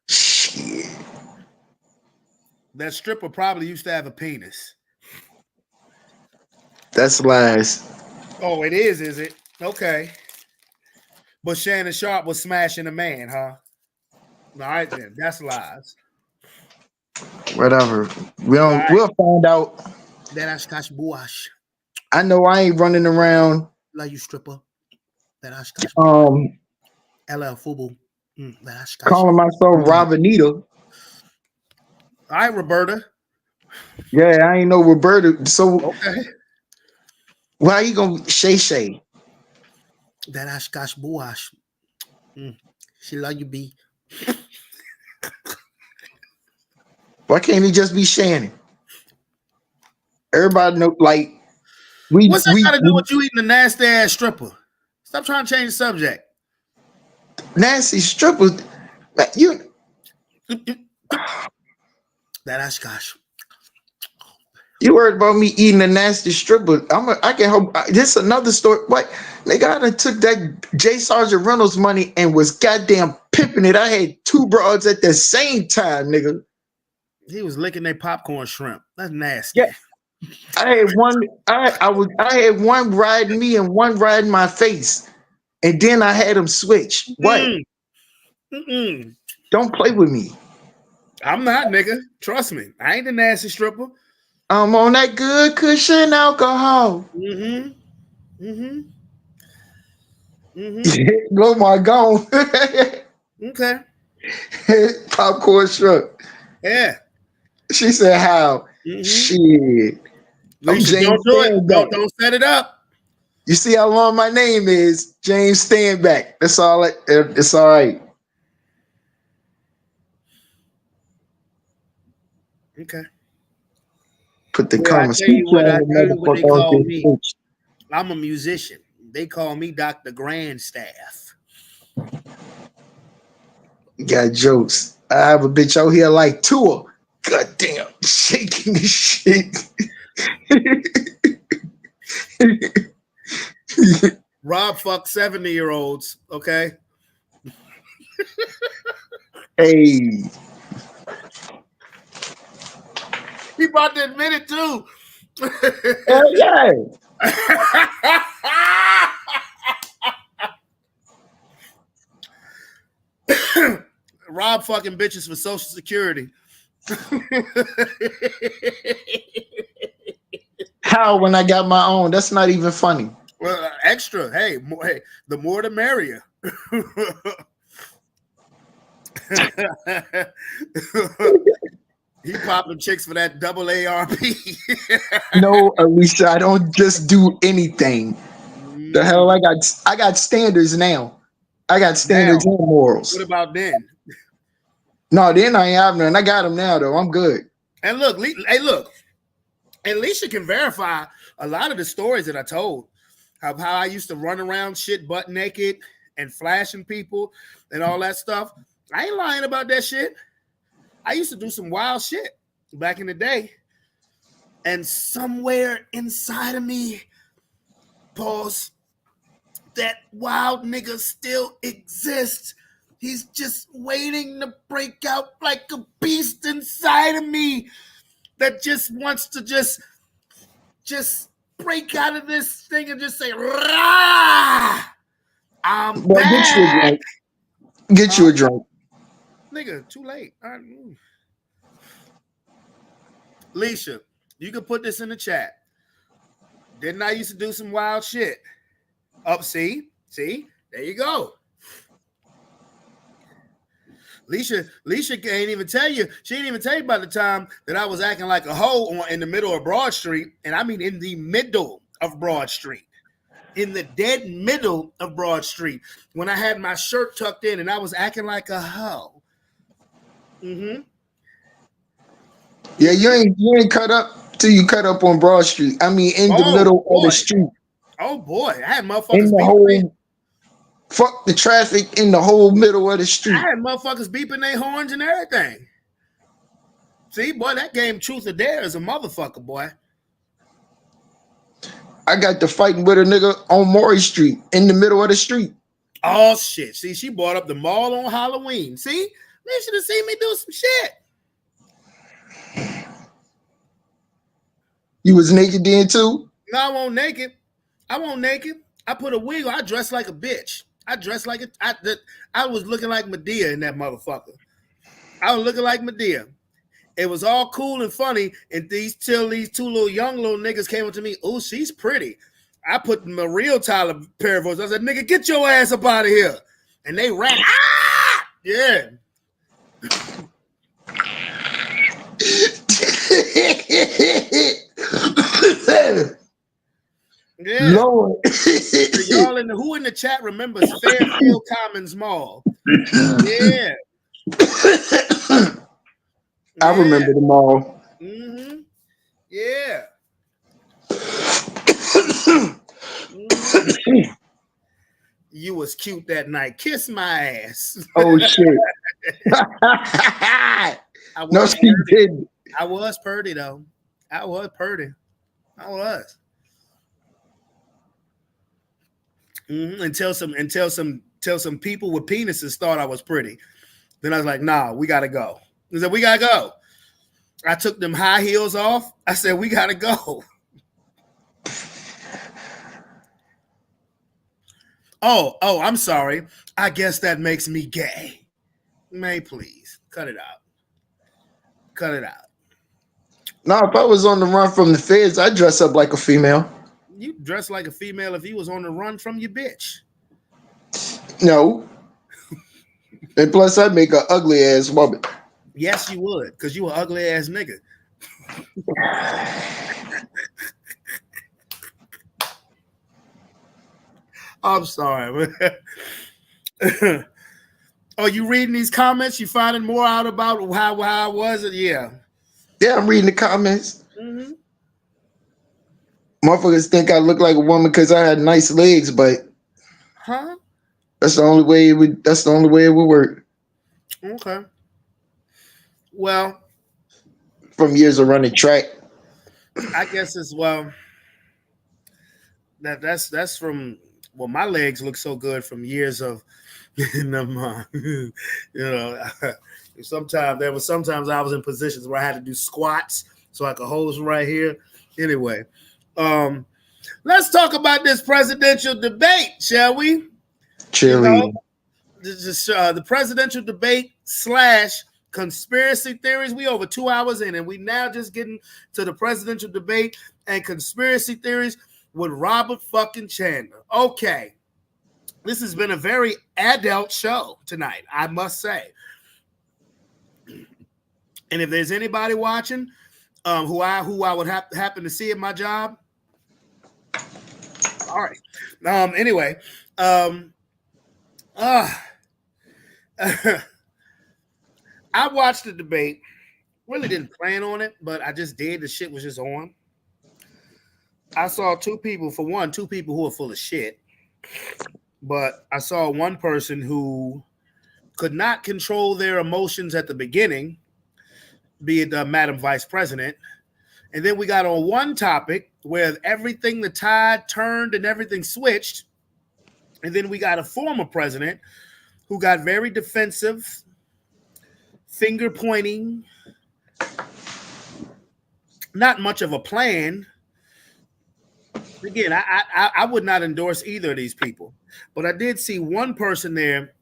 Shit. That stripper probably used to have a penis. That's lies. Oh, it is it? Okay. But Shannon Sharp was smashing a man, huh? All right then. That's lies. Whatever. We'll find out. That Oshkosh Buash. I know I ain't running around. Like you stripper. That Oshkosh LL Fubu. That Oshkosh. Calling myself Robinita. All right, Roberta. Yeah, I ain't know Roberta. So okay. Why you gonna Shay? That Oshkosh Buash. She love you, B. Why can't he just be Shannon? Everybody know, like what's that got to do with you eating a nasty ass stripper? Stop trying to change the subject. Nasty stripper, you. That Oshkosh. You worried about me eating a nasty stripper? I can hope. This is another story. What nigga? I done took that J. Sergeant Reynolds money and was goddamn pimping it. I had 2 broads at the same time, nigga. He was licking their popcorn shrimp. That's nasty. Yeah, I had one. I had one riding me and one riding my face, and then I had them switch. What? Don't play with me. I'm not, nigga. Trust me. I ain't the nasty stripper. I'm on that good cushion alcohol. Blow my gone. Okay. Popcorn shrimp. Yeah. She said, "How?" Shit. I'm James don't do it. Don't set it up. You see how long my name is? James Standback. That's all. It's all right. Okay. Put the conversation on the what they call me. I'm a musician. They call me Dr. Grandstaff. You got jokes. I have a bitch out here like Tua. Goddamn, shaking this shit. Rob fucked 70-year-olds. Okay. Hey. He about to admit it too. Hell yeah. Rob fucking bitches for Social Security. How when I got my own? That's not even funny. Well, extra. Hey, the more the merrier. He popping chicks for that double ARP. No, Alicia, I don't just do anything. The hell, I got standards now. I got standards and morals. What about then? No, then I ain't have none. I got them now, though. I'm good. And look, Alicia can verify a lot of the stories that I told. How I used to run around shit butt naked and flashing people and all that stuff. I ain't lying about that shit. I used to do some wild shit back in the day. And somewhere inside of me, pause, that wild nigga still exists. He's just waiting to break out like a beast inside of me that just wants to just break out of this thing and just say, Rah! I'm back. Get you a drink. Nigga, nigga, too late. Leisha, you can put this in the chat. Didn't I used to do some wild shit? See, there you go. Leisha can't even tell you. She didn't even tell you by the time that I was acting like a hoe in the middle of Broad Street, and I mean in the middle of Broad Street, in the dead middle of Broad Street, when I had my shirt tucked in and I was acting like a hoe. Mm-hmm. Yeah, you ain't cut up till you cut up on Broad Street. I mean, in the middle of the street. Oh boy, I had motherfuckers in the whole. Fuck the traffic in the whole middle of the street. I had motherfuckers beeping their horns and everything. See, boy, that game truth or dare is a motherfucker, boy. I got to fighting with a nigga on Maury Street in the middle of the street. Oh shit! See, she brought up the mall on Halloween. See, they should have seen me do some shit. You was naked then too? No, I won't naked. I put a wig on. I dressed like a bitch. I dressed like I was looking like Medea in that motherfucker. I was looking like Medea. It was all cool and funny until these two young little niggas came up to me. Oh, she's pretty. I put my real Tyler Perry voice. I said, nigga, get your ass up out of here. And they ran. Ah! Yeah. Yeah. Lord. Y'all who in the chat remembers Fairfield Commons Mall? Yeah. I remember them all. Mm-hmm. Yeah. You was cute that night. Kiss my ass. Oh shit. No, she did. I was pretty though. I was pretty. I was. Mm-hmm. Until some people with penises thought I was pretty. Then I was like, nah, we gotta go. He said, we gotta go. I took them high heels off. I said, we gotta go. Oh, I'm sorry. I guess that makes me gay. May please cut it out. Cut it out. No, if I was on the run from the feds, I'd dress up like a female. You dress like a female if you was on the run from your bitch. No. And plus, I'd make an ugly ass woman. Yes, you would, because you an ugly ass nigga. I'm sorry. Oh, you reading these comments? You finding more out about how I was? Yeah. Yeah, I'm reading the comments. Mm-hmm. Motherfuckers think I look like a woman because I had nice legs, but that's the only way it would work. Okay. Well, from years of running track, I guess as well. That's from my legs look so good from years of sometimes I was in positions where I had to do squats so I could hold right here. Anyway, let's talk about this presidential debate, shall we? Cheerleading. The presidential debate / conspiracy theories. We over 2 hours in, and we now just getting to the presidential debate and conspiracy theories with Robert fucking Chandler. Okay. This has been a very adult show tonight, I must say. And if there's anybody watching who I would happen to see at my job, all right. Anyway, I watched the debate. Really didn't plan on it, but I just did. The shit was just on. I saw two people who are full of shit. But I saw one person who could not control their emotions at the beginning, be it Madam Vice President. And then we got on one topic where everything, the tide turned and everything switched. And then we got a former president who got very defensive, finger pointing, not much of a plan. Again, I would not endorse either of these people, but I did see one person there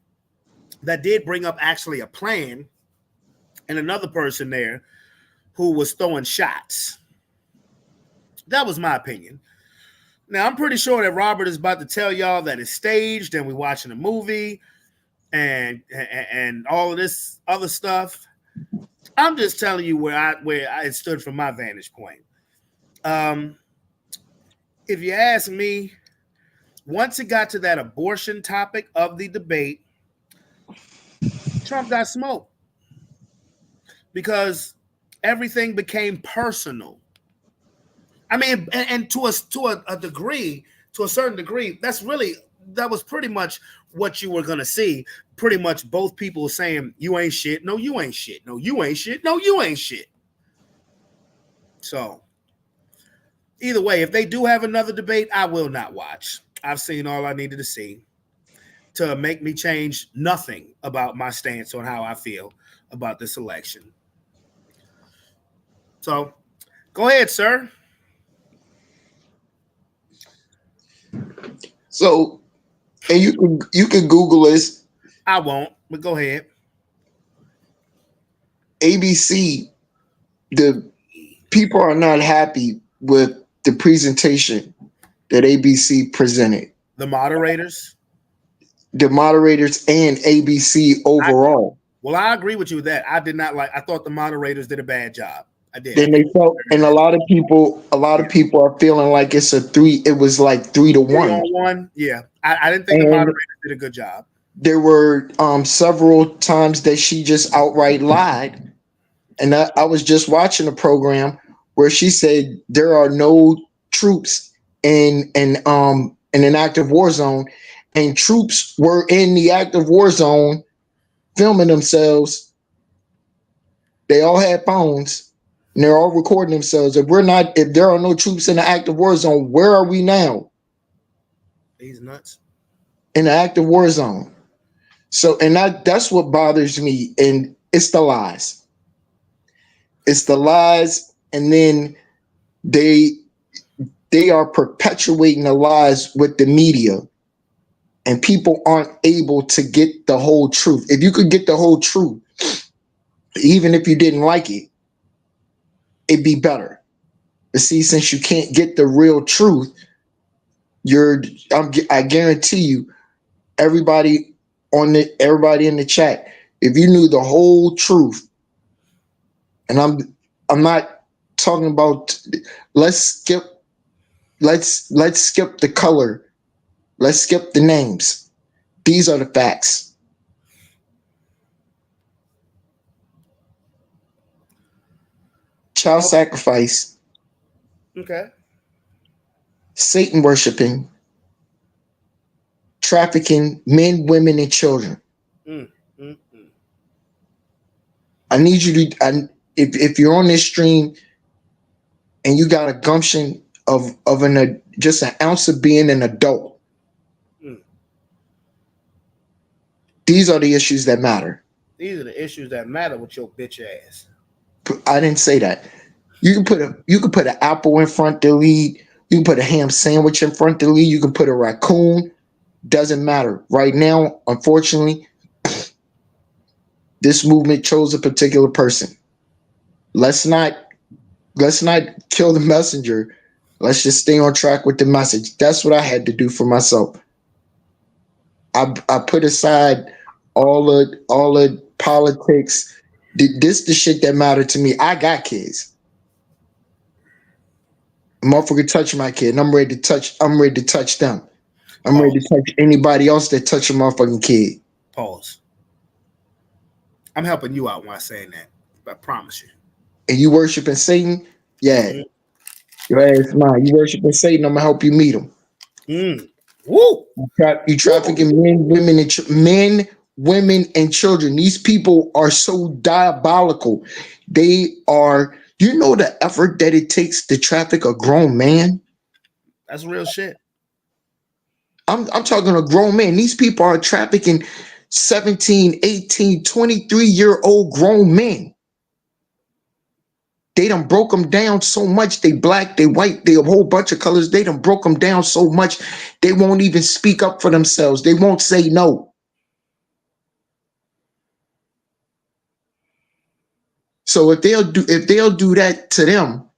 that did bring up actually a plan and another person there who was throwing shots. That was my opinion. Now, I'm pretty sure that Robert is about to tell y'all that it's staged and we're watching a movie and all of this other stuff. I'm just telling you where I stood from my vantage point. If you ask me, once it got to that abortion topic of the debate, Trump got smoked because everything became personal. I mean, and to a degree, to a certain degree, that was pretty much what you were gonna see. Pretty much both people saying, "You ain't shit. No, you ain't shit. No, you ain't shit. No, you ain't shit." So, either way, if they do have another debate, I will not watch. I've seen all I needed to see to make me change nothing about my stance on how I feel about this election. So, go ahead, sir. So, and you can Google this. I won't, but go ahead. ABC. The people are not happy with the presentation that ABC presented. The moderators. The moderators and ABC overall. I agree with you with that. I did not like. I thought the moderators did a bad job. I did. Then they felt, and a lot of people are feeling like it's a three. It was like 3-1. 3-1. Yeah, I didn't think the moderators did a good job. There were several times that she just outright lied, and I was just watching a program where she said there are no troops in an active war zone, and troops were in the active war zone filming themselves. They all had phones and they're all recording themselves. If there are no troops in the active war zone, where are we now? These nuts. In the active war zone. So, and that's what bothers me. And it's the lies. It's the lies. And then they are perpetuating the lies with the media. And people aren't able to get the whole truth. If you could get the whole truth, even if you didn't like it, it'd be better. But see, since you can't get the real truth, I guarantee you, everybody in the chat, if you knew the whole truth, and I'm not talking about, let's skip the color. Let's skip the names. These are the facts. Child sacrifice. Okay. Satan worshiping. Trafficking men, women, and children. I need you to, if you're on this stream and you got a gumption of just an ounce of being an adult, these are the issues that matter. These are the issues that matter with your bitch ass. I didn't say that. You can put an apple in front to lead. You can put a ham sandwich in front to lead. You can put a raccoon. Doesn't matter. Right now, unfortunately, this movement chose a particular person. Let's not kill the messenger. Let's just stay on track with the message. That's what I had to do for myself. I put aside all the politics. This the shit that mattered to me. I got kids. A motherfucker touch my kid, and I'm ready to touch them. I'm ready to touch anybody else that touch a motherfucking kid. Pause. I'm helping you out when I'm saying that. I promise you. And you worshiping Satan? Yeah. Your ass mine. You worshiping Satan, I'm gonna help you meet him. Woo! You trafficking men, women, and children. These people are so diabolical. They are, you know, the effort that it takes to traffic a grown man. That's real shit. I'm talking a grown man. These people are trafficking 17, 18, 23-year-old grown men. They done broke them down so much. They black, they white, they a whole bunch of colors. They done broke them down so much they won't even speak up for themselves. They won't say no. So if they'll do that to them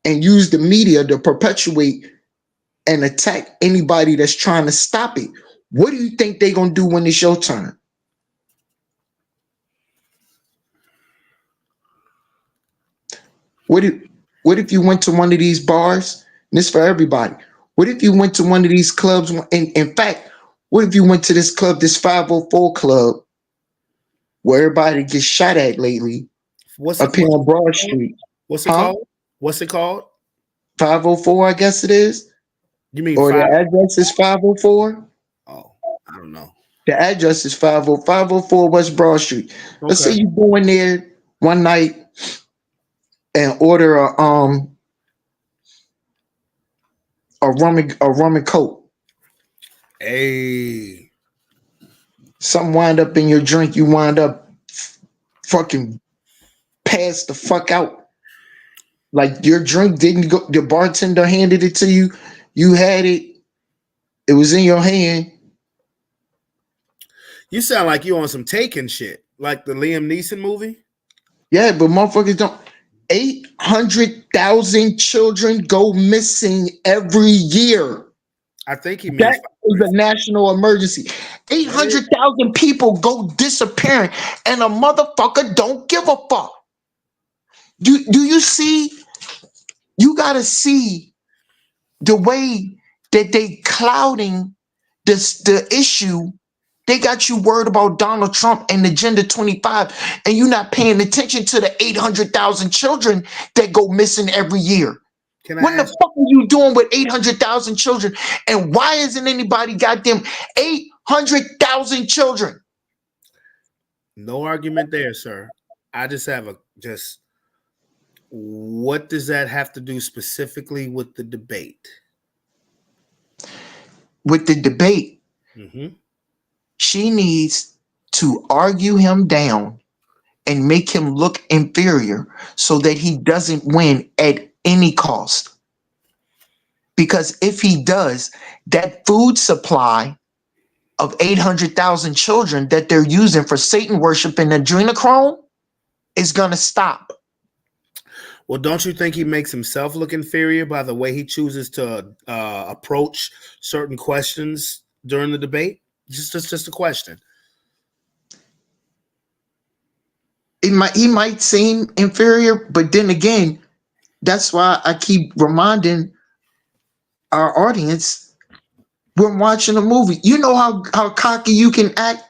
and use the media to perpetuate and attack anybody that's trying to stop it, what do you think they're gonna do when it's your turn? What if what if you went to one of these bars? And this for everybody. What if you went to one of these clubs? In fact, what if you went to this club, this 504 club, where everybody gets shot at lately, What's it? up here What's on it Broad called? Street? What's it Huh? called? What's it called? 504, I guess it is. You mean Or the five? address is 504. Oh, I don't know. The address is 504 West Broad Street. Let's say Okay. you go in there one night and order a rum and coke. Hey, Something wind up in your drink, you wind up fucking passed the fuck out. Like your drink didn't go, the bartender handed it to you, you had it, it was in your hand. you sound like you on some Taken shit, like the Liam Neeson movie. Yeah, but motherfuckers don't. 800,000 children go missing every year. I think he means That is a 500. national emergency. That is. 800,000 people go disappearing, and a motherfucker don't give a fuck. Do you see? You gotta see the way that they clouding the issue. They got you worried about Donald Trump and Agenda 25, and you're not paying attention to the 800,000 children that go missing every year. Can I What the ask? fuck are you doing with 800,000 children? And why isn't anybody got them 800,000 children? No argument there, sir. I just have a just. What does that have to do specifically with the debate? With the debate, Mm-hmm. she needs to argue him down and make him look inferior so that he doesn't win at any cost. Because if he does, that food supply of 800,000 children that they're using for Satan worship and adrenochrome is going to stop. Well, don't you think he makes himself look inferior by the way he chooses to approach certain questions during the debate? Just a question. He might seem inferior, but then again, that's why I keep reminding our audience when watching a movie. You know how cocky you can act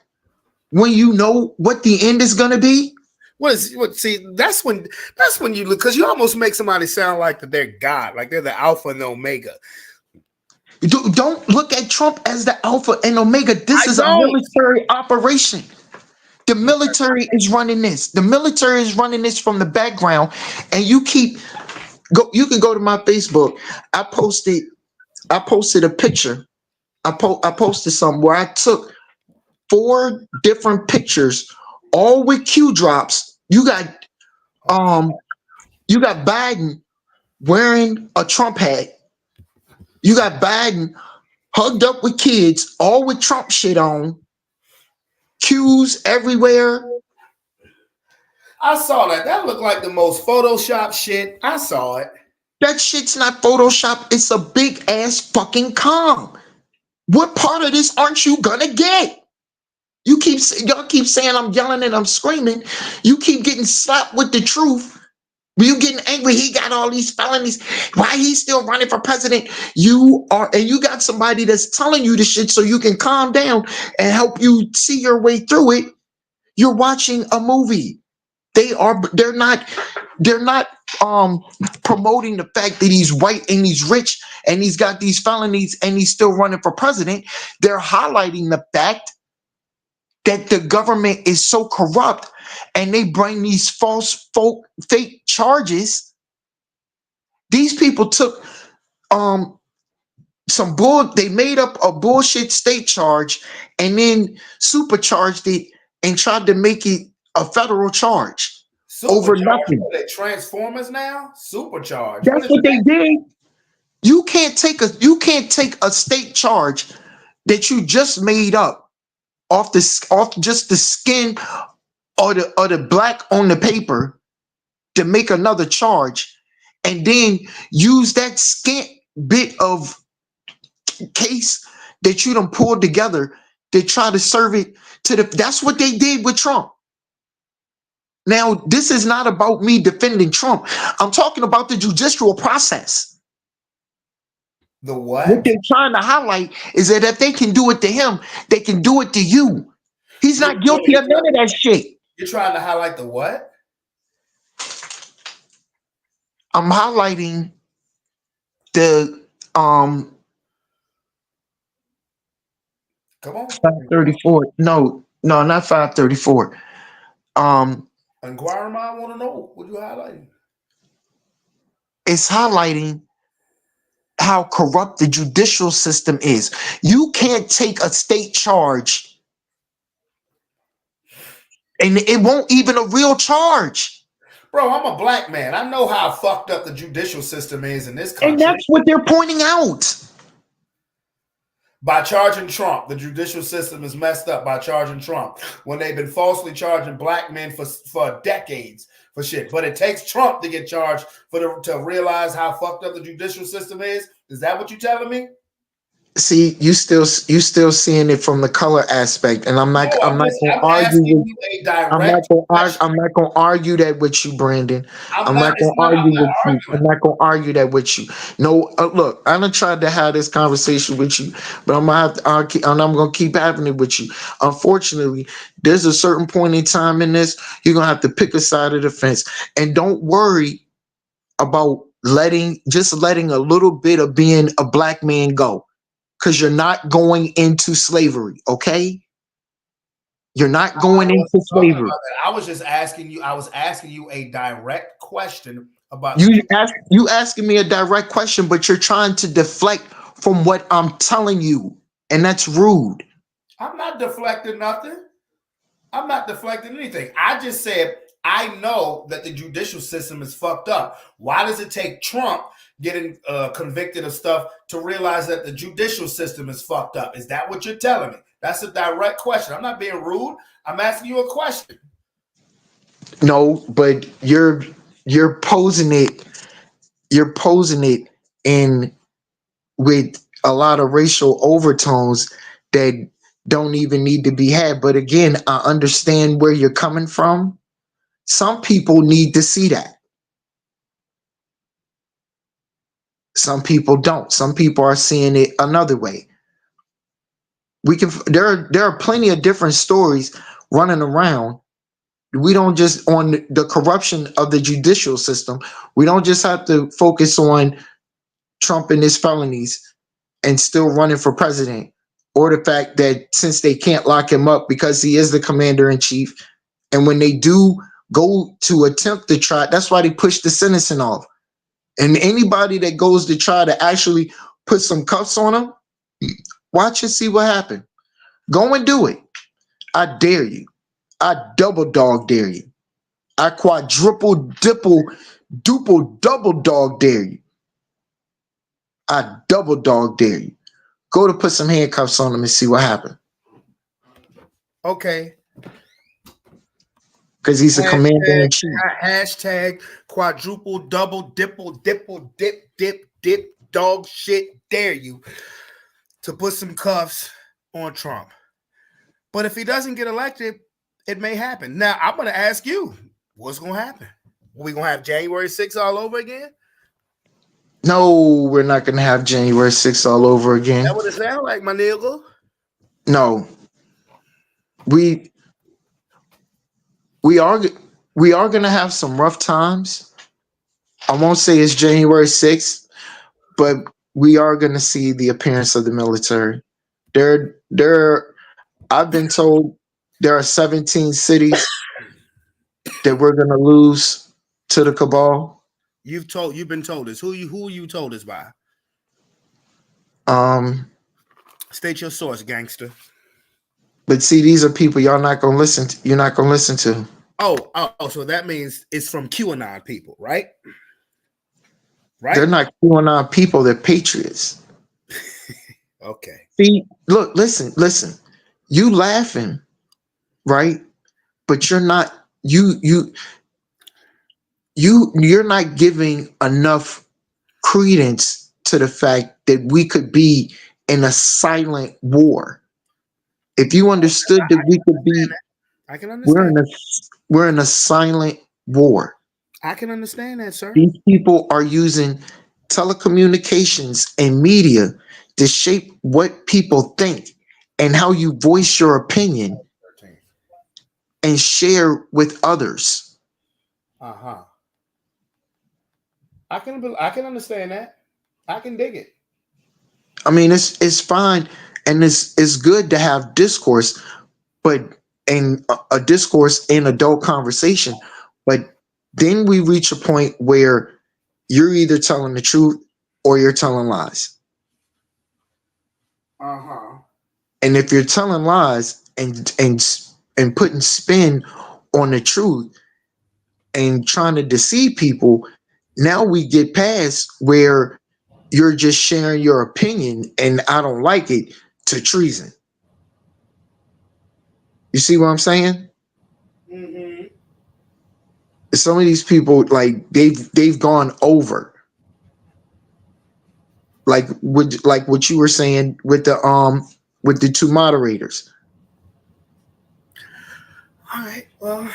when you know what the end is going to be? What? See, that's when you look, because you almost make somebody sound like that they're God, like they're the Alpha and the Omega. Don't look at Trump as the Alpha and Omega. This I is a don't. military operation. The military is running this. The military is running this from the background, and you can go to my Facebook. I posted a picture. I posted something where I took 4 different pictures, all with Q drops. Um you got Biden wearing a Trump hat. You got Biden hugged up with kids, all with Trump shit on. Q's everywhere. I saw that. That looked like the most Photoshop shit. I saw it. That shit's not Photoshop. It's a big ass fucking com. What part of this aren't you gonna get? Y'all keep saying I'm yelling and I'm screaming. You keep getting slapped with the truth. You getting angry. He got all these felonies. Why he's still running for president? And you got somebody that's telling you the shit so you can calm down and help you see your way through it. You're watching a movie. They're not promoting the fact that he's white and he's rich and he's got these felonies and he's still running for president. They're highlighting the fact that the government is so corrupt and they bring these fake charges. These people took they made up a bullshit state charge and then supercharged it and tried to make it a federal charge over Supercharged. nothing. What are they, Transformers now? Supercharged. What That's is what they that? did. You can't take a state charge that you just made up off just the skin or the black on the paper to make another charge and then use that scant bit of case that you done pulled together to try to serve it to the. That's what they did with Trump. Now, this is not about me defending Trump. I'm talking about the judicial process. The What what? they're trying to highlight is that if they can do it to him, they can do it to you. He's not guilty of none of that shit. You're trying to highlight the what? I'm highlighting the um Come on. 534. No, no, not 534. Um, Inquirer mind want to know what you highlighting. it's highlighting how corrupt the judicial system is. You can't take a state charge and it won't even a real charge. Bro, I'm a black man. I know how fucked up the judicial system is in this And country. that's what they're pointing out. By charging Trump, the judicial system is messed up by charging Trump when they've been falsely charging black men for decades for shit. But it takes Trump to get charged to realize how fucked up the judicial system is. Is that what you're telling me? See, you still seeing it from the color aspect, and I'm not No, I'm not I'm gonna argue asking with. you a direct question. I'm not gonna argue that with you, Brandon. I'm I'm not. not gonna I'm argue not with you. I'm arguing. not gonna argue that with you. No, look, I done tried to have this conversation with you, but I'm gonna have to argue, and I'm gonna keep having it with you. Unfortunately, there's a certain point in time in this you're gonna have to pick a side of the fence, and don't worry about letting a little bit of being a black man go, because you're not going into slavery. Okay, you're not I going into wasn't talking slavery. about that. I was just asking you. I was asking you a direct question about the. You asking me a direct question, but you're trying to deflect from what I'm telling you, and that's rude. I'm not deflecting nothing. I'm not deflecting anything. I just said I know that the judicial system is fucked up. Why does it take Trump getting convicted of stuff to realize that the judicial system is fucked up? Is that what you're telling me? That's a direct question. I'm not being rude. I'm asking you a question. No, but you're posing it. You're posing it in with a lot of racial overtones that don't even need to be had. But again, I understand where you're coming from. Some people need to see that. Some people don't. Some people are seeing it another way. We can there are plenty of different stories running around. We don't just on the corruption of the judicial system. We don't just have to focus on Trump and his felonies and still running for president, or the fact that since they can't lock him up because he is the commander in chief, and when they do go to attempt to try, that's why they push the sentencing off. And anybody that goes to try to actually put some cuffs on him, watch and see what happens. Go and do it. I dare you. I double dog dare you. I quadruple, dipple, duple, double dog dare you. I double dog dare you. Go to put some handcuffs on him and see what happens. Okay. Because he's a commander in chief. Hashtag quadruple, double, dipple, dip, dog shit, dare you to put some cuffs on Trump. But if he doesn't get elected, it may happen. Now, I'm going to ask you, what's going to happen? Are we going to have January 6th all over again? No, we're not going to have January 6th all over again. That what it sound like, my nigga? No. We are going to have some rough times. I won't say it's January 6th, but we are going to see the appearance of the military. I've been told there are 17 cities that we're going to lose to the cabal. You've been told this. Who you told this by? State your source, gangster. But see, these are people y'all not gonna listen to. You're not gonna listen to. Oh, so that means it's from QAnon people, right? Right? They're not QAnon people. They're patriots. Okay. See, look, listen. You laughing, right? But you're not. You you're not giving enough credence to the fact that we could be in a silent war. If you understood that we could be, I can we're understand. in a we're in a silent war. I can understand that, sir. These people are using telecommunications and media to shape what people think and how you voice your opinion and share with others. Uh-huh. I can understand that. I can dig it. I mean, it's fine and it's good to have discourse, but and a discourse in adult conversation. But then we reach a point where you're either telling the truth or you're telling lies. Uh-huh. And if you're telling lies and putting spin on the truth and trying to deceive people, now we get past where you're just sharing your opinion and I don't like it to treason. You see what I'm saying? Mm-hmm. Some of these people like they've gone over like what you were saying with the two moderators. All right. Well,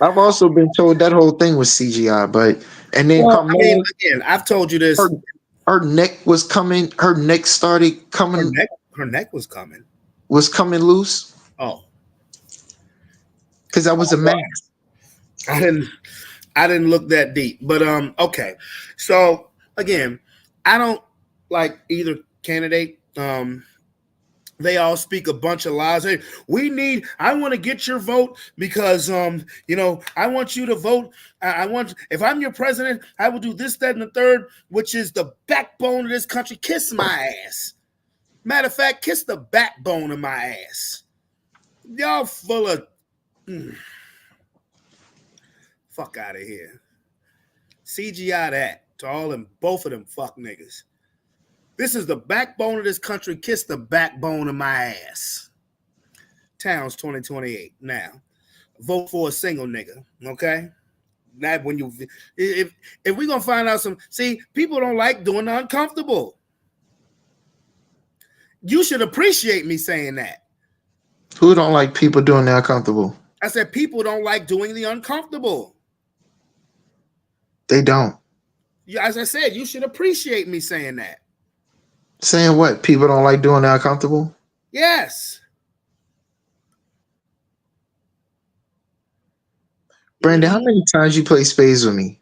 I've also been told that whole thing was CGI, but and then well, come I mean, on, again, I've told you this. her her neck was coming, her neck started Her coming neck, her neck was coming. was coming loose Oh, because that was a mask. I didn't. I didn't look that deep, but okay. So again, I don't like either candidate. They all speak a bunch of lies. Hey, I want to get your vote because I want you to vote. I want, if I'm your president, I will do this, that, and the third, which is the backbone of this country. Kiss my ass. Matter of fact, kiss the backbone of my ass. Y'all full of fuck out of here. CGI that to all them, both of them fuck niggas. This is the backbone of this country. Kiss the backbone of my ass. Towns 2028. Now, vote for a single nigga. Okay. That when you, if we gonna find out some, see, people don't like doing the uncomfortable. You should appreciate me saying that. Who don't like people doing the uncomfortable? I said people don't like doing the uncomfortable. They don't. As I said, you should appreciate me saying that. Saying what? People don't like doing the uncomfortable? Yes. Brandon, how many times you play spades with me?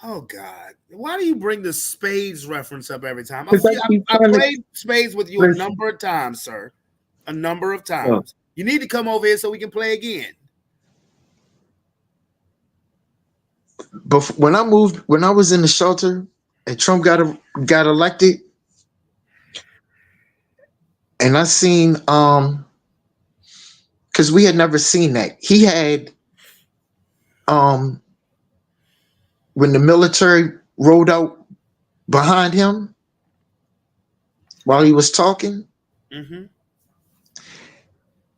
Oh God! Why do you bring the spades reference up every time? I I played spades with you a number of times, sir. A number of times. You need to come over here so we can play again. But when I was in the shelter and Trump got elected, and I seen because we had never seen that. He had when the military rode out behind him while he was talking, Mm-hmm.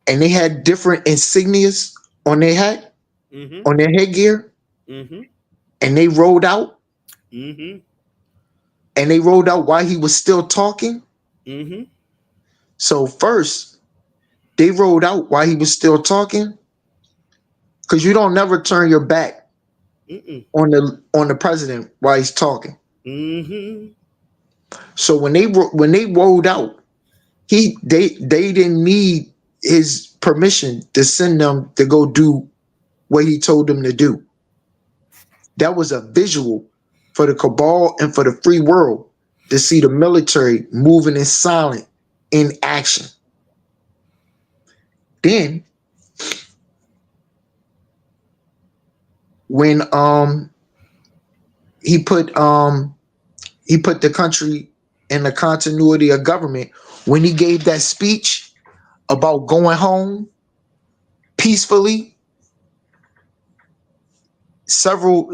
and they had different insignias on their hat, Mm-hmm. on their headgear, Mm-hmm. and they rode out, Mm-hmm. and they rode out while he was still talking. Mm-hmm. So first, they rode out while he was still talking, because you don't never turn your back Mm-mm. on the president while he's talking. Mm-hmm. So when they rode out, they didn't need his permission to send them to go do what he told them to do. That was a visual for the cabal and for the free world to see the military moving in silent in action. Then when he put the country in the continuity of government, when he gave that speech about going home peacefully, several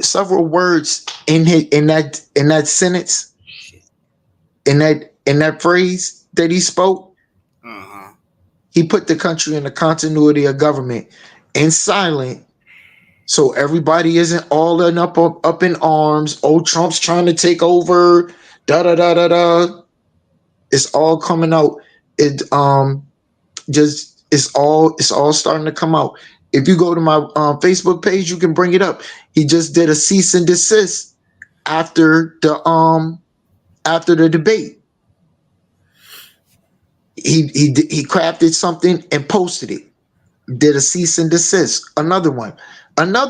words in that sentence, in that phrase that he spoke, he put the country in the continuity of government in silent So everybody isn't all up in arms. Oh, Trump's trying to take over. Da da da da da. It's all coming out. It just it's all starting to come out. If you go to my Facebook page, you can bring it up. He just did a cease and desist after the debate. He crafted something and posted it. Did a cease and desist. Another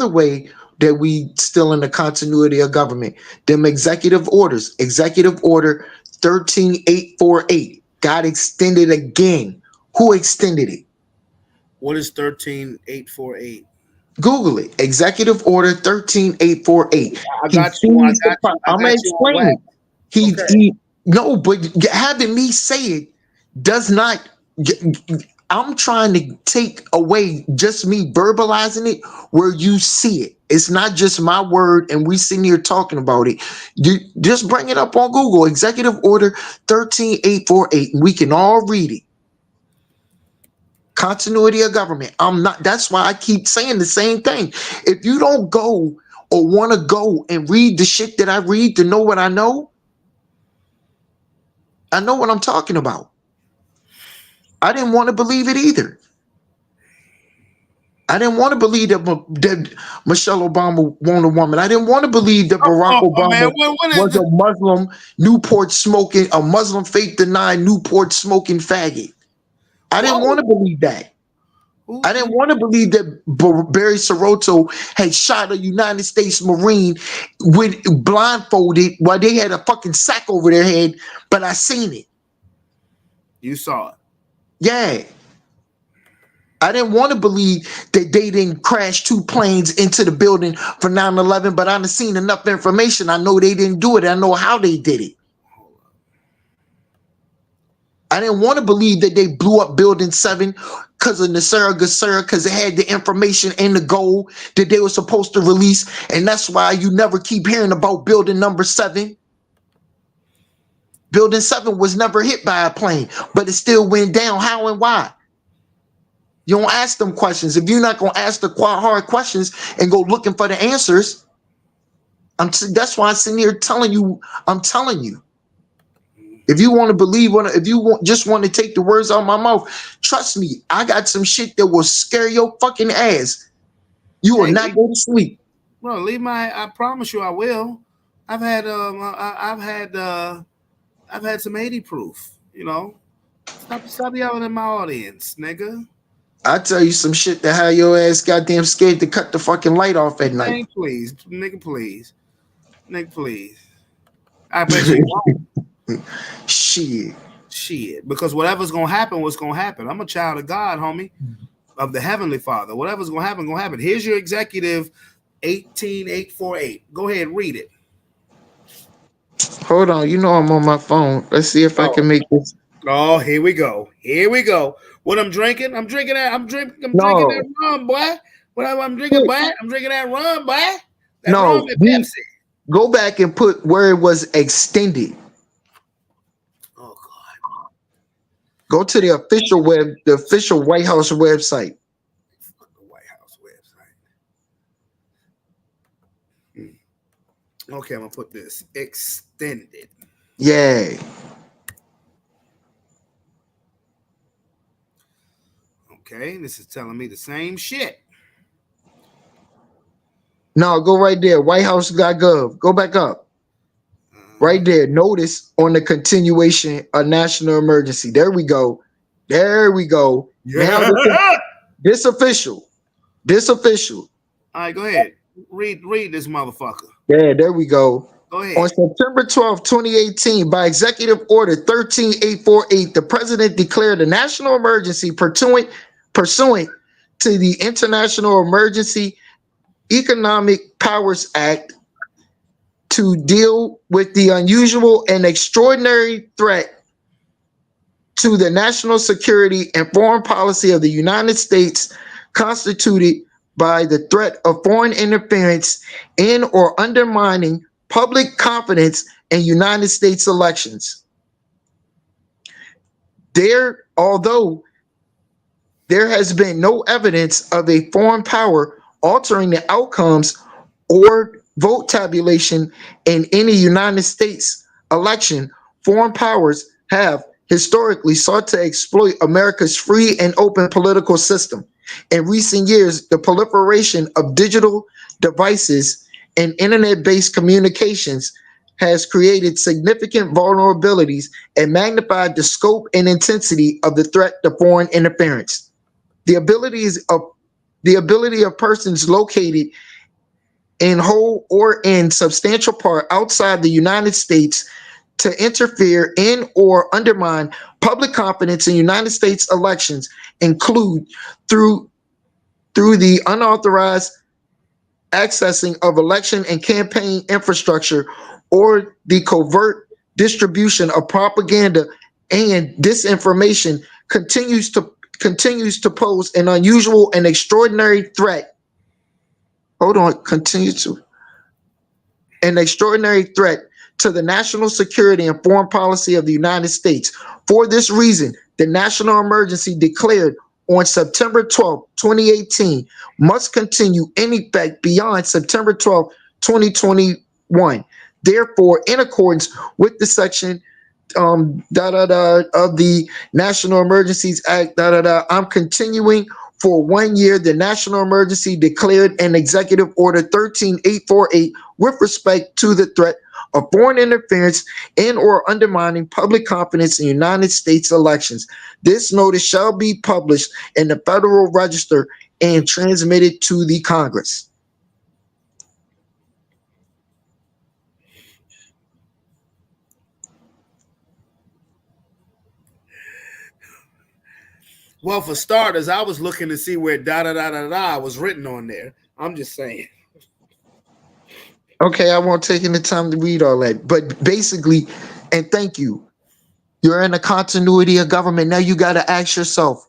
way that we still in the continuity of government. Them executive orders. Executive order 13848 got extended again. Who extended it? What is 13848? Google it. Executive order 13848. I He got you. seized the I I'm gonna got you on explain wax. it. He Okay. he no, but having me say it does not. I'm trying to take away just me verbalizing it where you see it. It's not just my word and we sitting here talking about it. You just bring it up on Google. Executive Order 13848, and we can all read it. Continuity of government. I'm not. That's why I keep saying the same thing. If you don't go or want to go and read the shit that I read to know what I know what I'm talking about. I didn't want to believe it either. I didn't want to believe that Michelle Obama wanted a woman. I didn't want to believe that Barack Man, Obama what is was this? a Muslim Newport smoking, a Muslim faith denying Newport smoking faggot. I didn't want Whoa. to believe that. I didn't Who- want to believe that Barry Sotomayor had shot a United States Marine with blindfolded while they had a fucking sack over their head, but I seen it. You saw it. Yeah. I didn't want to believe that they didn't crash two planes into the building for 9/11, but I've seen enough information. I know they didn't do it. I know how they did it. I didn't want to believe that they blew up Building 7 because of Nasser Gassera, because it had the information and the goal that they were supposed to release. And that's why you never keep hearing about Building Number 7. Building 7 was never hit by a plane, but it still went down. How and why? You don't ask them questions. If you're not going to ask the hard questions and go looking for the answers, that's why I'm sitting here telling you, I'm telling you. If you want to believe if you just want to take the words out of my mouth, trust me, I got some shit that will scare your fucking ass. You will Hey, not go to sleep. bro, leave my. I promise you, I will. I've had I've had some 80 proof. You know, stop yelling at my audience, nigga. I tell you some shit that have your ass goddamn scared to cut the fucking light off at night. Man, please, nigga, please. I bet you won't. Shit. Shit, because whatever's gonna happen, what's gonna happen. I'm a child of God, homie, of the Heavenly Father. Whatever's gonna happen, gonna happen. Here's your executive 18848. Go ahead, read it. Hold on, you know I'm on my phone. Let's see if I Oh, can make this. oh, here we go. Here we go. What I'm drinking? I'm drinking that. I'm drinking that No, rum, boy. What I'm drinking, boy? I'm drinking that rum, boy. That rum no. and Pepsi. Go back and put where it was extended. Oh God. Go to the official White House website. Fuck the White House website. Okay, I'm gonna put this extended. Yeah. Okay, this is telling me the same shit. No, go right there. WhiteHouse.gov. Go back up. Right there. Notice on the continuation of national emergency. There we go. There we go. Now this official. This official. All right, go ahead. Read this motherfucker. Yeah, there we go. Go ahead. On September 12, 2018, by Executive Order 13848, the President declared a national emergency pursuant to the International Emergency Economic Powers Act to deal with the unusual and extraordinary threat to the national security and foreign policy of the United States constituted by the threat of foreign interference in or undermining public confidence in United States elections. Although there has been no evidence of a foreign power altering the outcomes or vote tabulation in any United States election. Foreign powers have historically sought to exploit America's free and open political system. In recent years, the proliferation of digital devices and internet based communications has created significant vulnerabilities and magnified the scope and intensity of the threat to foreign interference. The abilities of the ability of persons located in whole or in substantial part outside the United States to interfere in or undermine public confidence in United States elections include through the unauthorized accessing of election and campaign infrastructure or the covert distribution of propaganda and disinformation continues to pose an unusual and extraordinary threat. Hold on, continue to an extraordinary threat to the national security and foreign policy of the United States. For this reason, the national emergency declared on September 12, 2018, must continue in effect beyond September 12, 2021. Therefore, in accordance with the section of the National Emergencies Act, I'm continuing for 1 year the national emergency declared in Executive Order 13848 with respect to the threat of foreign interference in or undermining public confidence in United States elections. This notice shall be published in the Federal Register and transmitted to the Congress. Well, for starters, I was looking to see where da da da da da was written on there. I'm just saying. Okay, I won't take any time to read all that. But basically, and thank you, you're in a continuity of government. Now you got to ask yourself,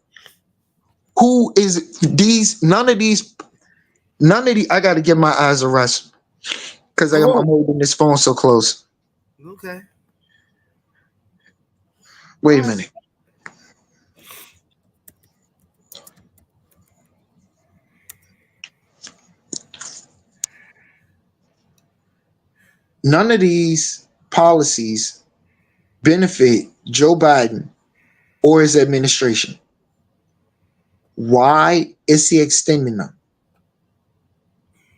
who is these? None of these, I got to give my eyes a rest because I'm holding this phone so close. Okay. Wait a minute. None of these policies benefit Joe Biden or his administration. Why is he extending them?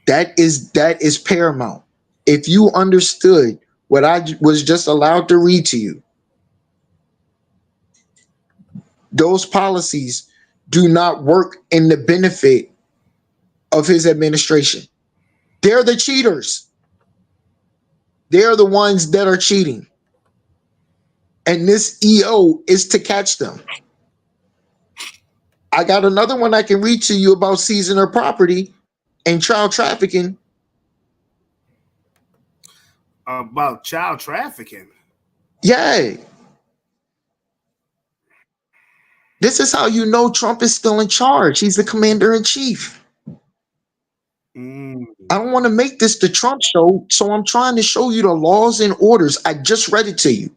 That is paramount. If you understood what I was just allowed to read to you, those policies do not work in the benefit of his administration. They're the cheaters. They're the ones that are cheating. And this EO is to catch them. I got another one I can read to you about seizing her property and child trafficking. About child trafficking? Yeah. This is how you know Trump is still in charge. He's the commander in chief. I don't want to make this the Trump show, so I'm trying to show you the laws and orders. I just read it to you.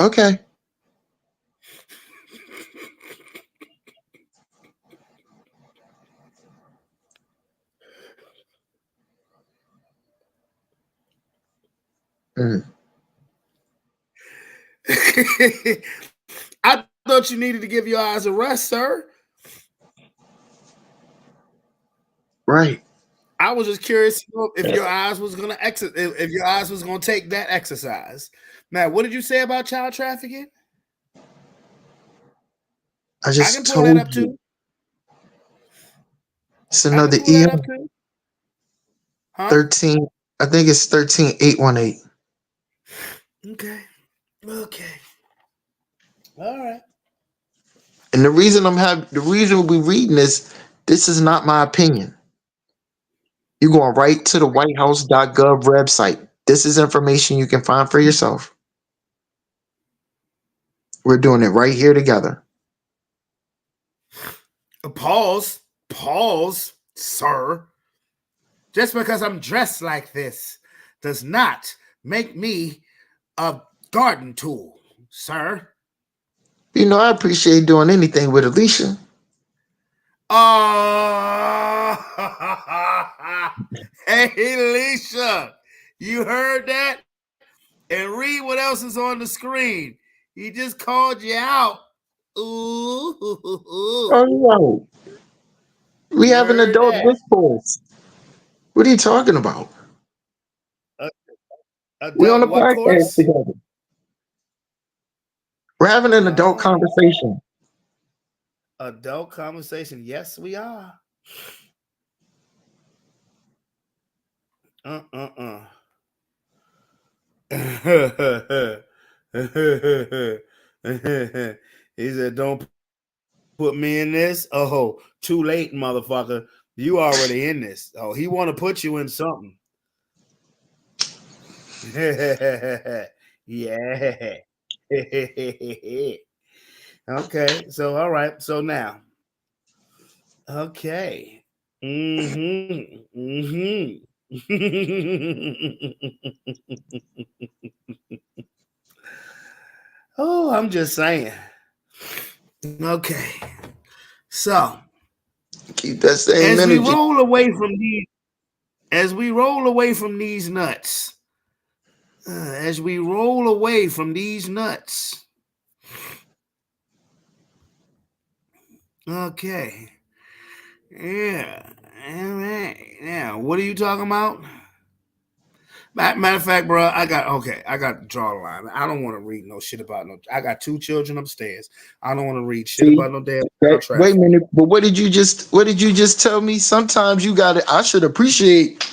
Okay. I thought you needed to give your eyes a rest, sir. Right. I was just curious if your eyes was gonna if your eyes was gonna take that exercise. Matt, what did you say about child trafficking? I I can just pull that told up you. too. It's I another can pull that EO. up too. Huh? 13. I think it's 13818. Okay. Okay. All right. And the reason we're reading this is not my opinion. You're going right to the whitehouse.gov website. This is information you can find for yourself. We're doing it right here together. Pause, sir. Just because I'm dressed like this does not make me a garden tool, sir. I appreciate doing anything with Alicia. Oh, hey, Alicia, you heard that? And read what else is on the screen. He just called you out. Ooh, Oh no, we you have an heard adult that? discourse. What are you talking about? Uh, We on adult a what podcast course? together. We're having an adult Oh, conversation. adult conversation. Yes, we are. Uh. He said, "Don't put me in this." Oh, too late, motherfucker. You already in this. Oh, he want to put you in something. Yeah. Okay. So all right. So now. Okay. Mm-hmm. Oh, I'm just saying. Okay. So Keep that same as we energy. roll away from these, as we roll away from these nuts, as we roll away from these nuts. Okay. Yeah. All right. Now, what are you talking about? Matter of fact, bro, I got to draw the line. I don't want to read no shit about no. I got two children upstairs. I don't want to read shit See, about no damn that, wait a traffic. minute. But what did you just tell me? Sometimes you got it. I should appreciate.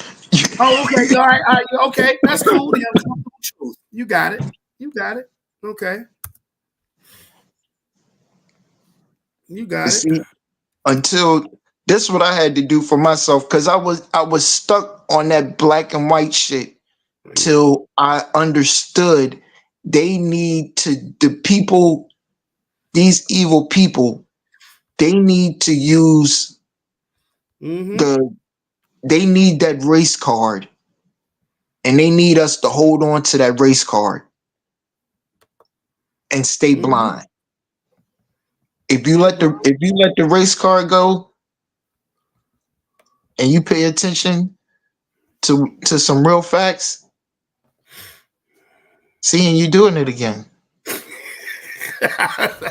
Oh, okay. All right. Okay. That's cool. Yeah, truth. You got it. You got it. Okay. You got it. See, until this, what I had to do for myself because I was stuck on that black and white shit till I understood they need to the people, these evil people, they need to use Mm-hmm. the they need that race card and they need us to hold on to that race card and stay Mm-hmm. blind. If you let the race card go and you pay attention to some real facts, seeing you doing it again.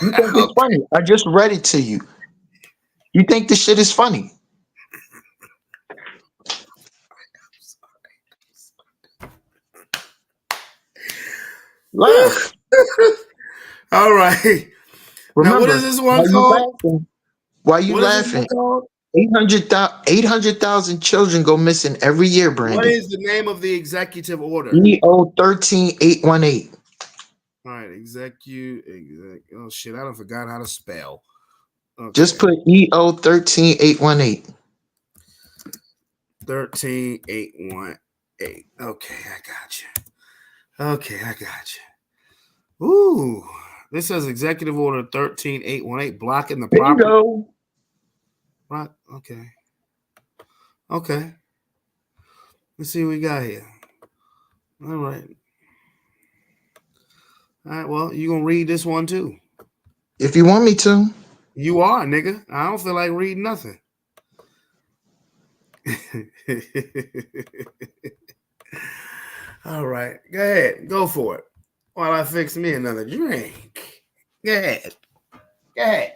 You think it's Okay. funny? I just read it to you. You think the shit is funny? Laugh. All right. Now, what is Remember, this why one you called? laughing? Why you What is this one laughing? called? 800,000 children go missing every year, What Brandon. is the name of the executive order? EO 13818. All right, oh shit, I don't forgot how to spell. Just Okay, put EO 13818. 13818. Okay, I got you. Okay, I got you. Ooh, this says executive order 13818, blocking the property. Bingo. Right. Okay. Okay. Let's see what we got here. All right. All right. Well, you gonna read this one too? If you want me to. You are, nigga. I don't feel like reading nothing. All right. Go ahead. Go for it. While I fix me another drink. Go ahead. Go ahead.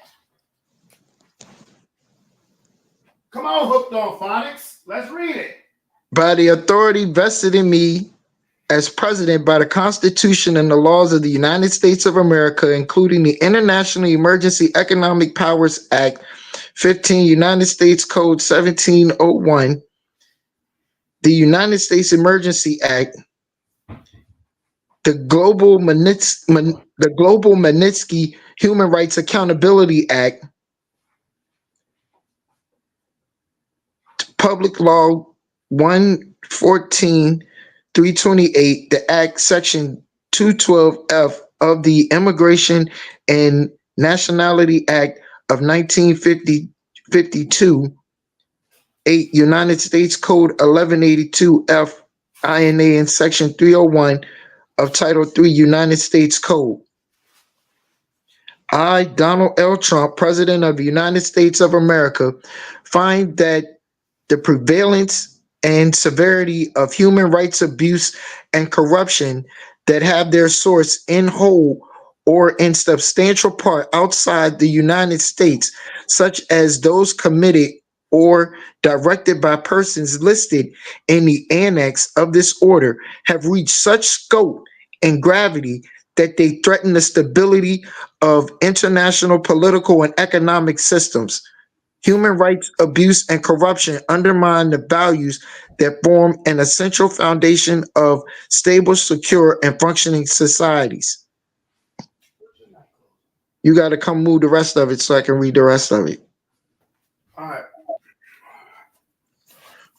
Come on, hooked on phonics. Let's read it. By the authority vested in me as president by the Constitution and the laws of the United States of America, including the International Emergency Economic Powers Act 15, United States Code 1701, the United States Emergency Act, the Global Magnitsky Human Rights Accountability Act, Public Law 114 328, the Act Section 212F of the Immigration and Nationality Act of 1952, 8 United States Code 1182 F INA in Section 301 of Title 3 United States Code. I, Donald L. Trump, President of the United States of America, find that the prevalence and severity of human rights abuse and corruption that have their source in whole or in substantial part outside the United States, such as those committed or directed by persons listed in the annex of this order, have reached such scope and gravity that they threaten the stability of international political and economic systems. Human rights abuse and corruption undermine the values that form an essential foundation of stable, secure, and functioning societies. You got to come move the rest of it so I can read the rest of it. All right.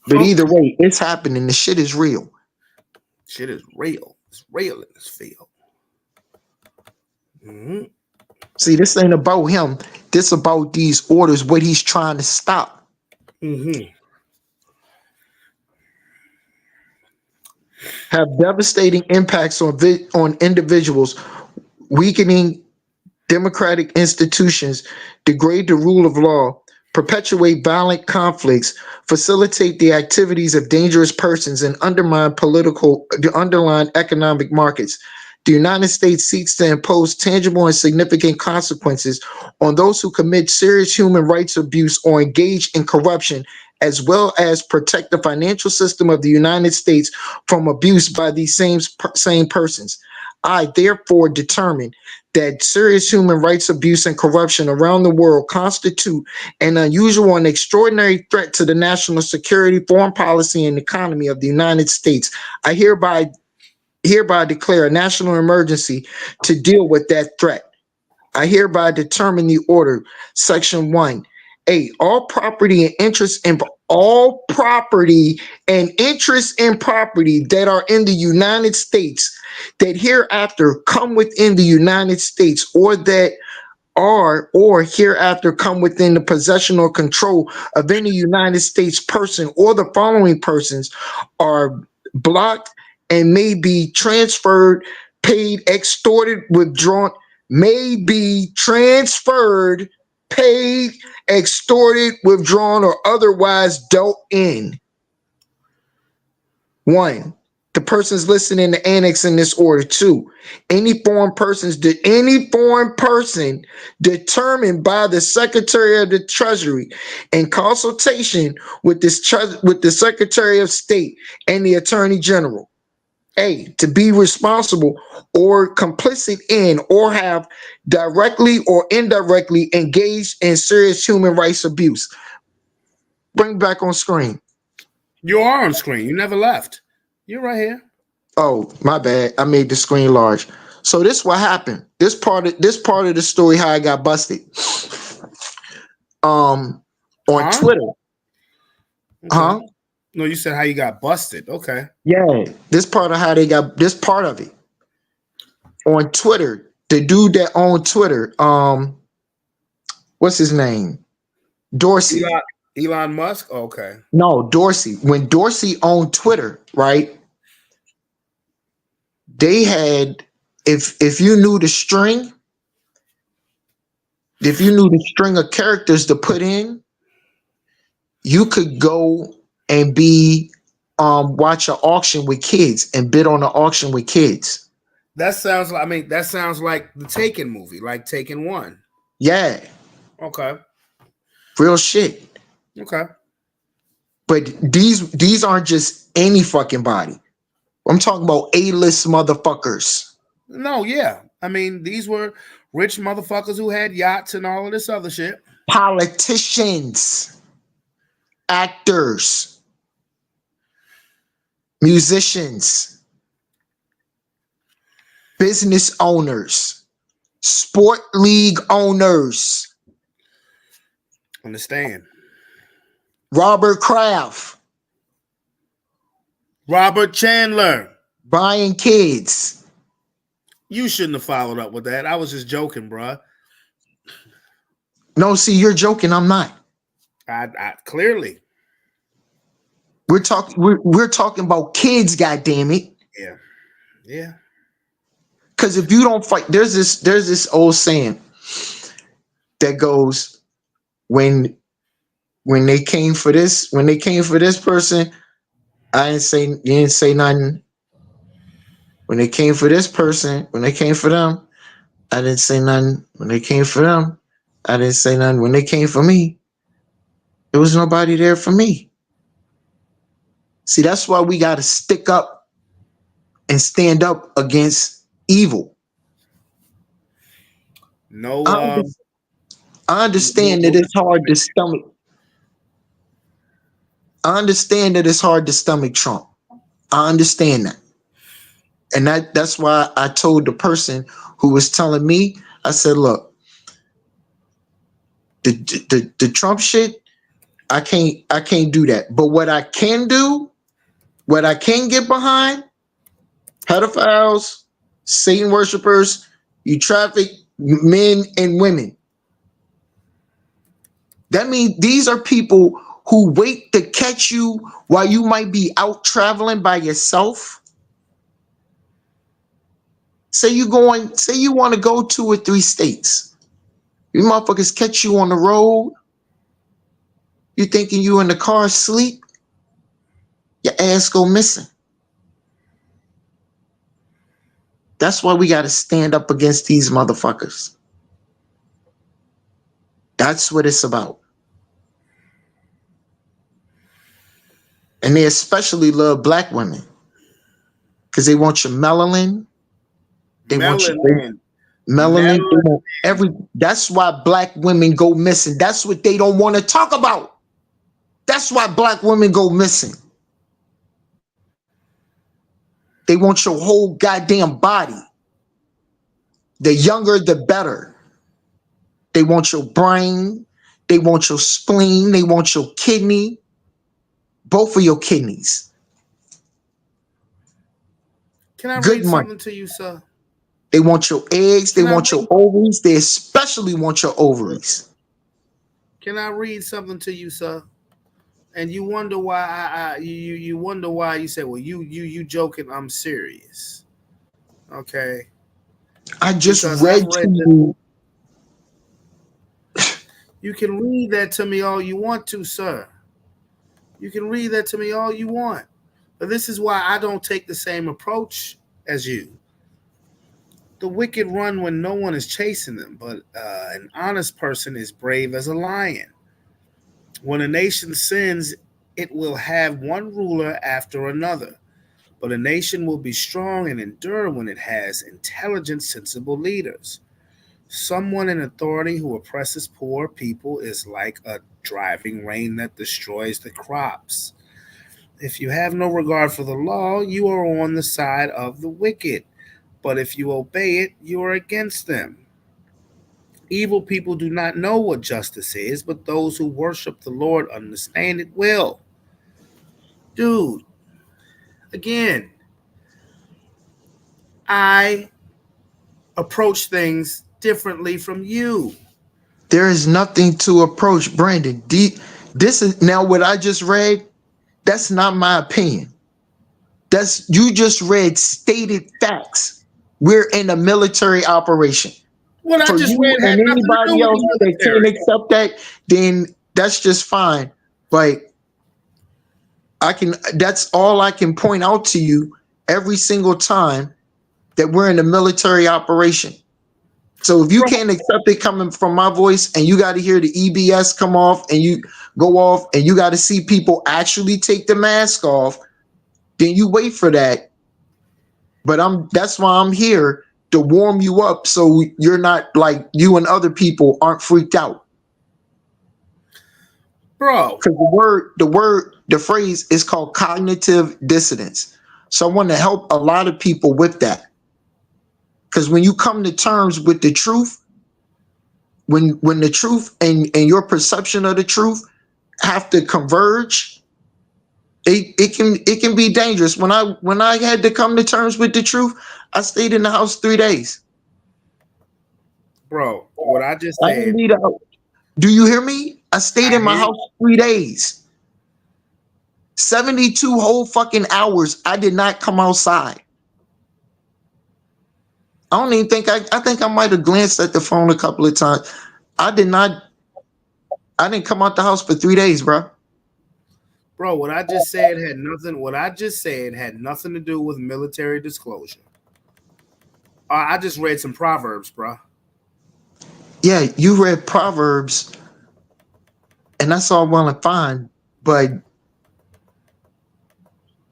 But either way, it's happening. The shit is real. Shit is real. It's real in this field. Mm-hmm. See, this ain't about him. This about these orders, what he's trying to stop. Mm-hmm. Have devastating impacts on individuals, weakening democratic institutions, degrade the rule of law, perpetuate violent conflicts, facilitate the activities of dangerous persons, and undermine the underlying economic markets. The United States seeks to impose tangible and significant consequences on those who commit serious human rights abuse or engage in corruption, as well as protect the financial system of the United States from abuse by these same persons. I therefore determine that serious human rights abuse and corruption around the world constitute an unusual and extraordinary threat to the national security, foreign policy, and economy of the United States. I hereby declare a national emergency to deal with that threat. I hereby determine the order. Section 1. A. All property and interest in property that are in the United States that hereafter come within the United States or that are or hereafter come within the possession or control of any United States person or the following persons are blocked and may be transferred, paid, extorted, withdrawn, may be transferred, paid, extorted, withdrawn, or otherwise dealt in. 1. The persons listed in the annex in this order. 2. Any foreign person determined by the Secretary of the Treasury in consultation with the Secretary of State and the Attorney General. A. To be responsible or complicit in or have directly or indirectly engaged in serious human rights abuse. Bring back on screen. You are on screen. You never left. You're right here. Oh, my bad. I made the screen large. So this what happened. This part of the story how I got busted. On Twitter. Okay. Huh? No, you said how you got busted. Okay. Yeah. This part of it. On Twitter, the dude that owned Twitter, what's his name? Dorsey. Elon Musk? Oh, okay. No, Dorsey. When Dorsey owned Twitter, right? They had, if you knew the string of characters to put in, you could go and watch an auction with kids and bid on an auction with kids. That sounds like the Talkin movie, like Talkin 1. Yeah. Okay. Real shit. Okay. But these aren't just any fucking body. I'm talking about A-list motherfuckers. No, yeah. I mean, these were rich motherfuckers who had yachts and all of this other shit. Politicians, actors, musicians, business owners, sport league owners. Understand. Robert Kraft. Robert Chandler. Buying kids. You shouldn't have followed up with that. I was just joking, bruh. No, see, you're joking. I'm not. I clearly. We're talking about kids, goddamn it. Yeah. Yeah. Because if you don't fight, there's this old saying that goes, when when they came for this person, you didn't say nothing. When they came for them, I didn't say nothing. When they came for them, I didn't say nothing. When they came for me, there was nobody there for me. See, that's why we got to stick up and stand up against evil. No I, I no understand that no it's hard to discrimination. stomach. I understand that it's hard to stomach Trump. I understand that, and that's why I told the person who was telling me. I said, "Look, the Trump shit. I can't do that. But what I can do, what I can get behind, pedophiles, Satan worshipers, you traffic men and women. That means these are people who wait to catch you while you might be out traveling by yourself. Say you want to go 2 or 3 states. You motherfuckers catch you on the road. You thinking you in the car asleep, your ass go missing. That's why we got to stand up against these motherfuckers. That's what it's about. And they especially love black women because they want your melanin. They want your Melanin. melanin. They Melanin. want every. That's why black women go missing. That's what they don't want to talk about. That's why black women go missing. They want your whole goddamn body. The younger, the better. They want your brain. They want your spleen. They want your kidney. Both of your kidneys. Can I Good read money. something to you, sir? They want your eggs. They Can I want your read ovaries. They especially want your ovaries. can I read something to you, sir? And you wonder why you wonder why you say, well, you joking, I'm serious. Okay. I just Because I've read to read this. you. You can read that to me all you want to, sir. You can read that to me all you want. But this is why I don't take the same approach as you. The wicked run when no one is chasing them, but an honest person is brave as a lion. When a nation sins, it will have one ruler after another. But a nation will be strong and endure when it has intelligent, sensible leaders. Someone in authority who oppresses poor people is like a driving rain that destroys the crops. If you have no regard for the law, you are on the side of the wicked. But if you obey it, you are against them. Evil people do not know what justice is, but those who worship the Lord understand it well. Dude, again, I approach things differently from you. There is nothing to approach, Brandon. This is now what I just read. That's not my opinion. That's you just read stated facts. We're in a military operation. What I For just you read had and nothing to do anybody with else the that can't military. accept that, then that's just fine. But that's all I can point out to you every single time that we're in a military operation. So if you Bro, can't accept it coming from my voice and you got to hear the EBS come off and you go off and you got to see people actually take the mask off, then you wait for that. But that's why I'm here to warm you up so you're not like you and other people aren't freaked out. bro, Because the phrase is called cognitive dissonance. So I want to help a lot of people with that. Because when you come to terms with the truth, when the truth and your perception of the truth have to converge, it can be dangerous. When I had to come to terms with the truth, I stayed in the house 3 days. bro, what I just I didn't said, leave the house. Do you hear me? I stayed I in my hear house 3 days. 72 whole fucking hours. I did not come outside. I don't even think I think I might have glanced at the phone a couple of times. I didn't come out the house for 3 days, bro. Bro, what I just said had nothing. What I just said had nothing to do with military disclosure. I just read some proverbs, bro. Yeah, you read Proverbs, and that's all well and fine. But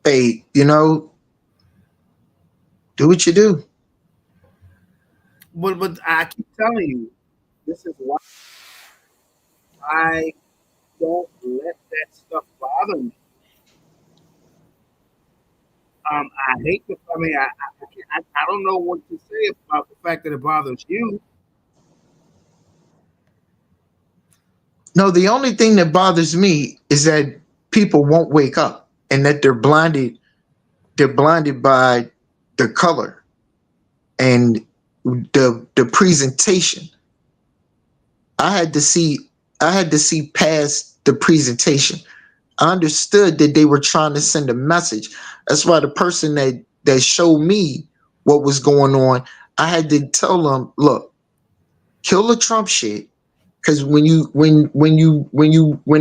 hey, do what you do. But I keep telling you, this is why I don't let that stuff bother me. I hate the. I mean, I don't know what to say about the fact that it bothers you. No, the only thing that bothers me is that people won't wake up and that they're blinded. They're blinded by the color and the presentation. I had to see I had to see past the presentation. I understood that they were trying to send a message. That's why the person that showed me what was going on, I had to tell them, look, kill the Trump shit. Because when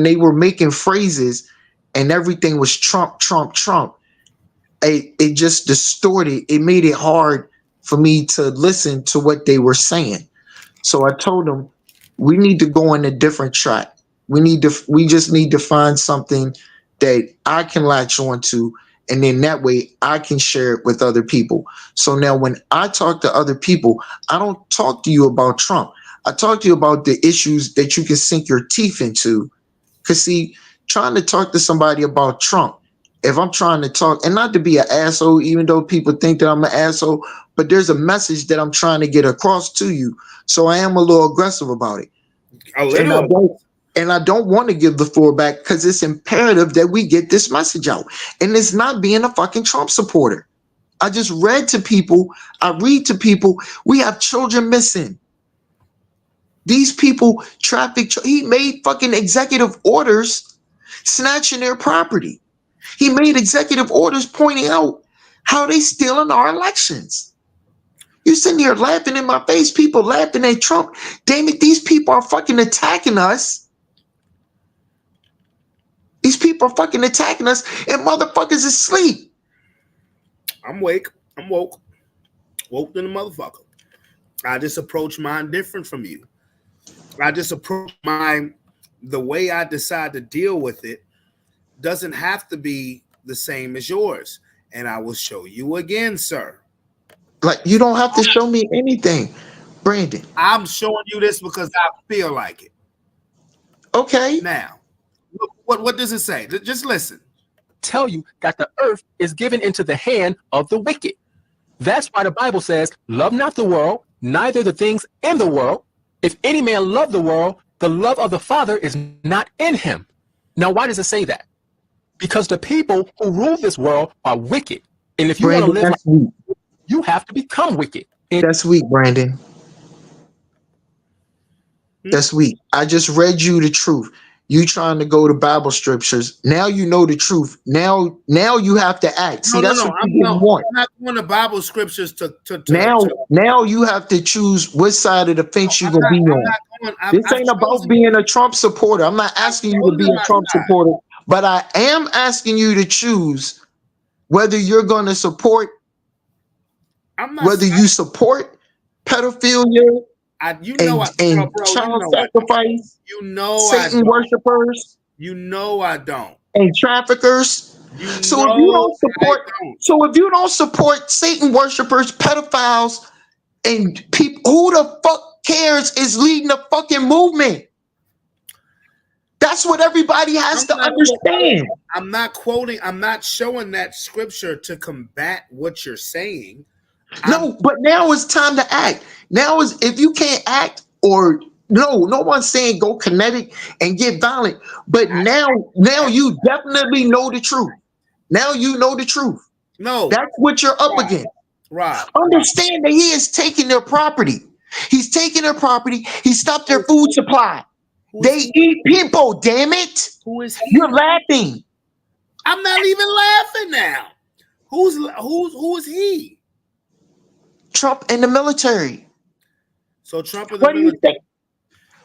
they were making phrases and everything was Trump, Trump, Trump, it just distorted. It made it hard for me to listen to what they were saying. So I told them we need to go on a different track. We just need to find something that I can latch on to, and then that way I can share it with other people. So now when I talk to other people, I don't talk to you about Trump. I talk to you about the issues that you can sink your teeth into. Cause see, trying to talk to somebody about Trump, if I'm trying to talk, and not to be an asshole, even though people think that I'm an asshole, but there's a message that I'm trying to get across to you. So I am a little aggressive about it. A And I little. don't want to give the floor back because it's imperative that we get this message out. And it's not being a fucking Trump supporter. I just read to people, I read to people, we have children missing. These people he made fucking executive orders snatching their property. He made executive orders pointing out how they stealing our elections. You sitting here laughing in my face, people laughing at Trump. Damn it, these people are fucking attacking us. These people are fucking attacking us, and motherfuckers is asleep. I'm awake. I'm woke. Woke than a motherfucker. I just approach mine different from you. I just approach mine the way I decide to deal with it doesn't have to be the same as yours. And I will show you again, sir. Like, you don't have to show me anything, Brandon. I'm showing you this because I feel like it. Okay. Now, what does it say? Just listen. Tell you that the earth is given into the hand of the wicked. That's why the Bible says, love not the world, neither the things in the world. If any man love the world, the love of the Father is not in him. Now, why does it say that? Because the people who rule this world are wicked. And if you want to live like weak. You have to become wicked. That's weak, Brandon. That's weak. I just read you the truth. You trying to go to Bible scriptures. Now you know the truth. Now you have to act. See, that's what you didn't want. I'm not going to Bible scriptures to now you have to choose which side of the fence you're gonna be on. This ain't about being a Trump supporter. I'm not asking you to be a Trump supporter, but I am asking you to choose whether you're going to support, whether you support pedophilia and child sacrifice, Satan worshipers, I don't, and traffickers. So if you don't support Satan worshipers, pedophiles, and people, who the fuck cares is leading the fucking movement? That's what everybody has to understand. I'm not showing that scripture to combat what you're saying. No, but now it's time to act. Now is if you can't act, or no one's saying go kinetic and get violent. But now you definitely know the truth. Now you know the truth. No, that's what you're up against. Right. Understand that he is taking their property. He's taking their property. He stopped their food supply. They eat people, damn it. Who is he? You're laughing. I'm not even laughing now. Who is he? Trump and the military. So Trump and the What do you military. think?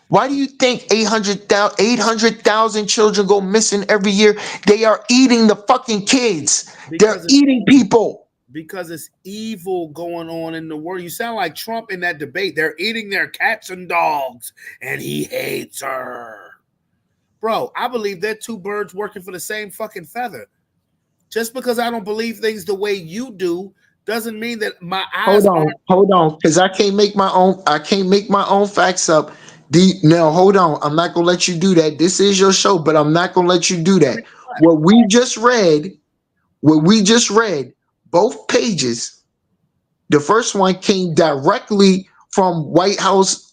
Why do you think 800,000 children go missing every year? They are eating the fucking kids. They're Because it's, eating people. because it's evil going on in the world. You sound like Trump in that debate. They're eating their cats and dogs, and he hates her. Bro, I believe they're two birds working for the same fucking feather. Just because I don't believe things the way you do doesn't mean that my eyes aren't. Hold on, because I can't make my own. I can't make my own facts up. Now hold on. I'm not gonna let you do that. This is your show, but I'm not gonna let you do that. What we just read, both pages. The first one came directly from whitehouse.gov.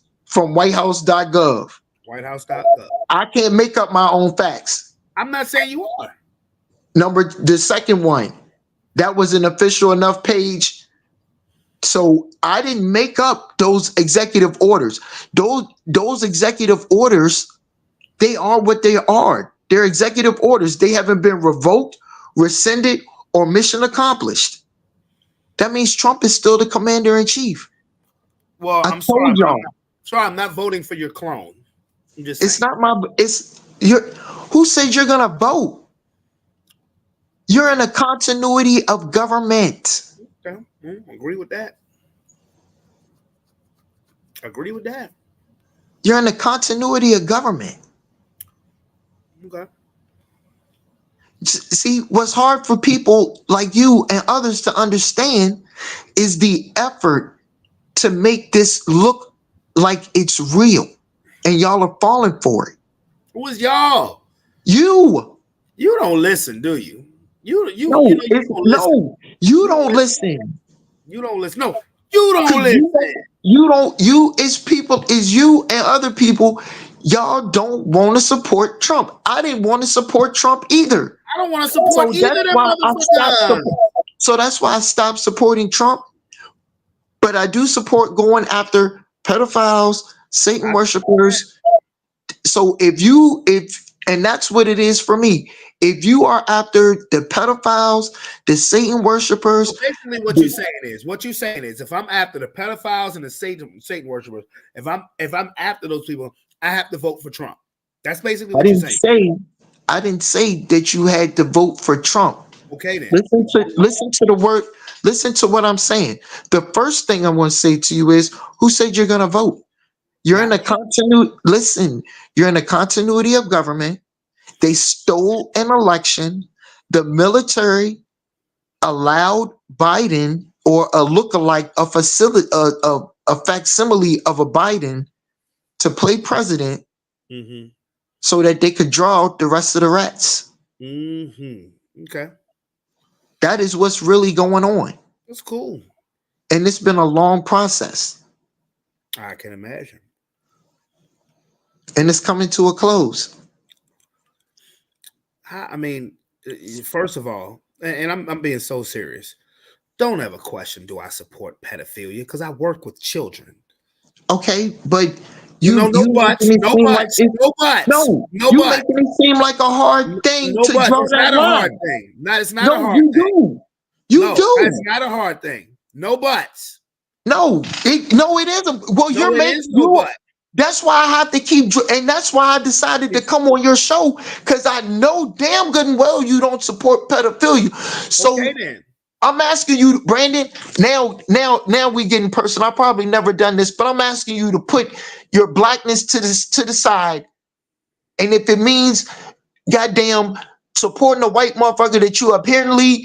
Whitehouse.gov. I can't make up my own facts. I'm not saying you are. The second one, that was an official enough page. So I didn't make up those executive orders. Those executive orders, they are what they are. They're executive orders. They haven't been revoked, rescinded, or mission accomplished. That means Trump is still the commander in chief. Well, I I'm sorry. told y'all. I'm not voting for your clone. I'm just saying. It's not my. It's your. Who said you're gonna vote? You're in a continuity of government. Okay. Agree with that. Agree with that. You're in a continuity of government. Okay. See, what's hard for people like you and others to understand is the effort to make this look like it's real, and y'all are falling for it. Who is y'all? You don't listen, do you? You no, don't listen. no, you don't listen. You don't listen. No, you don't listen. It's people, it's you and other people. Y'all don't want to support Trump. I didn't want to support Trump either. I don't want to support either of them motherfuckers. So that's why I stopped supporting Trump. But I do support going after pedophiles, Satan worshipers. So and that's what it is for me. If you are after the pedophiles, the Satan worshipers, so basically what you're saying is, if I'm after the pedophiles and the Satan worshipers, if I'm after those people, I have to vote for Trump. That's basically what you're saying. I didn't say that you had to vote for Trump. Okay then. Listen to the word. Listen to what I'm saying. The first thing I want to say to you is, who said you're gonna vote? You're in a continuity. Listen, you're in a continuity of government. They stole an election. The military allowed Biden, or a lookalike, a facsimile of a Biden, to play president, so that they could draw out the rest of the rats. Okay. That is what's really going on. That's cool. And it's been a long process. I can imagine. And it's coming to a close. I mean, first of all, and I'm being so serious, don't ever question, do I support pedophilia? Because I work with children. Okay, but no buts. No, you making it seem like a hard thing to draw that line. It's not a hard thing. You do. That's not a hard thing. No buts. No, it isn't. Well, you're making buts. That's why I have to keep, and that's why I decided to come on your show, because I know damn good and well you don't support pedophilia. So okay, then. I'm asking you, Brandon. Now we getting personal. I probably never done this, but I'm asking you to put your blackness to the side, and if it means goddamn supporting a white motherfucker that you apparently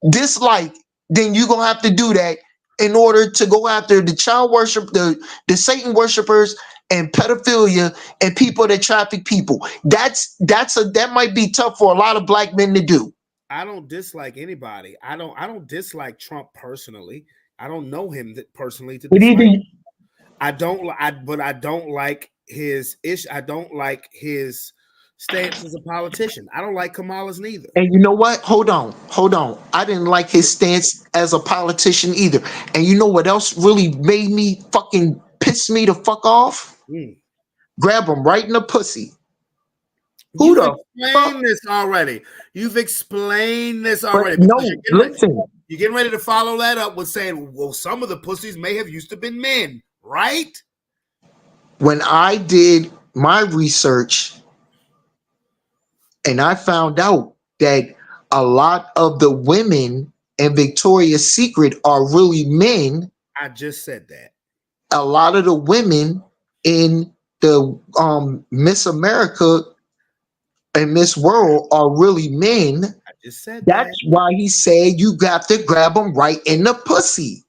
dislike, then you're gonna have to do that in order to go after the child worship, the Satan worshipers, and pedophilia, and people that traffic people. That might be tough for a lot of black men to do. I don't dislike anybody. I don't dislike Trump personally. I don't know him personally to dislike. I don't like his ish. I don't like his stance as a politician. I don't like Kamala's neither. And you know what? Hold on. I didn't like his stance as a politician either. And you know what else really made me fucking piss me the fuck off? Grab him right in the pussy. Who You've the fuck? explained this already. You've explained this But already. no, listen. You're getting ready to follow that up with saying, well, some of the pussies may have used to been men, right? When I did my research and I found out that a lot of the women in Victoria's Secret are really men, I just said that. a lot of the women in the Miss America and Miss World are really men. I just said That's that. why he said you got to grab them right in the pussy.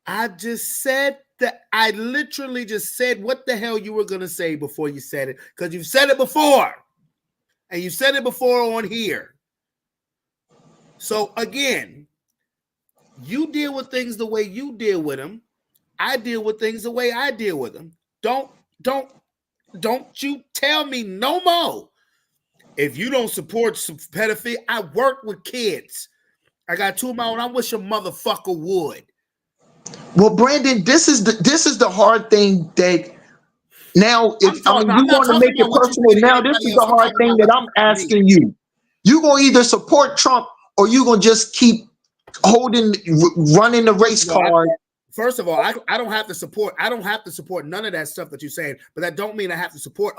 I just said that. I literally just said what the hell you were going to say before you said it, because you've said it before. And you said it before on here. So again, you deal with things the way you deal with them. I deal with things the way I deal with them. Don't you tell me no more. If you don't support some pedophilia, I work with kids. I got 2 of my own. I wish a motherfucker would. Well, Brandon, this is the hard thing that now if I'm you not want to talking make it about what you personal say to now, this anybody is else. the I'm hard talking thing about that what you I'm say to me. asking you. You gonna either support Trump or you gonna just keep running the race card. First of all, I don't have to support. I don't have to support none of that stuff that you're saying, but that don't mean I have to support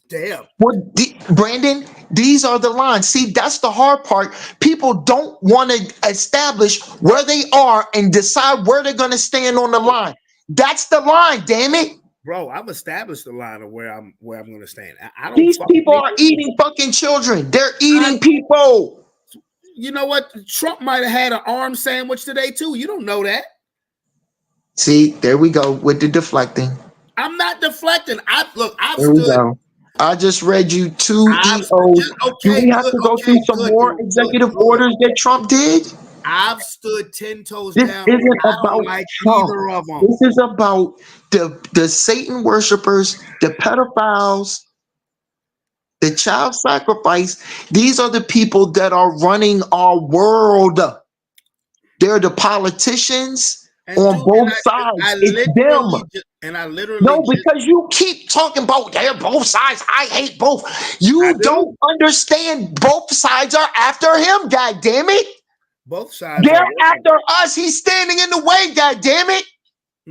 him. Well, Brandon, these are the lines. See, that's the hard part. People don't want to establish where they are and decide where they're going to stand on the line. That's the line, damn it. Bro, I've established the line of where I'm going to stand. I don't. These people are eating fucking children. They're eating people. You know what? Trump might have had an arm sandwich today too. You don't know that. See, there we go with the deflecting. I'm not deflecting. I've There we go. I just read you 2 EOs. Do we have to go through some more executive orders that Trump did? I've stood 10 toes This down. isn't I about don't like Trump. either of them. This is about the Satan worshipers, the pedophiles, the child sacrifice. These are the people that are running our world. They're the politicians on both sides. It's them. I literally No, because you keep talking about they're both sides. I hate both. You don't understand both sides are after him, god damn it. Both sides they're after us. He's standing in the way, god damn it.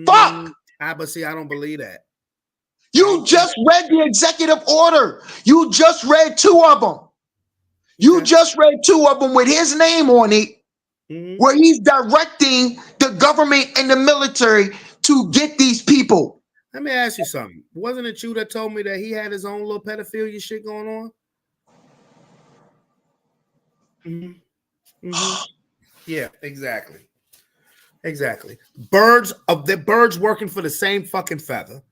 Fuck. But see, I don't believe that. You just read the executive order. You just read 2 of them. You just read 2 of them with his name on it, where he's directing the government and the military to get these people. Let me ask you something. Wasn't it you that told me that he had his own little pedophilia shit going on? Yeah, exactly. Birds working for the same fucking feather.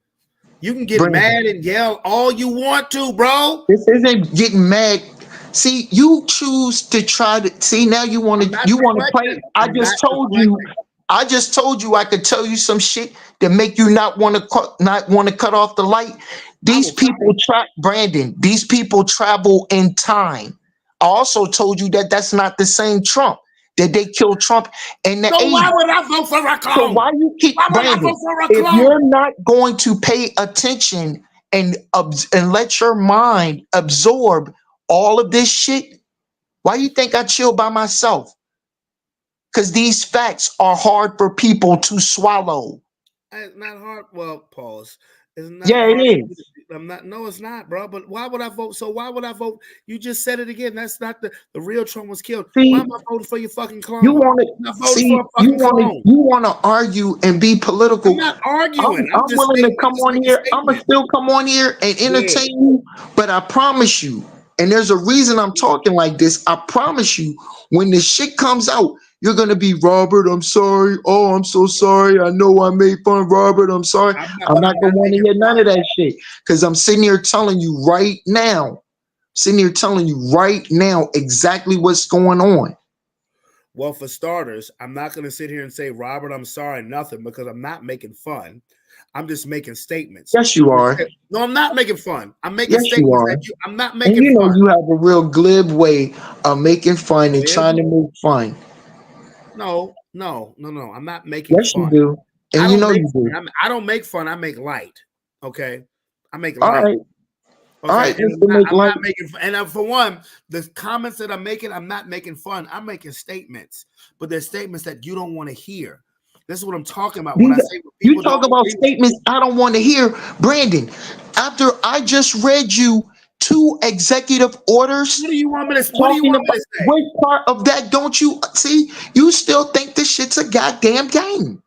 You can get mad and yell all you want to, bro. This isn't getting mad. See, you choose to try to see now you want to play. I just told you I could tell you some shit that make you not want to cut off the light. These people Brandon, these people travel in time. I also told you that that's not the same Trump. That they killed Trump in the 80s. Why would I vote for a clone? So why you keep Brandon? If you're not going to pay attention and let your mind absorb all of this shit, why you think I chill by myself? Because these facts are hard for people to swallow. It's not hard. Well, pause. It's not it is. I'm not. No, it's not, bro. But why would I vote? So why would I vote? You just said it again. That's not the real Trump was killed. See, why am I voting for your fucking clone? You want to argue and be political. I'm not arguing. I'm willing to come on here. I'm gonna still come on here and entertain you. But I promise you, and there's a reason I'm talking like this. I promise you, when the shit comes out, you're gonna be Robert. I'm sorry. Oh, I'm so sorry. I know I made fun, Robert. I'm sorry. I'm not gonna want to hear none of that shit because I'm sitting here telling you right now. Exactly what's going on. Well, for starters, I'm not going to sit here and say, Robert, I'm sorry, nothing, because I'm not making fun. I'm just making statements. Yes, you are. No, I'm not making fun. I'm making statements. I'm not making fun. And you have a real glib way of making fun and trying to make fun. No. I'm not making fun. Yes, you do. And you do. I don't make fun. I make light. Okay? I make All light. right. All right, just to make I'm light. not making fun. And for one, the comments that I'm making, I'm not making fun. I'm making statements, but they're statements that you don't want to hear. This is what I'm talking about when I say what You people talk don't about agree with. statements I don't want to hear, Brandon. After I just read you 2 executive orders What do you want me to? What do you talking want me about, to say? which part of that don't you see? You still think this shit's a goddamn game.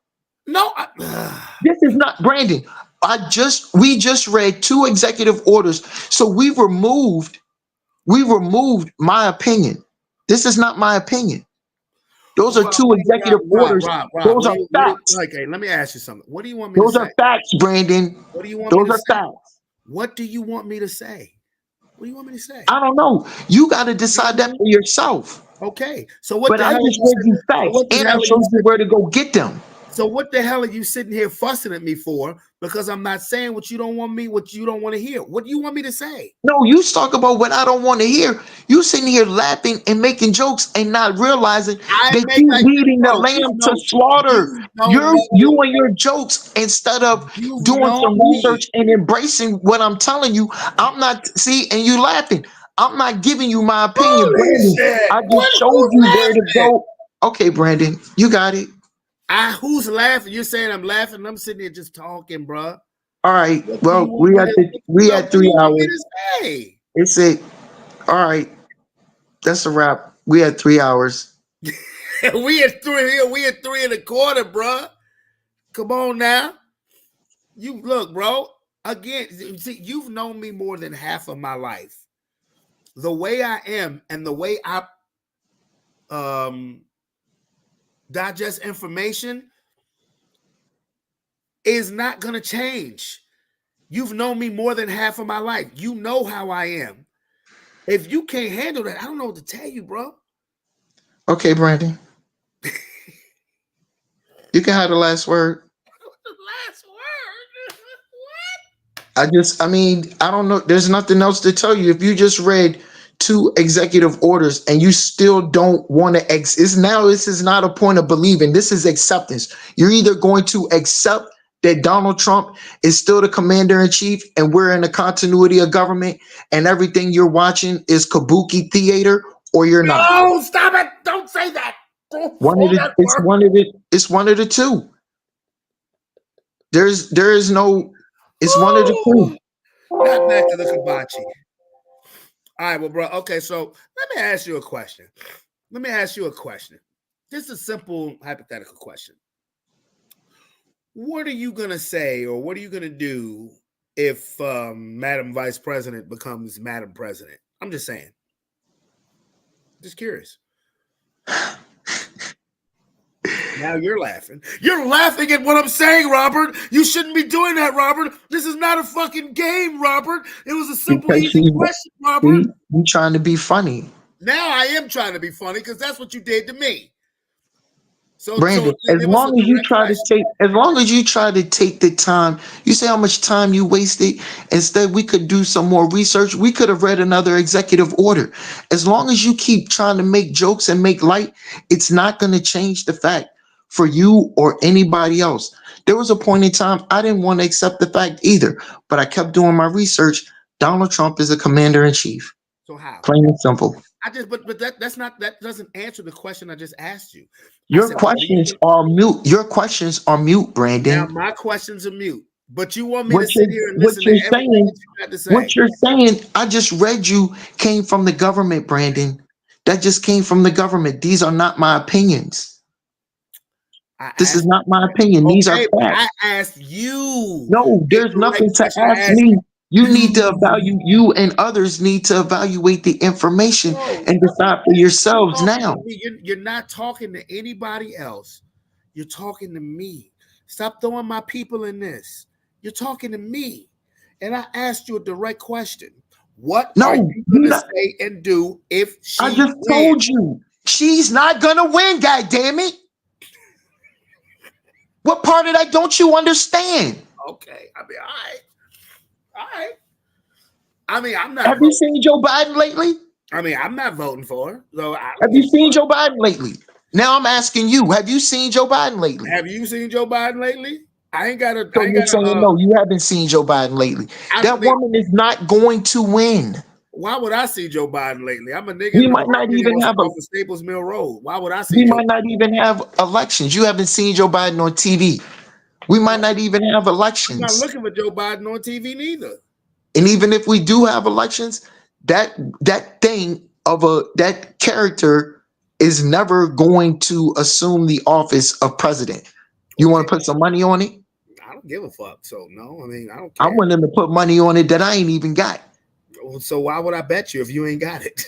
No. This is not Brandon. We just read 2 executive orders. So we removed my opinion. This is not my opinion. Those are Well, 2 executive orders. Rob. Those are facts. Okay, let me ask you something. What do you want me to Those say? are facts, Brandon. What do you want me Those to are say? facts. What do you want me to say? What do you want me to say? I don't know. You got to decide that for yourself. Okay. So what But the I hell are just you read sitting? you So facts what the and I hell are you showed you sitting? where to go get them. So what the hell are you sitting here fussing at me for? Because I'm not saying what you don't want me, what you don't want to hear. What do you want me to say? No, you talk about what I don't want to hear. You sitting here laughing and making jokes and not realizing I that make you like, leading the bro. lamb to slaughter. You've known me. You and your jokes instead of You've doing known some me. research and embracing what I'm telling you. I'm not see, and you laughing. I'm not giving you my opinion, Holy Brandon. shit! I What? just showed Who's you where to laughing? go. Okay, Brandon, you got it. Who's laughing? You're saying I'm laughing. I'm sitting here just talking, bro. All right. What do you Well, want me to? we No, had what do 3 you want me hours. to say? It's it. All right. That's a wrap. We had 3 hours. We at 3 here. We at 3 1/4, bro. Come on now. You look, bro. Again, see, you've known me more than half of my life. The way I am and the way I digest information is not going to change. You've known me more than half of my life. You know how I am. If you can't handle that, I don't know what to tell you, bro. Okay, Brandon. You can have the last word. The last word. I mean, I don't know. There's nothing else to tell you. If you just read 2 executive orders and you still don't want to this is not a point of believing. This is acceptance. You're either going to accept that Donald Trump is still the commander in chief and we're in a continuity of government and everything you're watching is kabuki theater, or you're not. No, stop it. Don't say that. Don't One of say the that it's word. one of the it's one of the two. There is no it's one of the two. Not back to the hibachi. All right, well, bro. Okay, so let me ask you a question. Just a simple hypothetical question. What are you gonna say, or what are you gonna do if Madam Vice President becomes Madam President? I'm just saying. Just curious. Now you're laughing. You're laughing at what I'm saying, Robert. You shouldn't be doing that, Robert. This is not a fucking game, Robert. It was a simple, Because easy question, Robert. you trying to be funny. Now I am trying to be funny because that's what you did to me. So Brandon, it was a direct question. as long as you try to take the time, you say how much time you wasted. Instead, we could do some more research. We could have read another executive order. As long as you keep trying to make jokes and make light, it's not going to change the fact for you or anybody else. There was a point in time I didn't want to accept the fact either, but I kept doing my research. Donald Trump is a commander in chief. So how? Plain and simple. But that doesn't answer the question I just asked you. I Your said, what do you questions think? are mute. Your questions are mute, Now Brandon. my questions are mute. But you want me to What sit you're here and what listen to you're everything saying, that you got to say. I just read you came from the government, Brandon. That just came from the government. These are not my opinions. I This is asked not my opinion. These are okay, I facts. asked you No, a there's direct nothing to question. I ask asked me. You need to you. evaluate, you and others need to evaluate the information No, and decide for you're yourselves talking to now. me. You're not talking to anybody else. You're talking to me. Stop throwing my people in this. You're talking to me. And I asked you a direct question. What are No, you you going to not, say and do if I she just wins? told you. She's not gonna win, God damn it. What part of that don't you understand? Okay. I mean, all right. All right. I mean, I'm not Have you voting. seen Joe Biden lately? I mean, I'm not voting for her. So I Have don't you give a seen fuck. Joe Biden lately? Now I'm asking you, have you seen Joe Biden lately? Have you seen Joe Biden lately? I ain't got to. So you're saying no, you haven't seen Joe Biden lately. That woman is not going to win. Why would I see Joe Biden lately? I'm a nigga We in might not even have off of Staples Mill Road. Why would I see we Joe? might not even have elections. You haven't seen Joe Biden on TV. We might not even have I'm not elections. looking for Joe Biden on TV neither. And even if we do have elections, that that character is never going to assume the office of president. You want to put some money on it? I don't give a fuck. So no, I mean I don't I care. want them to put money on it that I ain't even got. So why would I bet you if you ain't got it?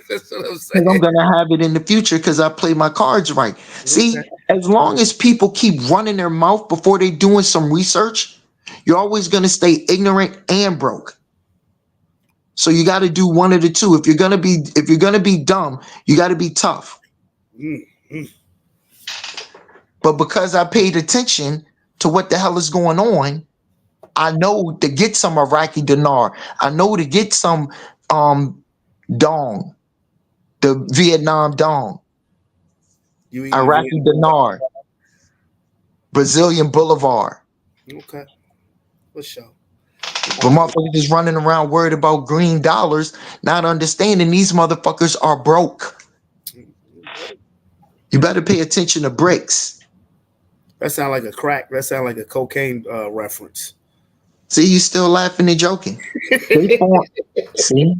That's what I'm Because saying. I'm gonna have it in the future because I play my cards right. See, as long as people keep running their mouth before they doing some research, you're always gonna stay ignorant and broke. So you got to do one of the two. If you're gonna be dumb, you got to be tough. Mm-hmm. But because I paid attention to what the hell is going on, I know to get some Iraqi dinar. I know to get some dong, the Vietnam dong, Iraqi dinar, Brazilian Boulevard. Okay, for sure. But motherfuckers is running around worried about green dollars, not understanding these motherfuckers are broke. You better pay attention to bricks. That sound like a crack. That sound like a cocaine reference. See, you still laughing and joking. See?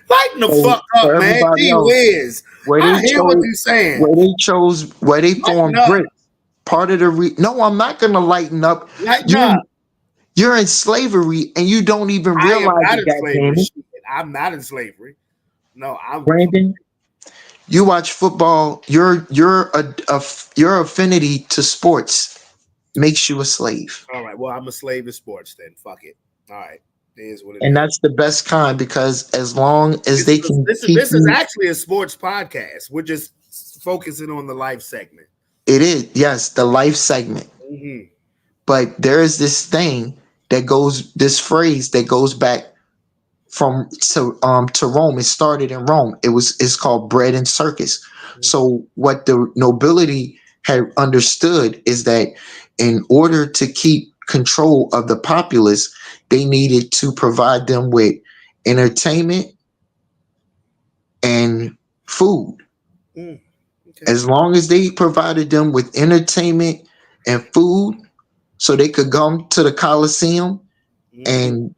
Lighten the fuck up, man. Gee whiz. I hear what you're saying. Where they formed bricks. Part of the no, I'm not gonna lighten up. You're in slavery and you don't even realize it. I'm not in slavery. No, I'm Brandon. You watch football. Your affinity to sports makes you a slave. All right. Well, I'm a slave to sports. Then fuck it. All right. It is what it is. That's the best kind because as long as they can. This is actually a sports podcast. We're just focusing on the life segment. It is, yes, the life segment. Mm-hmm. But there is this phrase that goes back to Rome. It started in Rome. It's called bread and circus. Mm-hmm. So what the nobility had understood is that in order to keep control of the populace, they needed to provide them with entertainment and food. Okay. As long as they provided them with entertainment and food, so they could come to the Coliseum and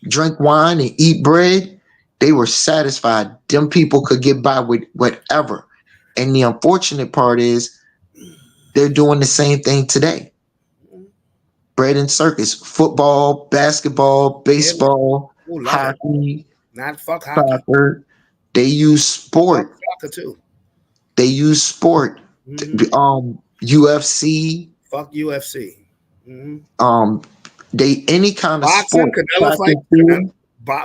drink wine and eat bread, they were satisfied. Them people could get by with whatever. And the unfortunate part is they're doing the same thing today. Bread and circus, football, basketball, baseball, hockey, not fuck hockey. Soccer. They use sport. Fuck soccer too. They use sport. UFC. Fuck UFC. Mm-hmm. They any kind of boxing, sport. Canelo fight.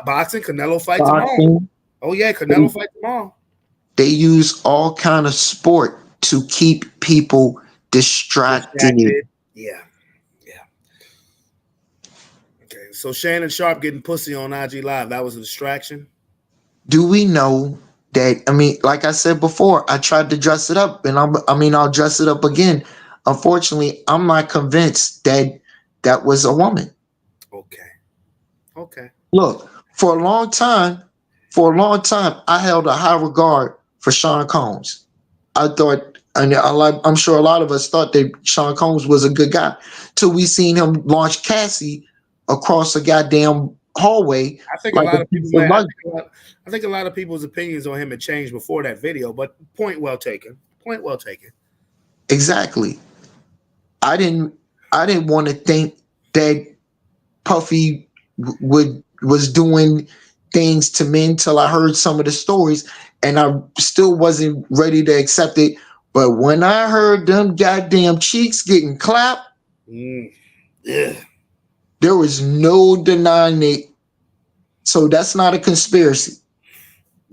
Boxing, Canelo fight tomorrow. Oh yeah, Canelo fight tomorrow. They use all kind of sport to keep people distracted. Yeah. Okay, so Shannon Sharp getting pussy on IG Live, that was a distraction? Do we know that, like I said before, I tried to dress it up and I'll dress it up again. Unfortunately, I'm not convinced that was a woman. Okay. Look, for a long time, I held a high regard for Sean Combs. I thought, and I'm sure a lot of us thought that Sean Combs was a good guy till we seen him launch Cassie across a goddamn hallway. I think a lot of people's opinions on him had changed before that video, but point well taken. Exactly. I didn't want to think that Puffy was doing things to men till I heard some of the stories, and I still wasn't ready to accept it. But when I heard them goddamn cheeks getting clapped, there was no denying it. So that's not a conspiracy.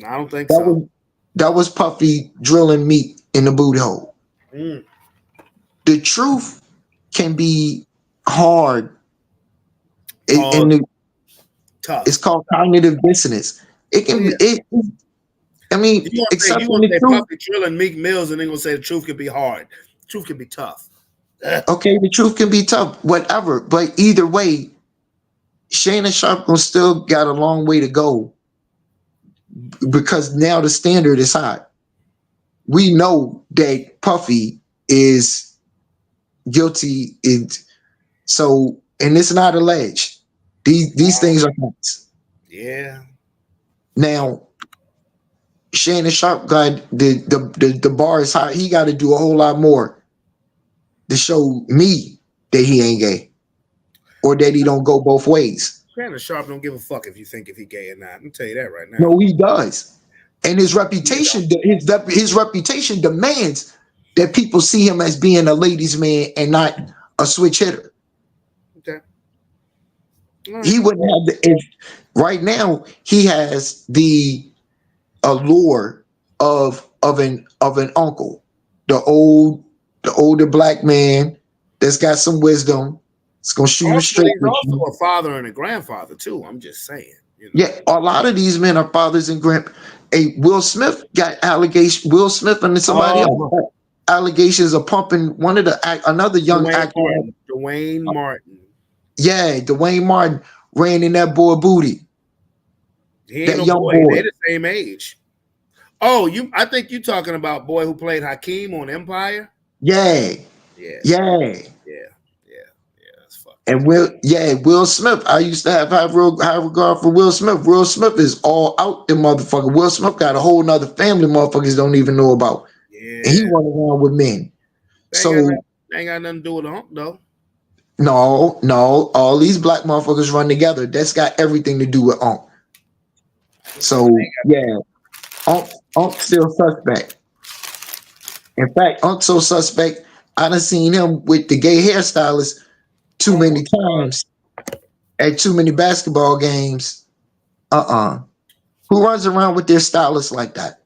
I don't think so. That was Puffy drilling meat in the booty hole. The truth can be hard. Tough. It's called cognitive dissonance. It can be. Accepting the truth. Puffy drilling Meek Mills, and they're gonna say the truth can be hard. The truth can be tough. Okay, the truth can be tough, whatever. But either way, Shannon Sharp gonna still got a long way to go because now the standard is high. We know that Puffy is guilty, and it's not alleged. These things are facts. Yeah. Now, Shannon Sharp got the bar is high. He got to do a whole lot more to show me that he ain't gay or that he don't go both ways. Shannon Sharp don't give a fuck if he gay or not. I'm tell you that right now. No, he does, and his reputation his reputation demands that people see him as being a ladies' man and not a switch hitter. Okay. Right. He wouldn't have if right now he has the allure of an uncle, the older black man that's got some wisdom. It's gonna shoot Also, it straight he's with also you. a father and a grandfather too. I'm just saying. You know? Yeah, a lot of these men are fathers and grand. Hey, Will Smith got allegations. Will Smith and somebody else got allegations of pumping another young actor. Dwayne Martin. Yeah, Dwayne Martin ran in that boy booty. He ain't That no young boy. boy. They're the same age. Oh, I think you're talking about boy who played Hakeem on Empire. Yeah. Yeah. That's fucked. And Will Smith. I used to have high regard for Will Smith. Will Smith is all out the motherfucker. Will Smith got a whole nother family motherfuckers don't even know about. Yeah. And he run around with men. Ain't got nothing to do with Hump though. No, all these black motherfuckers run together. That's got everything to do with Unc. So yeah, Unc still suspect. In fact, Unc so suspect. I done seen him with the gay hairstylist too many times at too many basketball games. Who runs around with their stylist like that?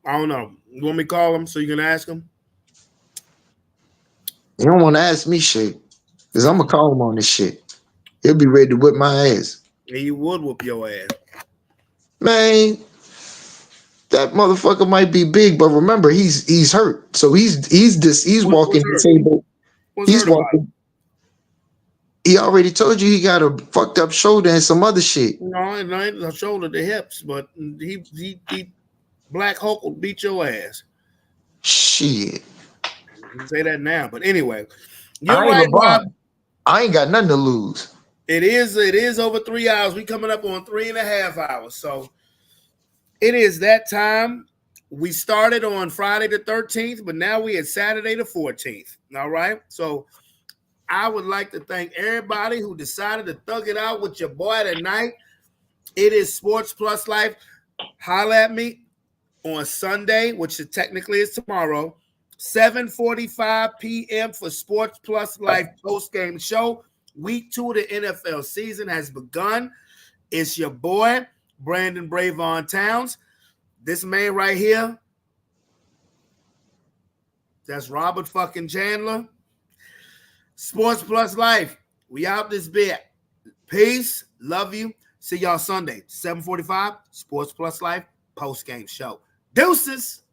I don't know. You want me to call him so you can ask him? You don't want to ask me shit, because I'm gonna call him on this shit. He'll be ready to whip my ass. Yeah, he would whoop your ass. Man, that motherfucker might be big, but remember he's hurt. So he's walking disabled. He's walking. He already told you he got a fucked up shoulder and some other shit. No, it ain't the shoulder, the hips, but he Black Hulk will beat your ass. Shit. You can say that now, but anyway, you're right, Bob. I ain't got nothing to lose. It is over 3 hours. We coming up on 3.5 hours, so it is that time. We started on Friday the 13th, but now we at Saturday the 14th. All right, so I would like to thank everybody who decided to thug it out with your boy tonight. It is Sports Plus Life. Holla at me on Sunday, which technically is tomorrow, 7:45 p.m. for Sports Plus Life post-game show. Week 2 of the NFL season has begun. It's your boy, Brandon Bravon Towns. This man right here, that's Robert fucking Chandler. Sports Plus Life. We out this bit. Peace. Love you. See y'all Sunday, 7:45, Sports Plus Life post-game show. Deuces.